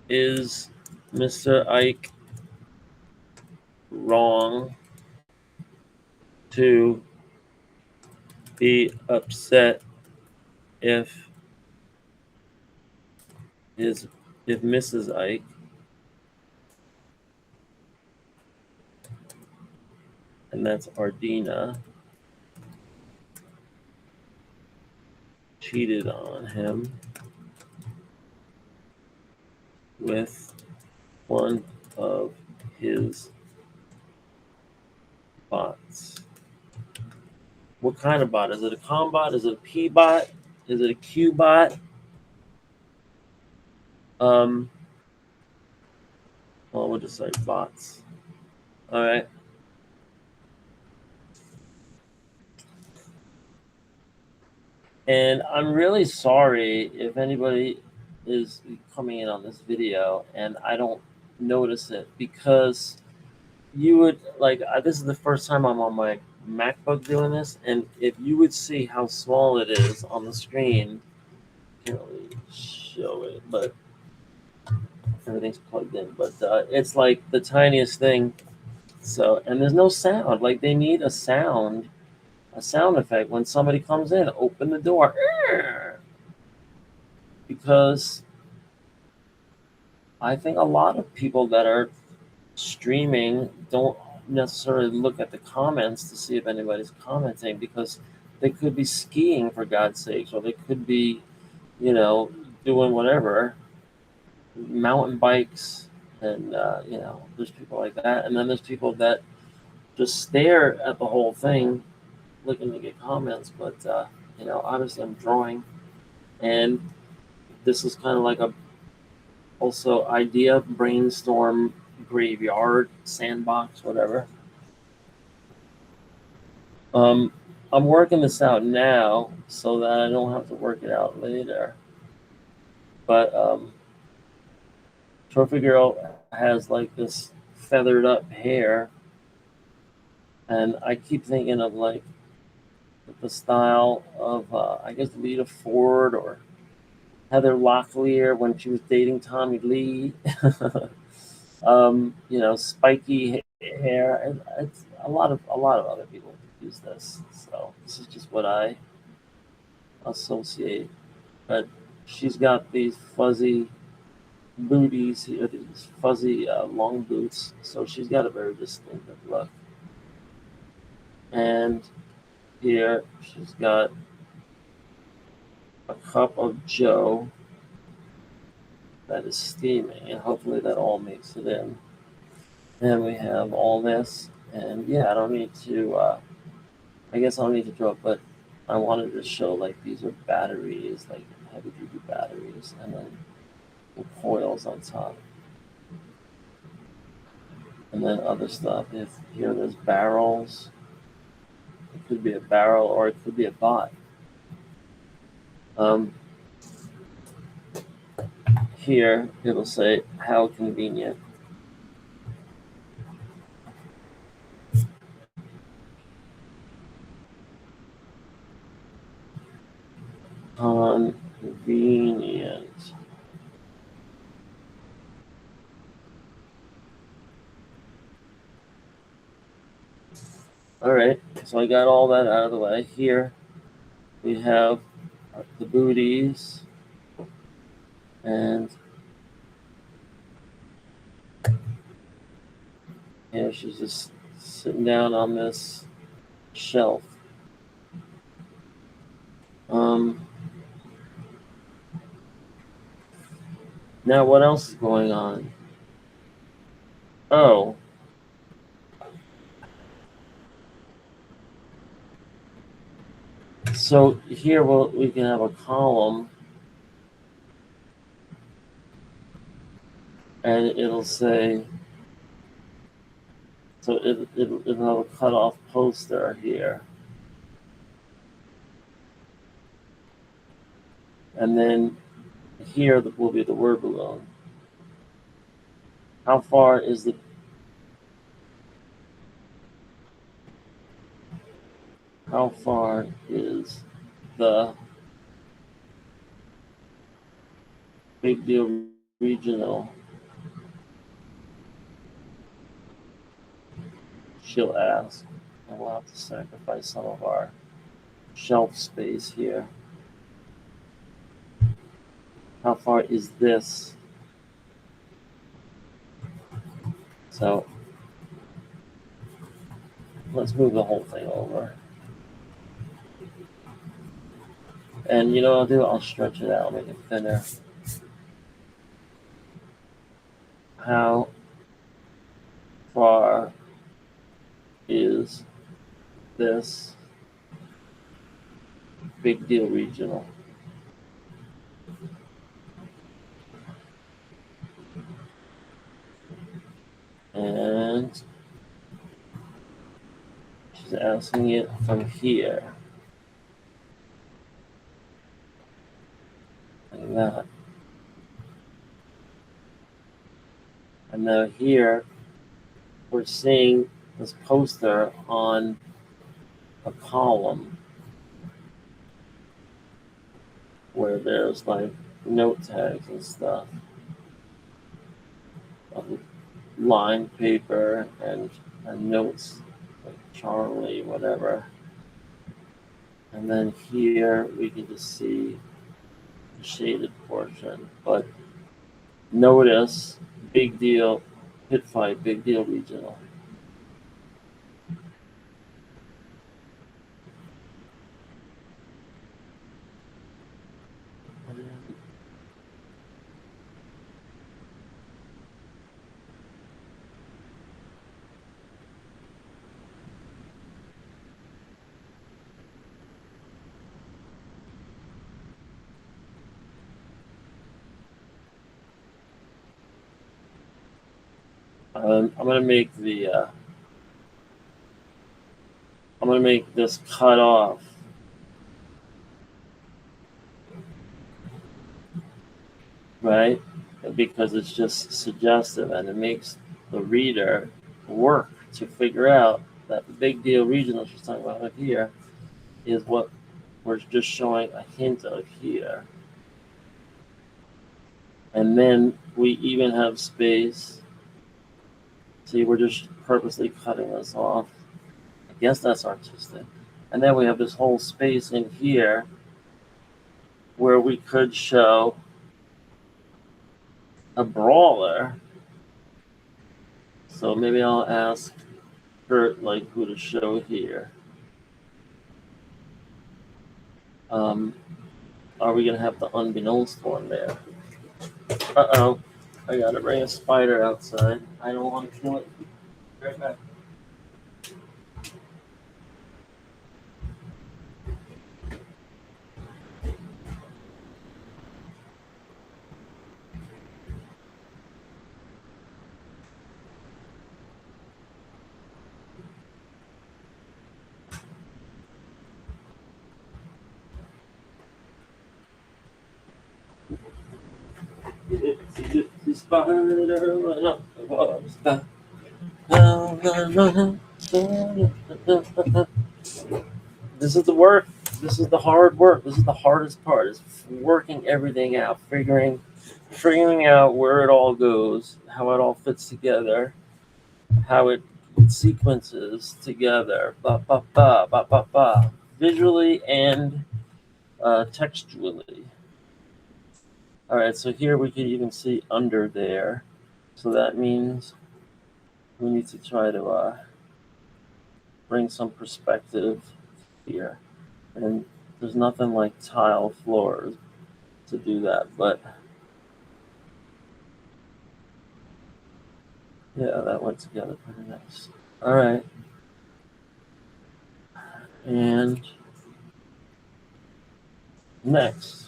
Is Mr. Ike wrong to be upset if Mrs. Ike and that's Ardina cheated on him with one of his bots? What kind of bot? Is it a com bot? Is it a P bot? Is it a Q bot? Well, we'll just say bots. All right. And I'm really sorry if anybody is coming in on this video and I don't notice it, because you would this is the first time I'm on my MacBook doing this, and if you would see how small it is on the screen, can't really show it, but everything's plugged in. But it's like the tiniest thing. So, and there's no sound. Like, they need a sound effect when somebody comes in. Open the door, because I think a lot of people that are streaming don't necessarily look at the comments to see if anybody's commenting, because they could be skiing, for God's sakes, or they could be, doing whatever, mountain bikes, and there's people like that, and then there's people that just stare at the whole thing, looking to get comments. But obviously I'm drawing, and this is kind of like a also idea brainstorm graveyard sandbox, whatever. I'm working this out now so that I don't have to work it out later. But Trophy Girl has like this feathered up hair, and I keep thinking of like the style of I guess Lita Ford or Heather Locklear when she was dating Tommy Lee. Spiky hair, and it's a lot of other people use this. So this is just what I associate. But she's got these fuzzy booties here, these fuzzy long boots. So she's got a very distinctive look. And here she's got a cup of Joe that is steaming, and hopefully that all makes it in. And we have all this, and yeah, I don't need to, I guess I don't need to draw it, but I wanted to show like these are batteries, like heavy duty batteries, and then the coils on top. And then other stuff. If here there's barrels, it could be a barrel or it could be a bot. Here it'll say how convenient. Convenient. All right, so I got all that out of the way. Here we have the booties, And yeah, she's just sitting down on this shelf. Now what else is going on? Oh. So here we can have a column, and it'll say, so it'll have a cutoff poster here. And then here will be the word balloon. How far is the big deal regional? She'll ask. And we'll have to sacrifice some of our shelf space here. How far is this? So let's move the whole thing over. And you know what I'll do? I'll stretch it out, make it thinner. How far is this big deal regional? And she's asking it from here. Like that. And now here, we're seeing this poster on a column where there's like note tags and stuff. Lined paper and notes, like Charlie, whatever. And then here we can just see the shaded portion. But notice, big deal, pit fight, big deal regional. I'm gonna make this cut off. Right? Because it's just suggestive and it makes the reader work to figure out that the big deal regional she's talking about here is what we're just showing a hint of here. And then we even have space. See, we're just purposely cutting this off. I guess that's artistic. And then we have this whole space in here where we could show a brawler. So maybe I'll ask her like who to show here. Are we gonna have the unbeknownst one there? Uh-oh, I gotta bring a spider outside. I don't want to kill it. Right back. The spider went up the water's back. This is the work. This is the hard work. This is the hardest part. Is working everything out, figuring out where it all goes, how it all fits together, how it sequences together, visually and textually. All right, so here we can even see under there. So that means we need to try to bring some perspective here. And there's nothing like tile floors to do that, but yeah, that went together pretty nice. All right. And next.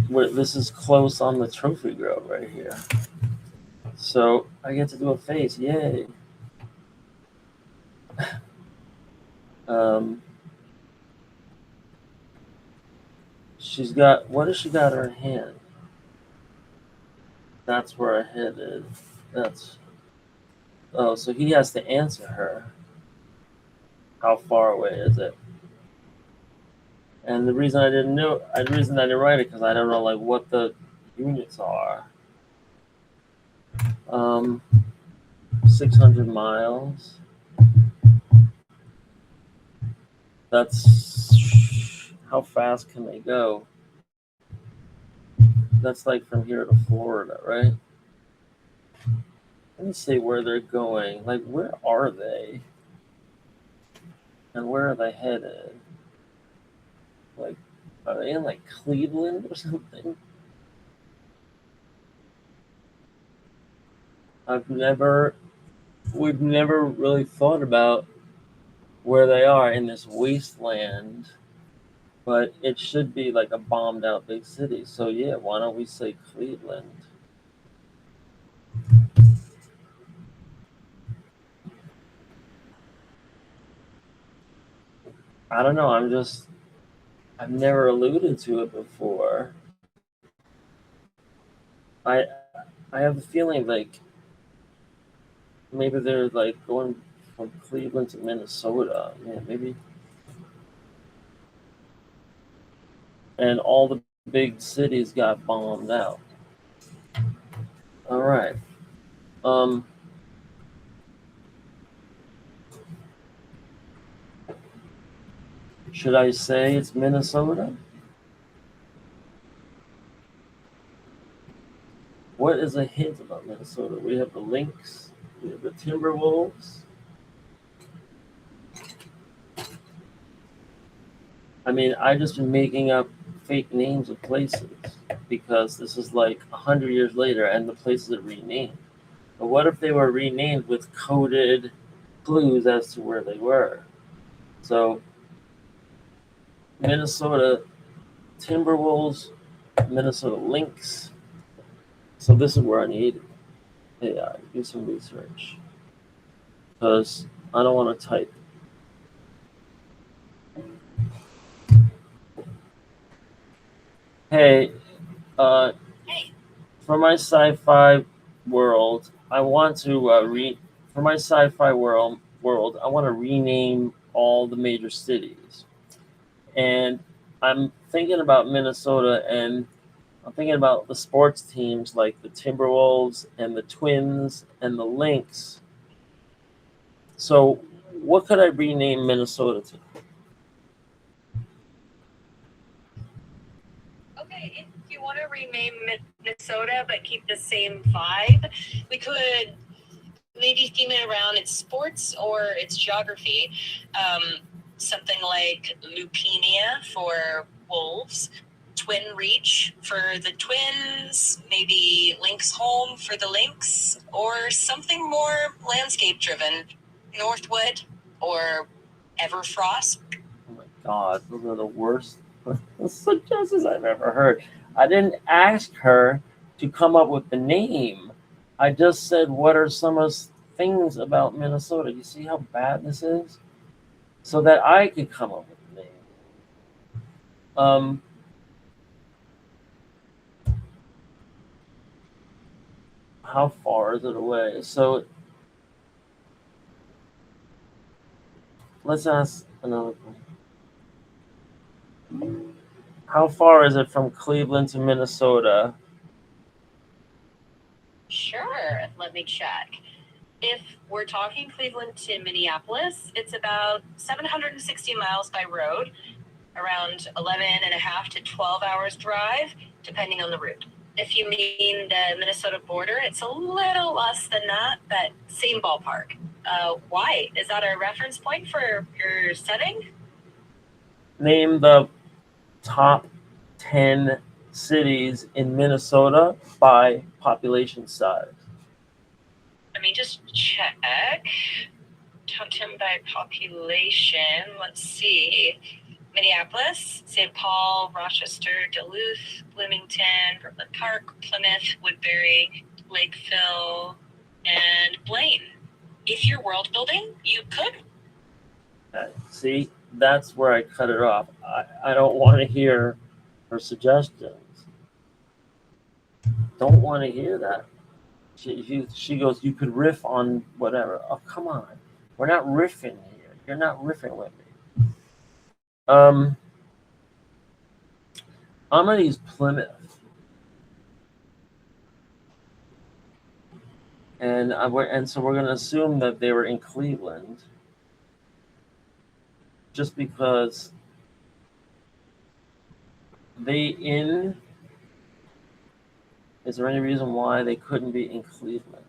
This is close on the trophy grove right here. So I get to do a face, yay. She's got, what has she got in her hand? That's where her head is. That's, oh, so he has to answer her. How far away is it? And the reason I didn't write it because I don't know like what the units are. 600 miles. That's how fast can they go? That's like from here to Florida, right? Let me see where they're going. Like, where are they? And where are they headed? Like, are they in like Cleveland or something? We've never really thought about where they are in this wasteland, but it should be like a bombed out big city. So yeah, why don't we say Cleveland? I don't know. I've never alluded to it before. I have a feeling like maybe they're like going from Cleveland to Minnesota. Yeah, maybe. And all the big cities got bombed out. All right. Should I say it's Minnesota? What is a hint about Minnesota? We have the Lynx, we have the Timberwolves. I mean, I just been making up fake names of places because this is like 100 years later and the places are renamed. But what if they were renamed with coded clues as to where they were? So, Minnesota Timberwolves, Minnesota Lynx. So this is where I need AI, do some research. Because I don't want to type. Hey, for my sci-fi world, I want to for my sci-fi world, I want to rename all the major cities. And I'm thinking about Minnesota, and I'm thinking about the sports teams like the Timberwolves and the Twins and the Lynx. So, what could I rename Minnesota to? Okay, if you want to rename Minnesota but keep the same vibe, we could maybe theme it around its sports or its geography. Something like Lupenia for wolves, Twin Reach for the Twins, maybe Lynx Home for the Lynx, or something more landscape driven, Northwood or Everfrost. Oh my God, those are the worst suggestions I've ever heard. I didn't ask her to come up with the name. I just said, what are some of the things about Minnesota? You see how bad this is? So that I could come up with the name. How far is it away? So let's ask another question. How far is it from Cleveland to Minnesota? Sure, let me check. If we're talking Cleveland to Minneapolis, it's about 760 miles by road, around 11 and a half to 12 hours drive, depending on the route. If you mean the Minnesota border, it's a little less than that, but same ballpark. Why? Is that a reference point for your setting? Name the top 10 cities in Minnesota by population size. Let me just check. Top 10 by population. Let's see. Minneapolis, St. Paul, Rochester, Duluth, Bloomington, Brooklyn Park, Plymouth, Woodbury, Lakeville, and Blaine. If you're world building, you could. See, that's where I cut it off. I don't want to hear her suggestions. Don't want to hear that. She goes, you could riff on whatever. Oh, come on. We're not riffing here. You're not riffing with me. I'm going to use Plymouth. And so we're going to assume that they were in Cleveland. Just because is there any reason why they couldn't be in Cleveland?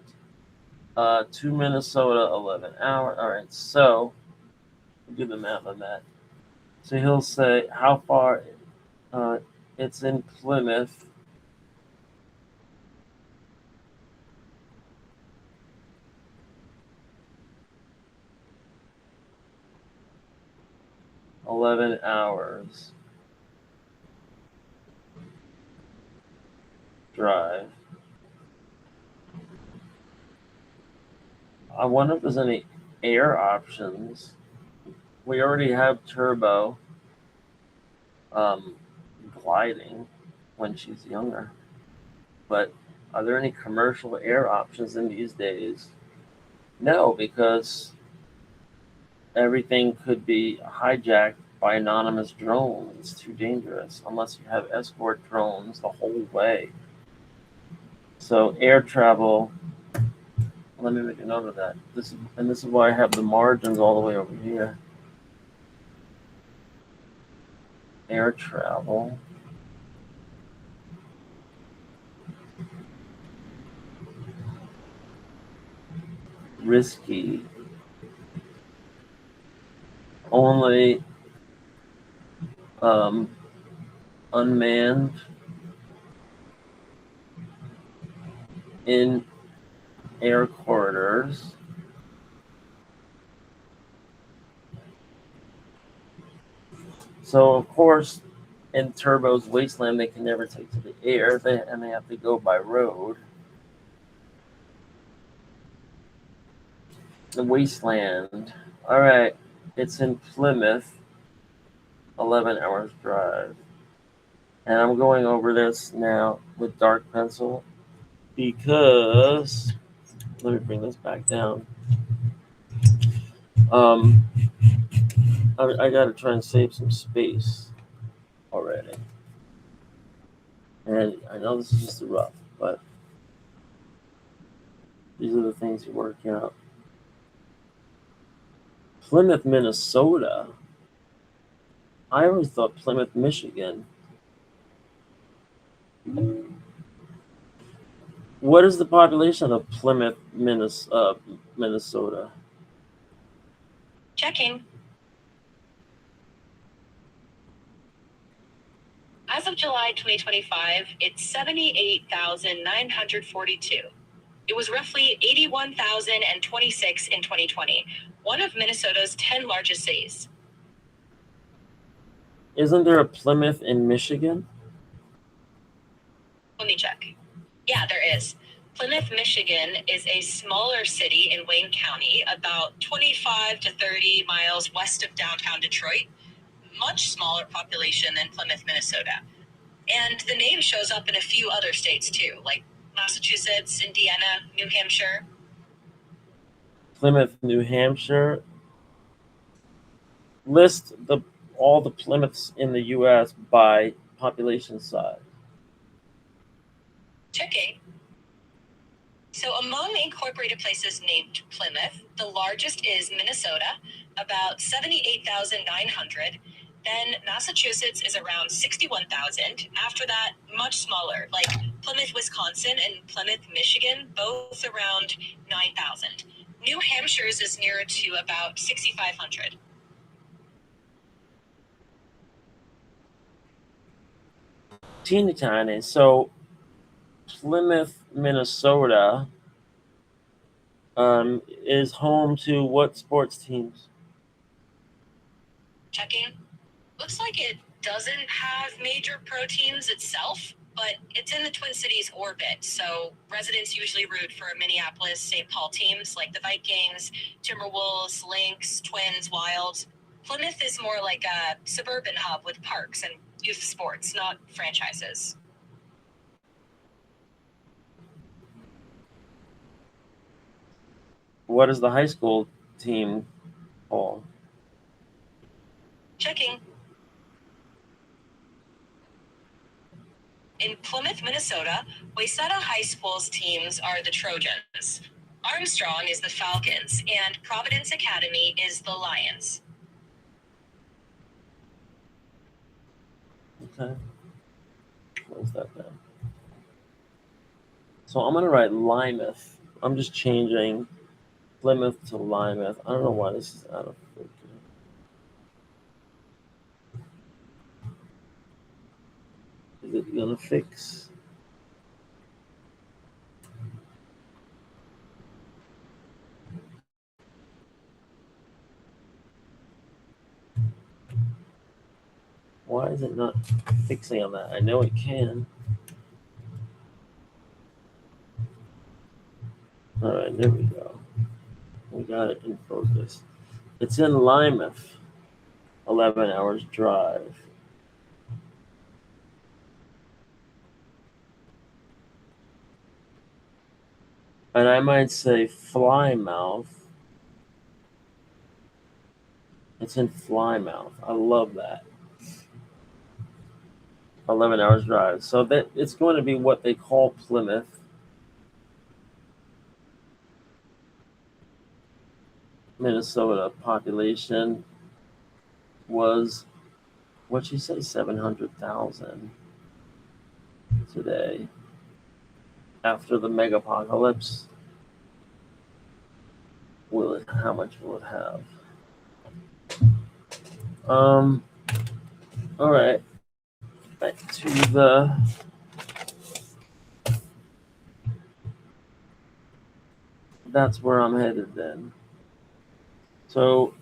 To Minnesota, 11 hours. All right, so we'll do the math on that. So he'll say how far it's in Plymouth. $11 hours drive. I wonder if there's any air options. We already have turbo gliding when she's younger. But are there any commercial air options in these days? No, because everything could be hijacked by anonymous drones. It's too dangerous unless you have escort drones the whole way. So air travel, let me make a note of that. This is why I have the margins all the way over here. Air travel. Risky. Only unmanned in air corridors. So of course, in Turbo's wasteland, they can never take to the air, and they have to go by road. The wasteland. All right, it's in Plymouth. 11 hours drive. And I'm going over this now with dark pencil because let me bring this back down. I got to try and save some space already. And I know this is just a rough, but these are the things you're working out. Plymouth, Minnesota. I always thought Plymouth, Michigan. What is the population of Plymouth, Minnesota? Checking. As of July 2025, it's 78,942. It was roughly 81,026 in 2020, one of Minnesota's 10 largest cities. Isn't there a Plymouth in Michigan? Let me check. Yeah, there is. Plymouth, Michigan is a smaller city in Wayne County, about 25 to 30 miles west of downtown Detroit. Much smaller population than Plymouth, Minnesota. And the name shows up in a few other states too, like Massachusetts, Indiana, New Hampshire. Plymouth, New Hampshire. List all the Plymouths in the U.S. by population size. Checking. So among incorporated places named Plymouth, the largest is Minnesota, about 78,900. Then Massachusetts is around 61,000. After that, much smaller, like Plymouth, Wisconsin and Plymouth, Michigan, both around 9,000. New Hampshire's is nearer to about 6,500. Teeny tiny. So Plymouth, Minnesota, is home to what sports teams? Checking. Looks like it doesn't have major pro teams itself, but it's in the Twin Cities orbit, so residents usually root for Minneapolis, St. Paul teams like the Vikings, Timberwolves, Lynx, Twins, Wild. Plymouth is more like a suburban hub with parks and youth sports, not franchises. What is the high school team called? Checking. In Plymouth, Minnesota, Wayzata High School's teams are the Trojans. Armstrong is the Falcons, and Providence Academy is the Lions. Okay. Close that down. So I'm going to write Lymouth. I'm just changing Plymouth to Lymouth. I don't know why this is out of focus. Is it going to fix? Why is it not fixing on that? I know it can. All right, there we go. We got it in focus. It's in Lymouth, 11 hours drive. And I might say Flymouth. It's in Flymouth. I love that. 11 hours drive. So that it's going to be what they call Plymouth. Minnesota population was, what'd she say, 700,000 today. After the megapocalypse, how much will it have? All right, back to that's where I'm headed then. So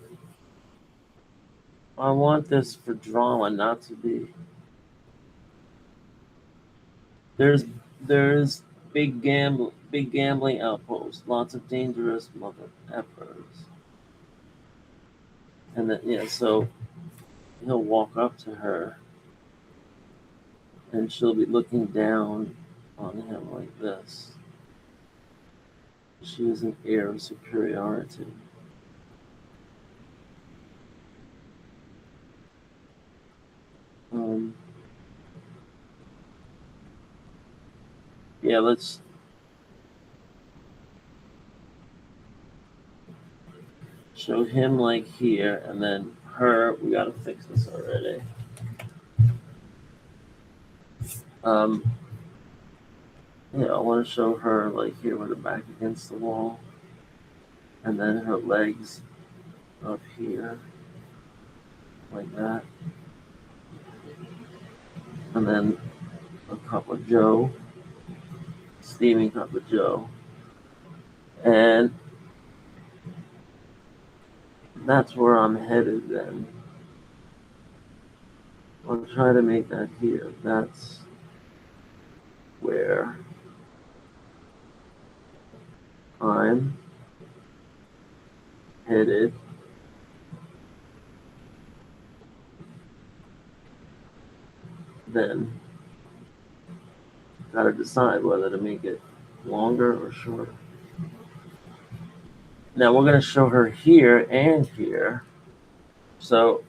I want this for drama not to be. There's big gambling outposts, lots of dangerous mother effers. And then so he'll walk up to her and she'll be looking down on him like this. She has an air of superiority. Yeah, let's show him like here, and then her. We gotta fix this already. I want to show her like here with her back against the wall, and then her legs up here, like that, and then a cup of Joe, steaming cup of Joe, and that's where I'm headed then. I'll try to make that here. That's where I'm headed. Then gotta decide whether to make it longer or shorter. Now we're gonna show her here and here. So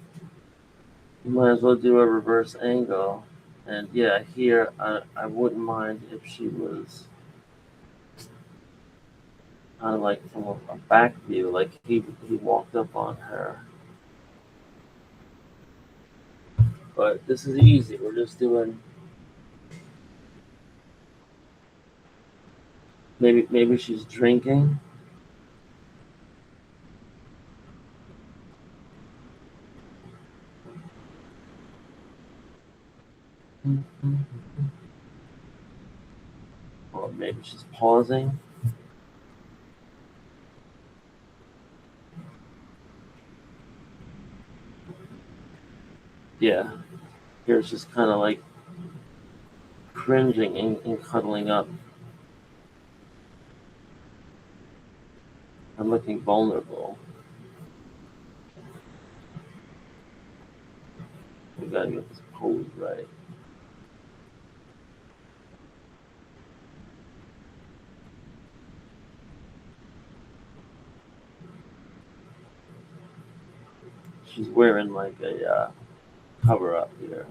you might as well do a reverse angle. And yeah, here I wouldn't mind if she was kind of like from a back view, like he walked up on her. But this is easy. We're just doing. Maybe she's drinking. Or maybe she's pausing. Yeah. Here's just kind of like cringing and cuddling up and looking vulnerable. We gotta get this pose right. She's wearing like a cover up here.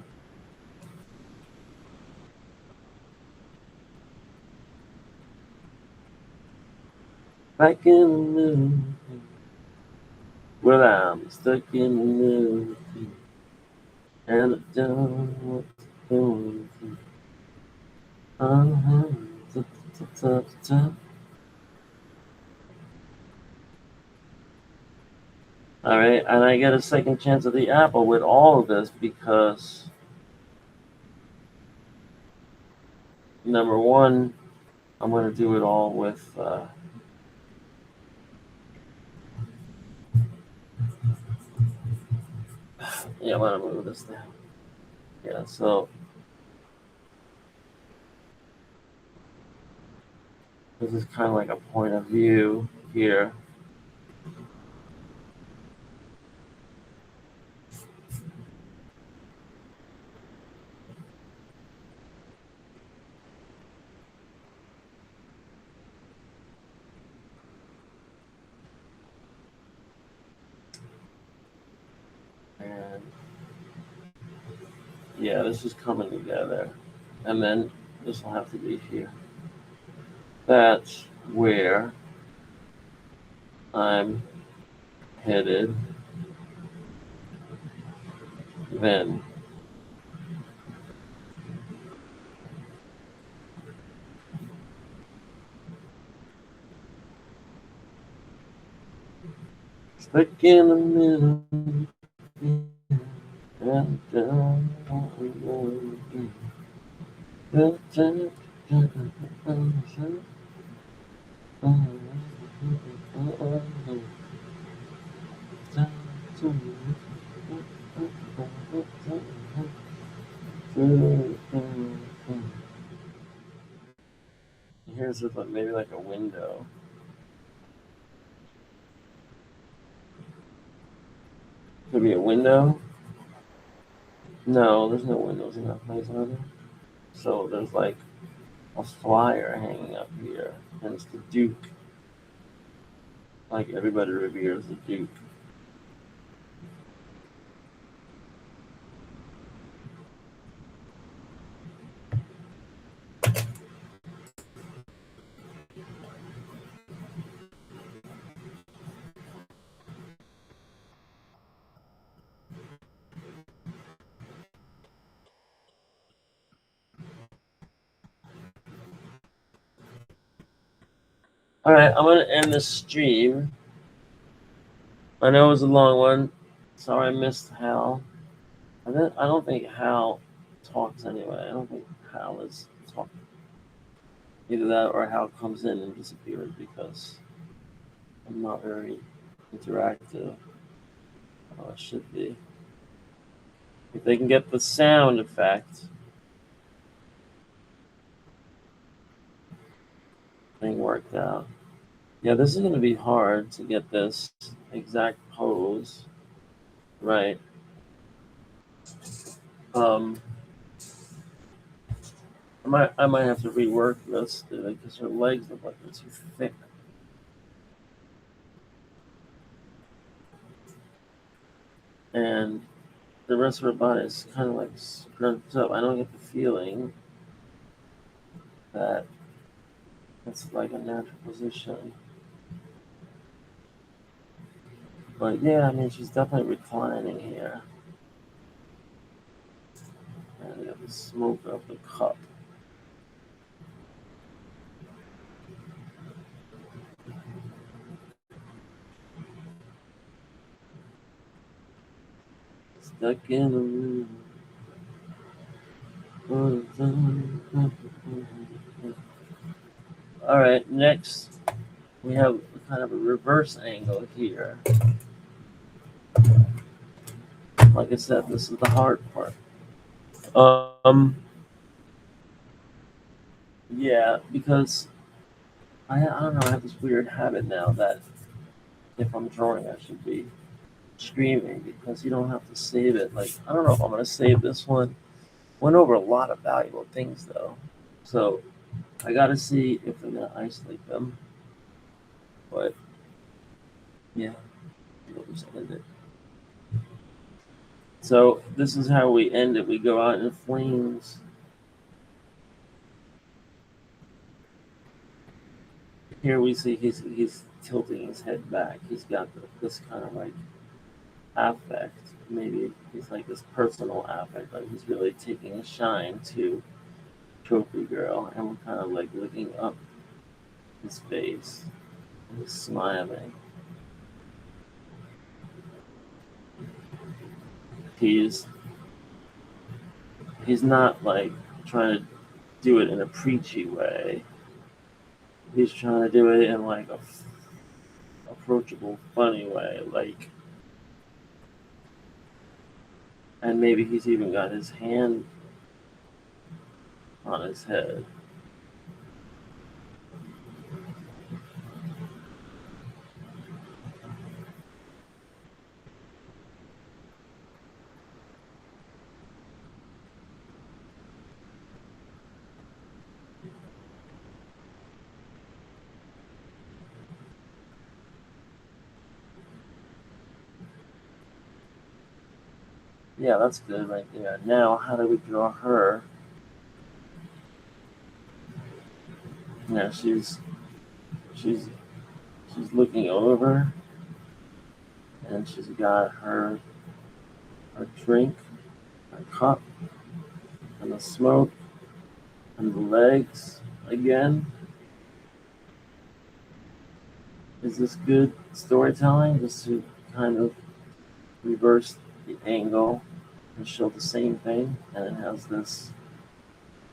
Back in the moon. Well, I'm stuck in the moon. And I don't know what to do. All right, and I get a second chance at the apple with all of this because number one, I'm going to do it all with. Yeah, I'm going to move this down. Yeah, so this is kind of like a point of view here. And yeah, this is coming together. And then this will have to be here. That's where I'm headed then. Stuck in the middle. And down. Here's maybe like a window. Could be a window. No, there's no windows in that place, are there? So there's like a flyer hanging up here, and it's the Duke. Like everybody reveres the Duke. All right, I'm gonna end this stream. I know it was a long one. Sorry I missed Hal. I don't think Hal talks anyway. I don't think Hal is talking. Either that or Hal comes in and disappears because I'm not very interactive. Oh, it should be. If they can get the sound effect thing worked out. Yeah, this is going to be hard to get this exact pose right. I might have to rework this because her legs look like they're too thick. And the rest of her body is kind of like scrunched up. I don't get the feeling that it's like a natural position. But yeah, I mean, she's definitely reclining here. And we have the smoke of the cup. Stuck in the room. All right, next we have kind of a reverse angle here. Like I said, this is the hard part. Yeah, because I don't know, I have this weird habit now that if I'm drawing, I should be streaming because you don't have to save it. Like, I don't know if I'm going to save this one. Went over a lot of valuable things though. So I got to see if they're going to isolate them. But yeah, we'll just end it. So this is how we end it. We go out in flames. Here we see he's tilting his head back. He's got this kind of like affect. Maybe he's like this personal affect, but he's really taking a shine to Trophy Girl, and we're kind of like looking up his face and he's smiling. He's not like trying to do it in a preachy way. He's trying to do it in like a approachable, funny way, like. And maybe he's even got his hand on his head. Yeah, that's good right there. Now, how do we draw her? Now she's looking over, and she's got her drink, her cup, and the smoke, and the legs again. Is this good storytelling? Just to kind of reverse the angle and show the same thing, and it has this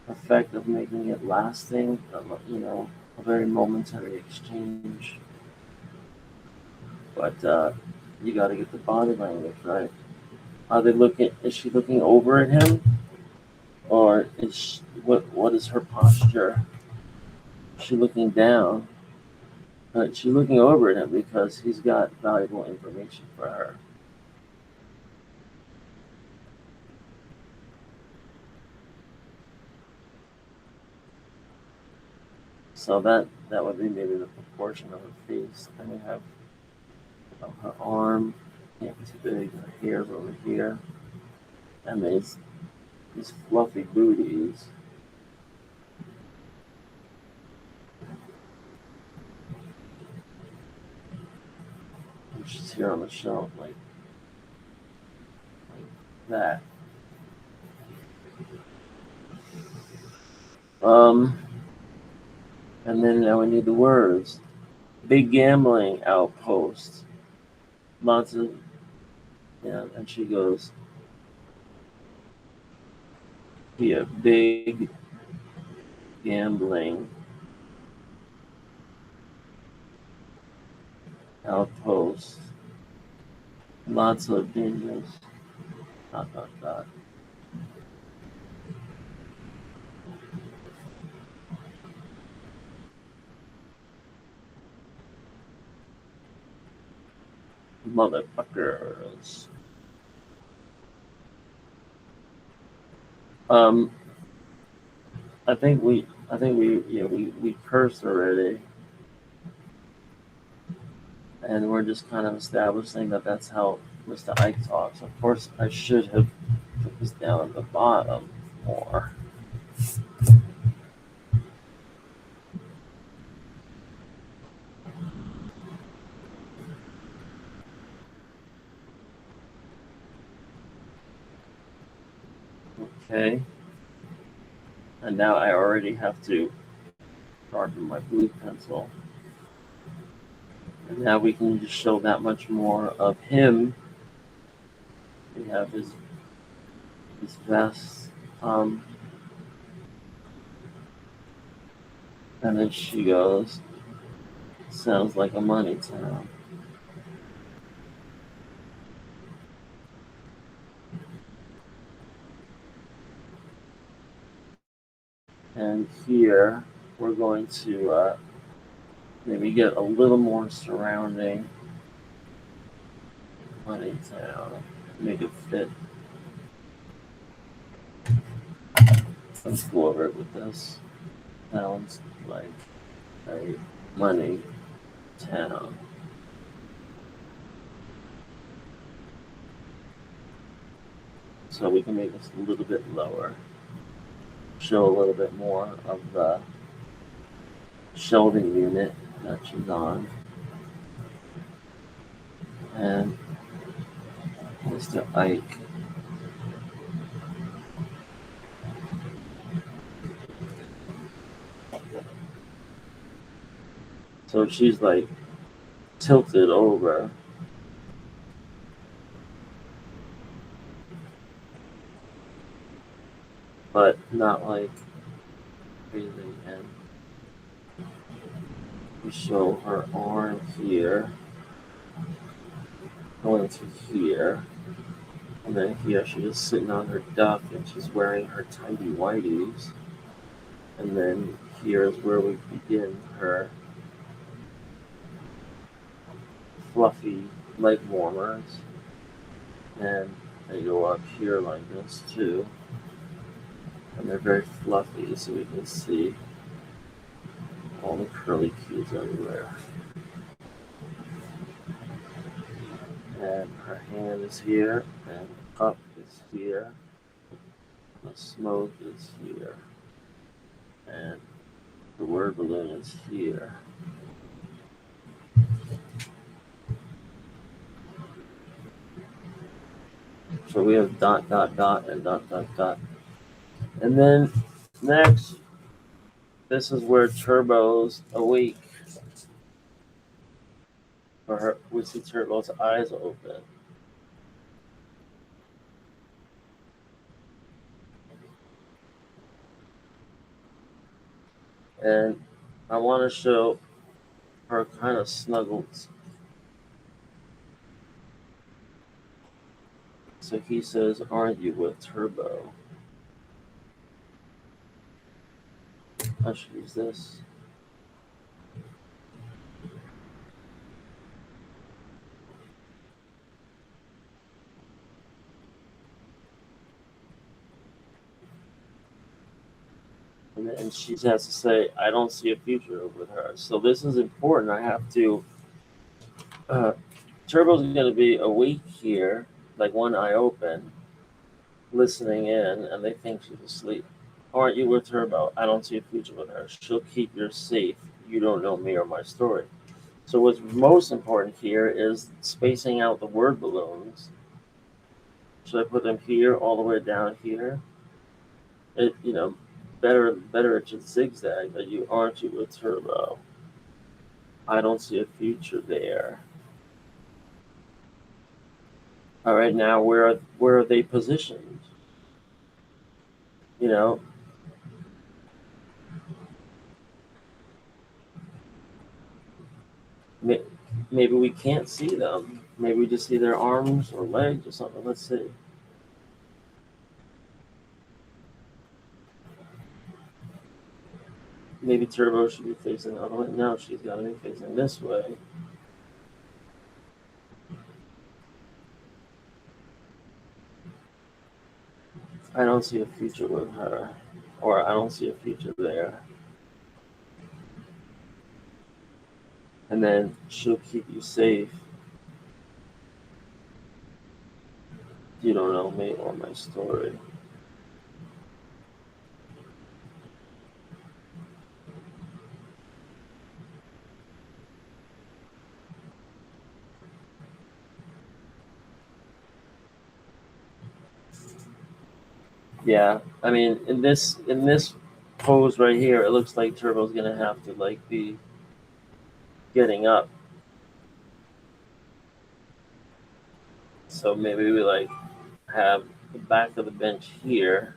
effect of making it lasting, you know, a very momentary exchange. But you got to get the body language right. Are they looking? Is she looking over at him, or is she, what is her posture? Is she looking down? She's looking over at him because he's got valuable information for her. So that would be maybe the proportion of her face. And we have her arm, can't be too big. Her hair's over here, and these fluffy booties. And she's here on the shelf like that. And then now we need the words. Big gambling outpost. Lots of, yeah, and she goes, be a big gambling outpost. Lots of dangers. Dot, dot, dot. Motherfuckers. Um, I think we cursed already, and we're just kind of establishing that that's how Mr. Ike talks. Of course, I should have put this down at the bottom more. Okay. And now I already have to sharpen my blue pencil. And now we can just show that much more of him. We have his vest. And then she goes, sounds like a money town. And here we're going to maybe get a little more surrounding money town, make it fit. Let's go over it with this. Sounds like a money town. So we can make this a little bit lower. Show a little bit more of the shelving unit that she's on. And Mr. Ike. So she's like tilted over. But not like crazy. And we show her arm here, going to here. And then here she's just sitting on her duck and she's wearing her tidy whities. And then here's where we begin her fluffy leg warmers. And they go up here like this too. And they're very fluffy so we can see all the curly cues everywhere. And her hand is here, and the cup is here, the smoke is here, and the word balloon is here. So we have dot, dot, dot, and dot, dot, dot. And then next, this is where Turbo's awake. For her, we see Turbo's eyes open. And I want to show her kind of snuggled. So he says, aren't you with Turbo? I should use this. And she has to say, I don't see a future with her. So this is important. I have to. Turbo's going to be awake here, like one eye open, listening in, and they think she's asleep. Aren't you with Turbo? I don't see a future with her. She'll keep you safe. You don't know me or my story. So what's most important here is spacing out the word balloons. Should I put them here, all the way down here? It, better it should zigzag. That you aren't you with Turbo? I don't see a future there. All right, now where are they positioned? Maybe we can't see them. Maybe we just see their arms or legs or something. Let's see. Maybe Turbo should be facing the other way. No, she's got to be facing this way. I don't see a future with her, or I don't see a future there. And then she'll keep you safe. You don't know me or my story. Yeah, I mean, in this pose right here, it looks like Turbo's gonna have to like be getting up. So maybe we like have the back of the bench here,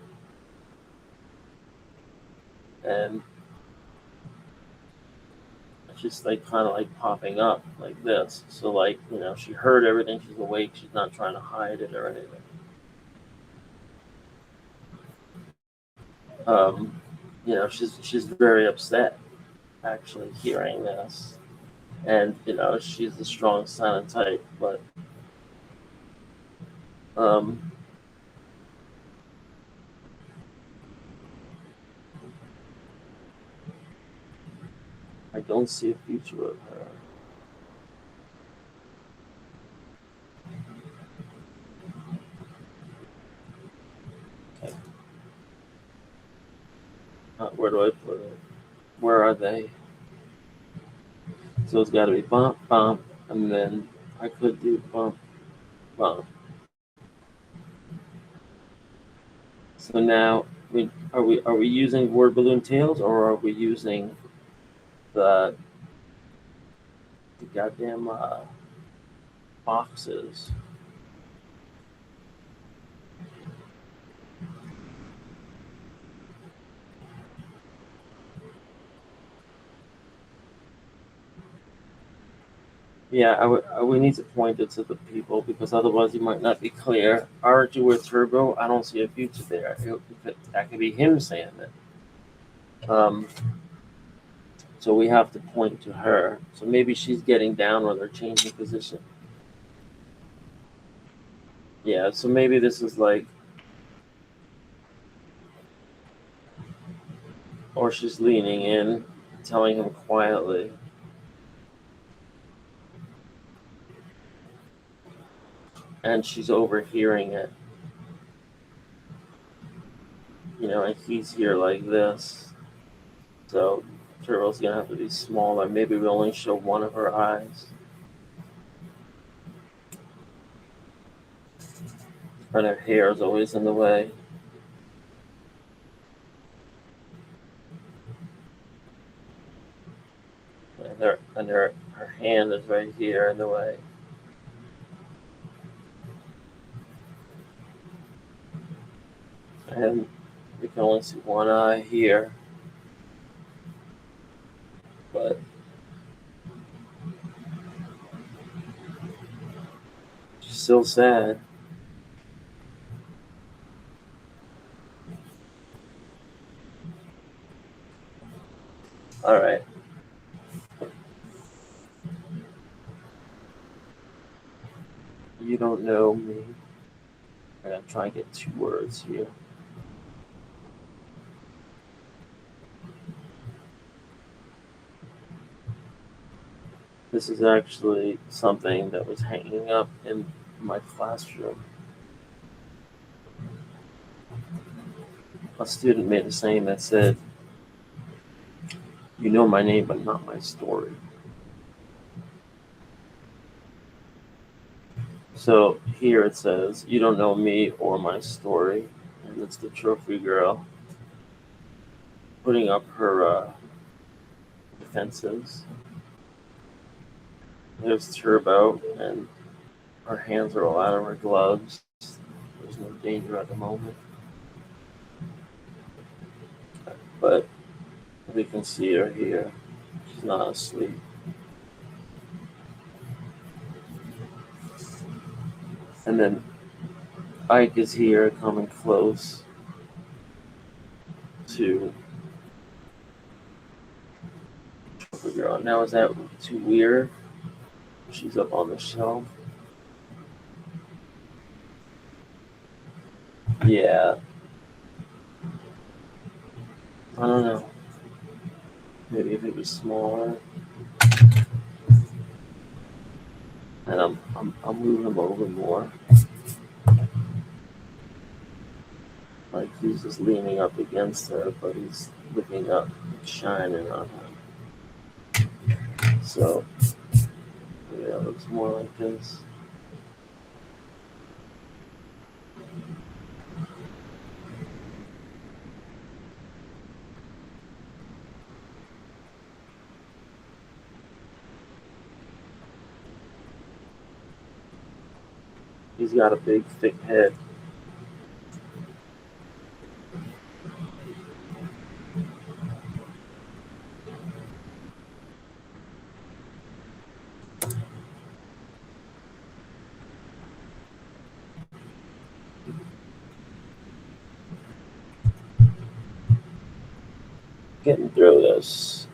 and it's just like kind of like popping up like this. So like, you know, she heard everything. She's awake. She's not trying to hide it or anything. Um, you know, she's very upset actually hearing this, and you know, she's a strong silent type, but um, I don't see a future with her. Okay. Where do I put it? Where are they? So it's got to be bump, bump, and then I could do bump, bump. So now we using word balloon tails, or are we using the goddamn boxes? Yeah, we need to point it to the people because otherwise you might not be clear. Aren't you with Turbo? I don't see a future there. That could be him saying it. So we have to point to her. So maybe she's getting down or they're changing position. Yeah, so maybe this is like, or she's leaning in, telling him quietly. And she's overhearing it. You know, and he's here like this. So Turbo's gonna have to be smaller. Maybe we only show one of her eyes. And her hair is always in the way. And her hand is right here in the way. And we can only see one eye here. But she's still sad. All right. You don't know me. I'm gonna try and get 2 words here. This is actually something that was hanging up in my classroom. A student made a saying that said, "You know my name, but not my story." So here it says, "You don't know me or my story," and it's the trophy girl putting up her defenses. There's Turbo, and her hands are all out of her gloves. There's no danger at the moment. But we can see her here. She's not asleep. And then Ike is here coming close to Trophy Girl. Now, is that too weird? She's up on the shelf. Yeah. I don't know. Maybe if it was smaller. And I'll move him over more. Like he's just leaning up against her, but he's looking up, shining on her. So yeah, it looks more like this. He's got a big, thick head. Getting through this.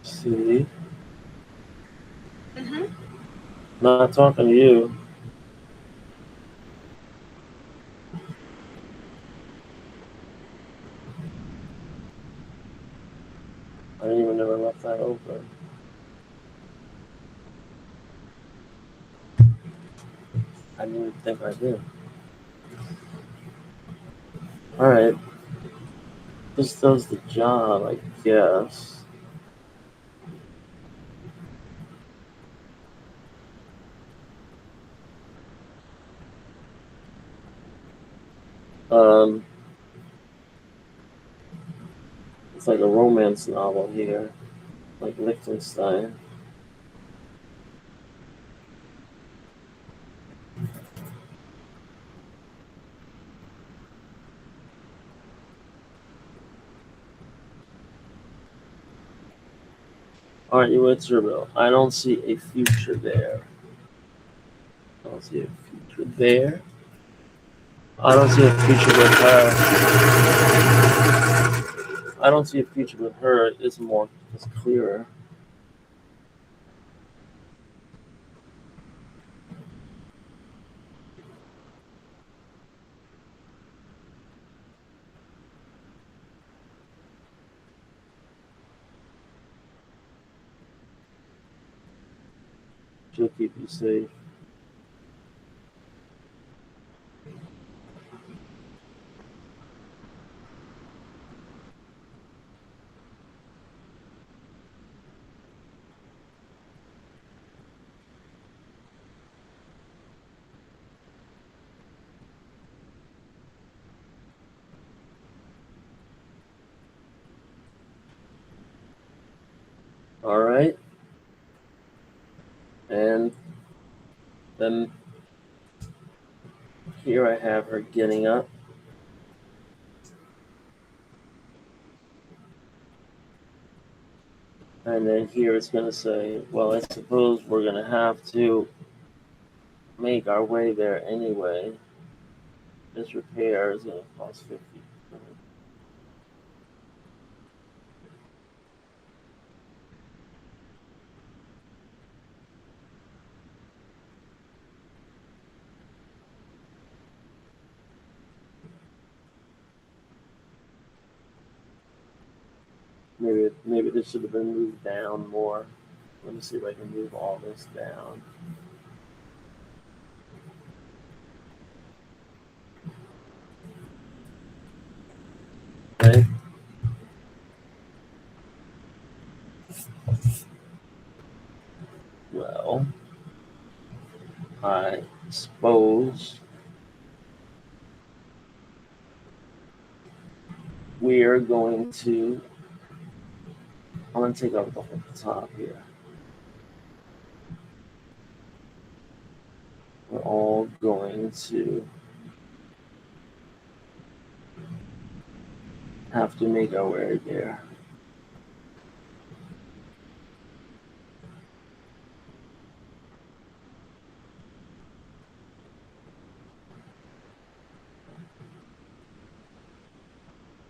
See? Mm-hmm. Not talking to you. I didn't even never left that open. I didn't even think I did. Alright. This does the job, I guess. It's like a romance novel here, like Liechtenstein. Aren't you answerable? I don't see a future there. I don't see a future there. I don't see a future with her. I don't see a future with her. It's clearer. She'll keep you safe. All right. And then here I have her getting up. And then here it's going to say, well, I suppose we're going to have to make our way there anyway. This repair is going to cost 50. Maybe this should have been moved down more. Let me see if I can move all this down. Okay. Well, I suppose we are going to. I'm going to take out the whole top here. We're all going to have to make our way there.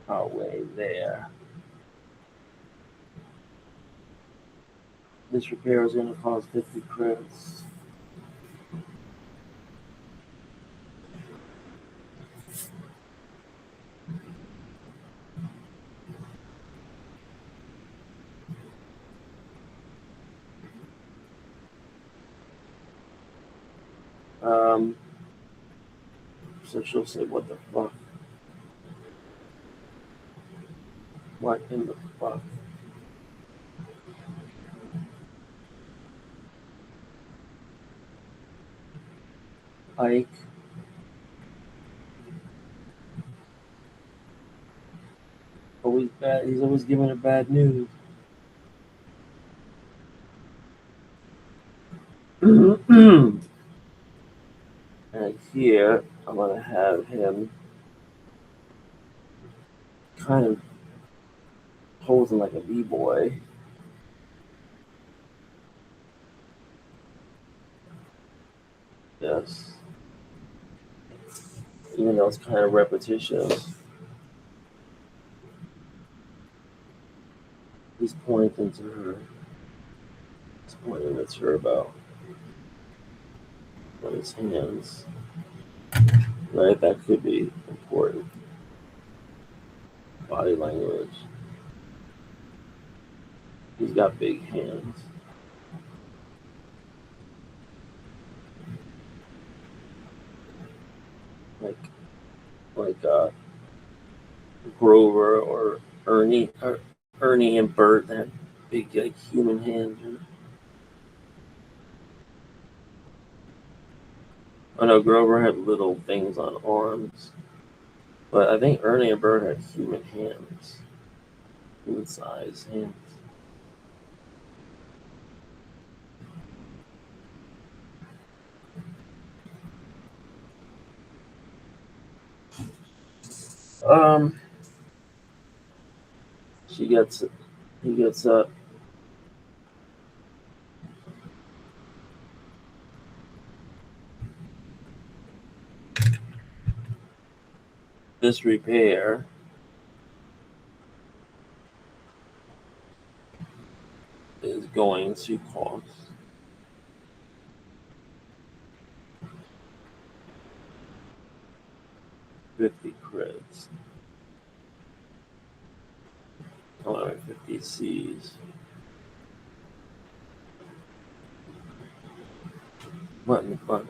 Our way there. This repair is going to cost 50 credits. So she'll say, what the fuck? What in the fuck? Ike. Always bad. He's always giving her bad news. And here I'm gonna have him kind of posing like a b-boy. Yes. Even though it's kind of repetitious. He's pointing to her. He's pointing at her about his hands. Right? That could be important. Body language. He's got big hands. Like Grover or Ernie and Bert that big like human hands. Oh no, Grover had little things on arms, but I think Ernie and Bert had human hands, human sized hands. Um, he gets up. This repair is going to cost $50 creds. 50 C's. What in the fuck?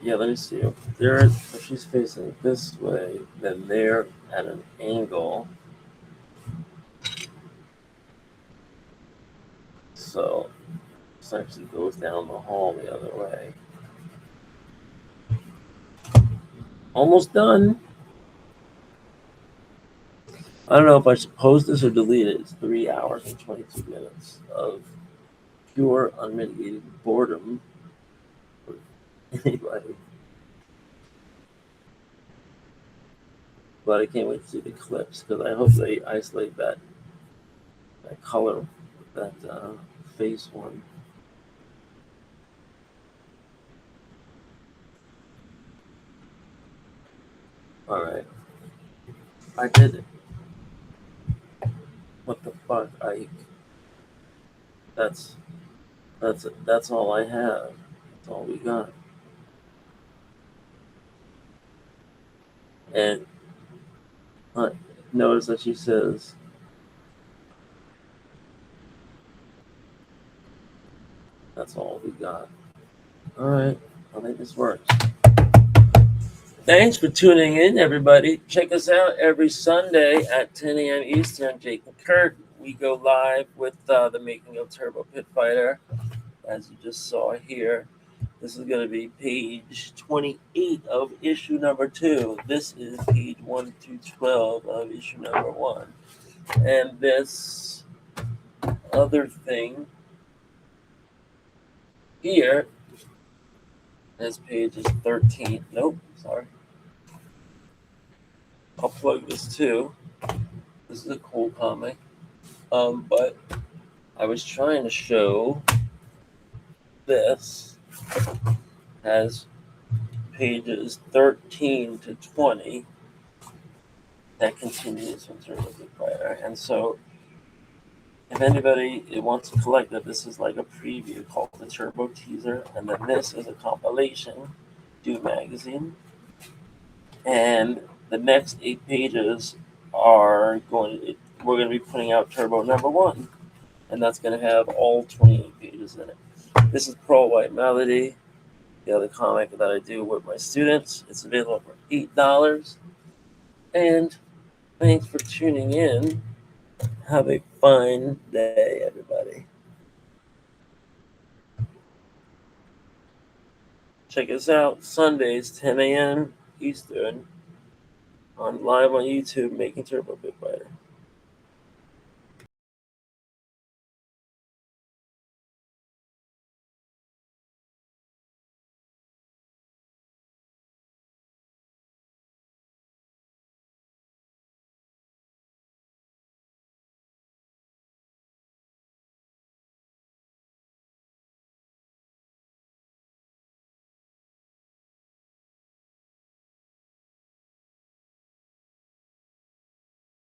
Yeah, let me see. If she's facing this way, then they're at an angle. So this actually goes down the hall the other way. Almost done. I don't know if I should post this or delete it. It's 3 hours and 22 minutes of pure unmitigated boredom for anybody. But I can't wait to see the clips because I hope they isolate that color, that face one. All right, I did it. What the fuck, Ike? That's all I have. That's all we got. And notice that she says, that's all we got. All right, I think this works. Thanks for tuning in, everybody. Check us out every Sunday at 10 a.m. Eastern. Jake and Kurt, we go live with the making of Turbo Pit Fighter, as you just saw here. This is going to be page 28 of issue number 2. This is page 1 through 12 of issue number 1. And this other thing here is pages 13. Nope, sorry. I'll plug this too. This is a cool comic. But I was trying to show this has pages 13 to 20 that continues from Turbo Pit Fighter. And so if anybody wants to collect it, this is like a preview called the Turbo Teaser, and then this is a compilation, Doom Magazine. And the next 8 pages we're going to be putting out Turbo number 1, and that's going to have all 28 pages in it. This is Pearl White Melody, the other comic that I do with my students. It's available for $8. And thanks for tuning in. Have a fine day, everybody. Check us out Sundays, 10 a.m. Eastern, live on YouTube, Making Turbo Pit Fighter.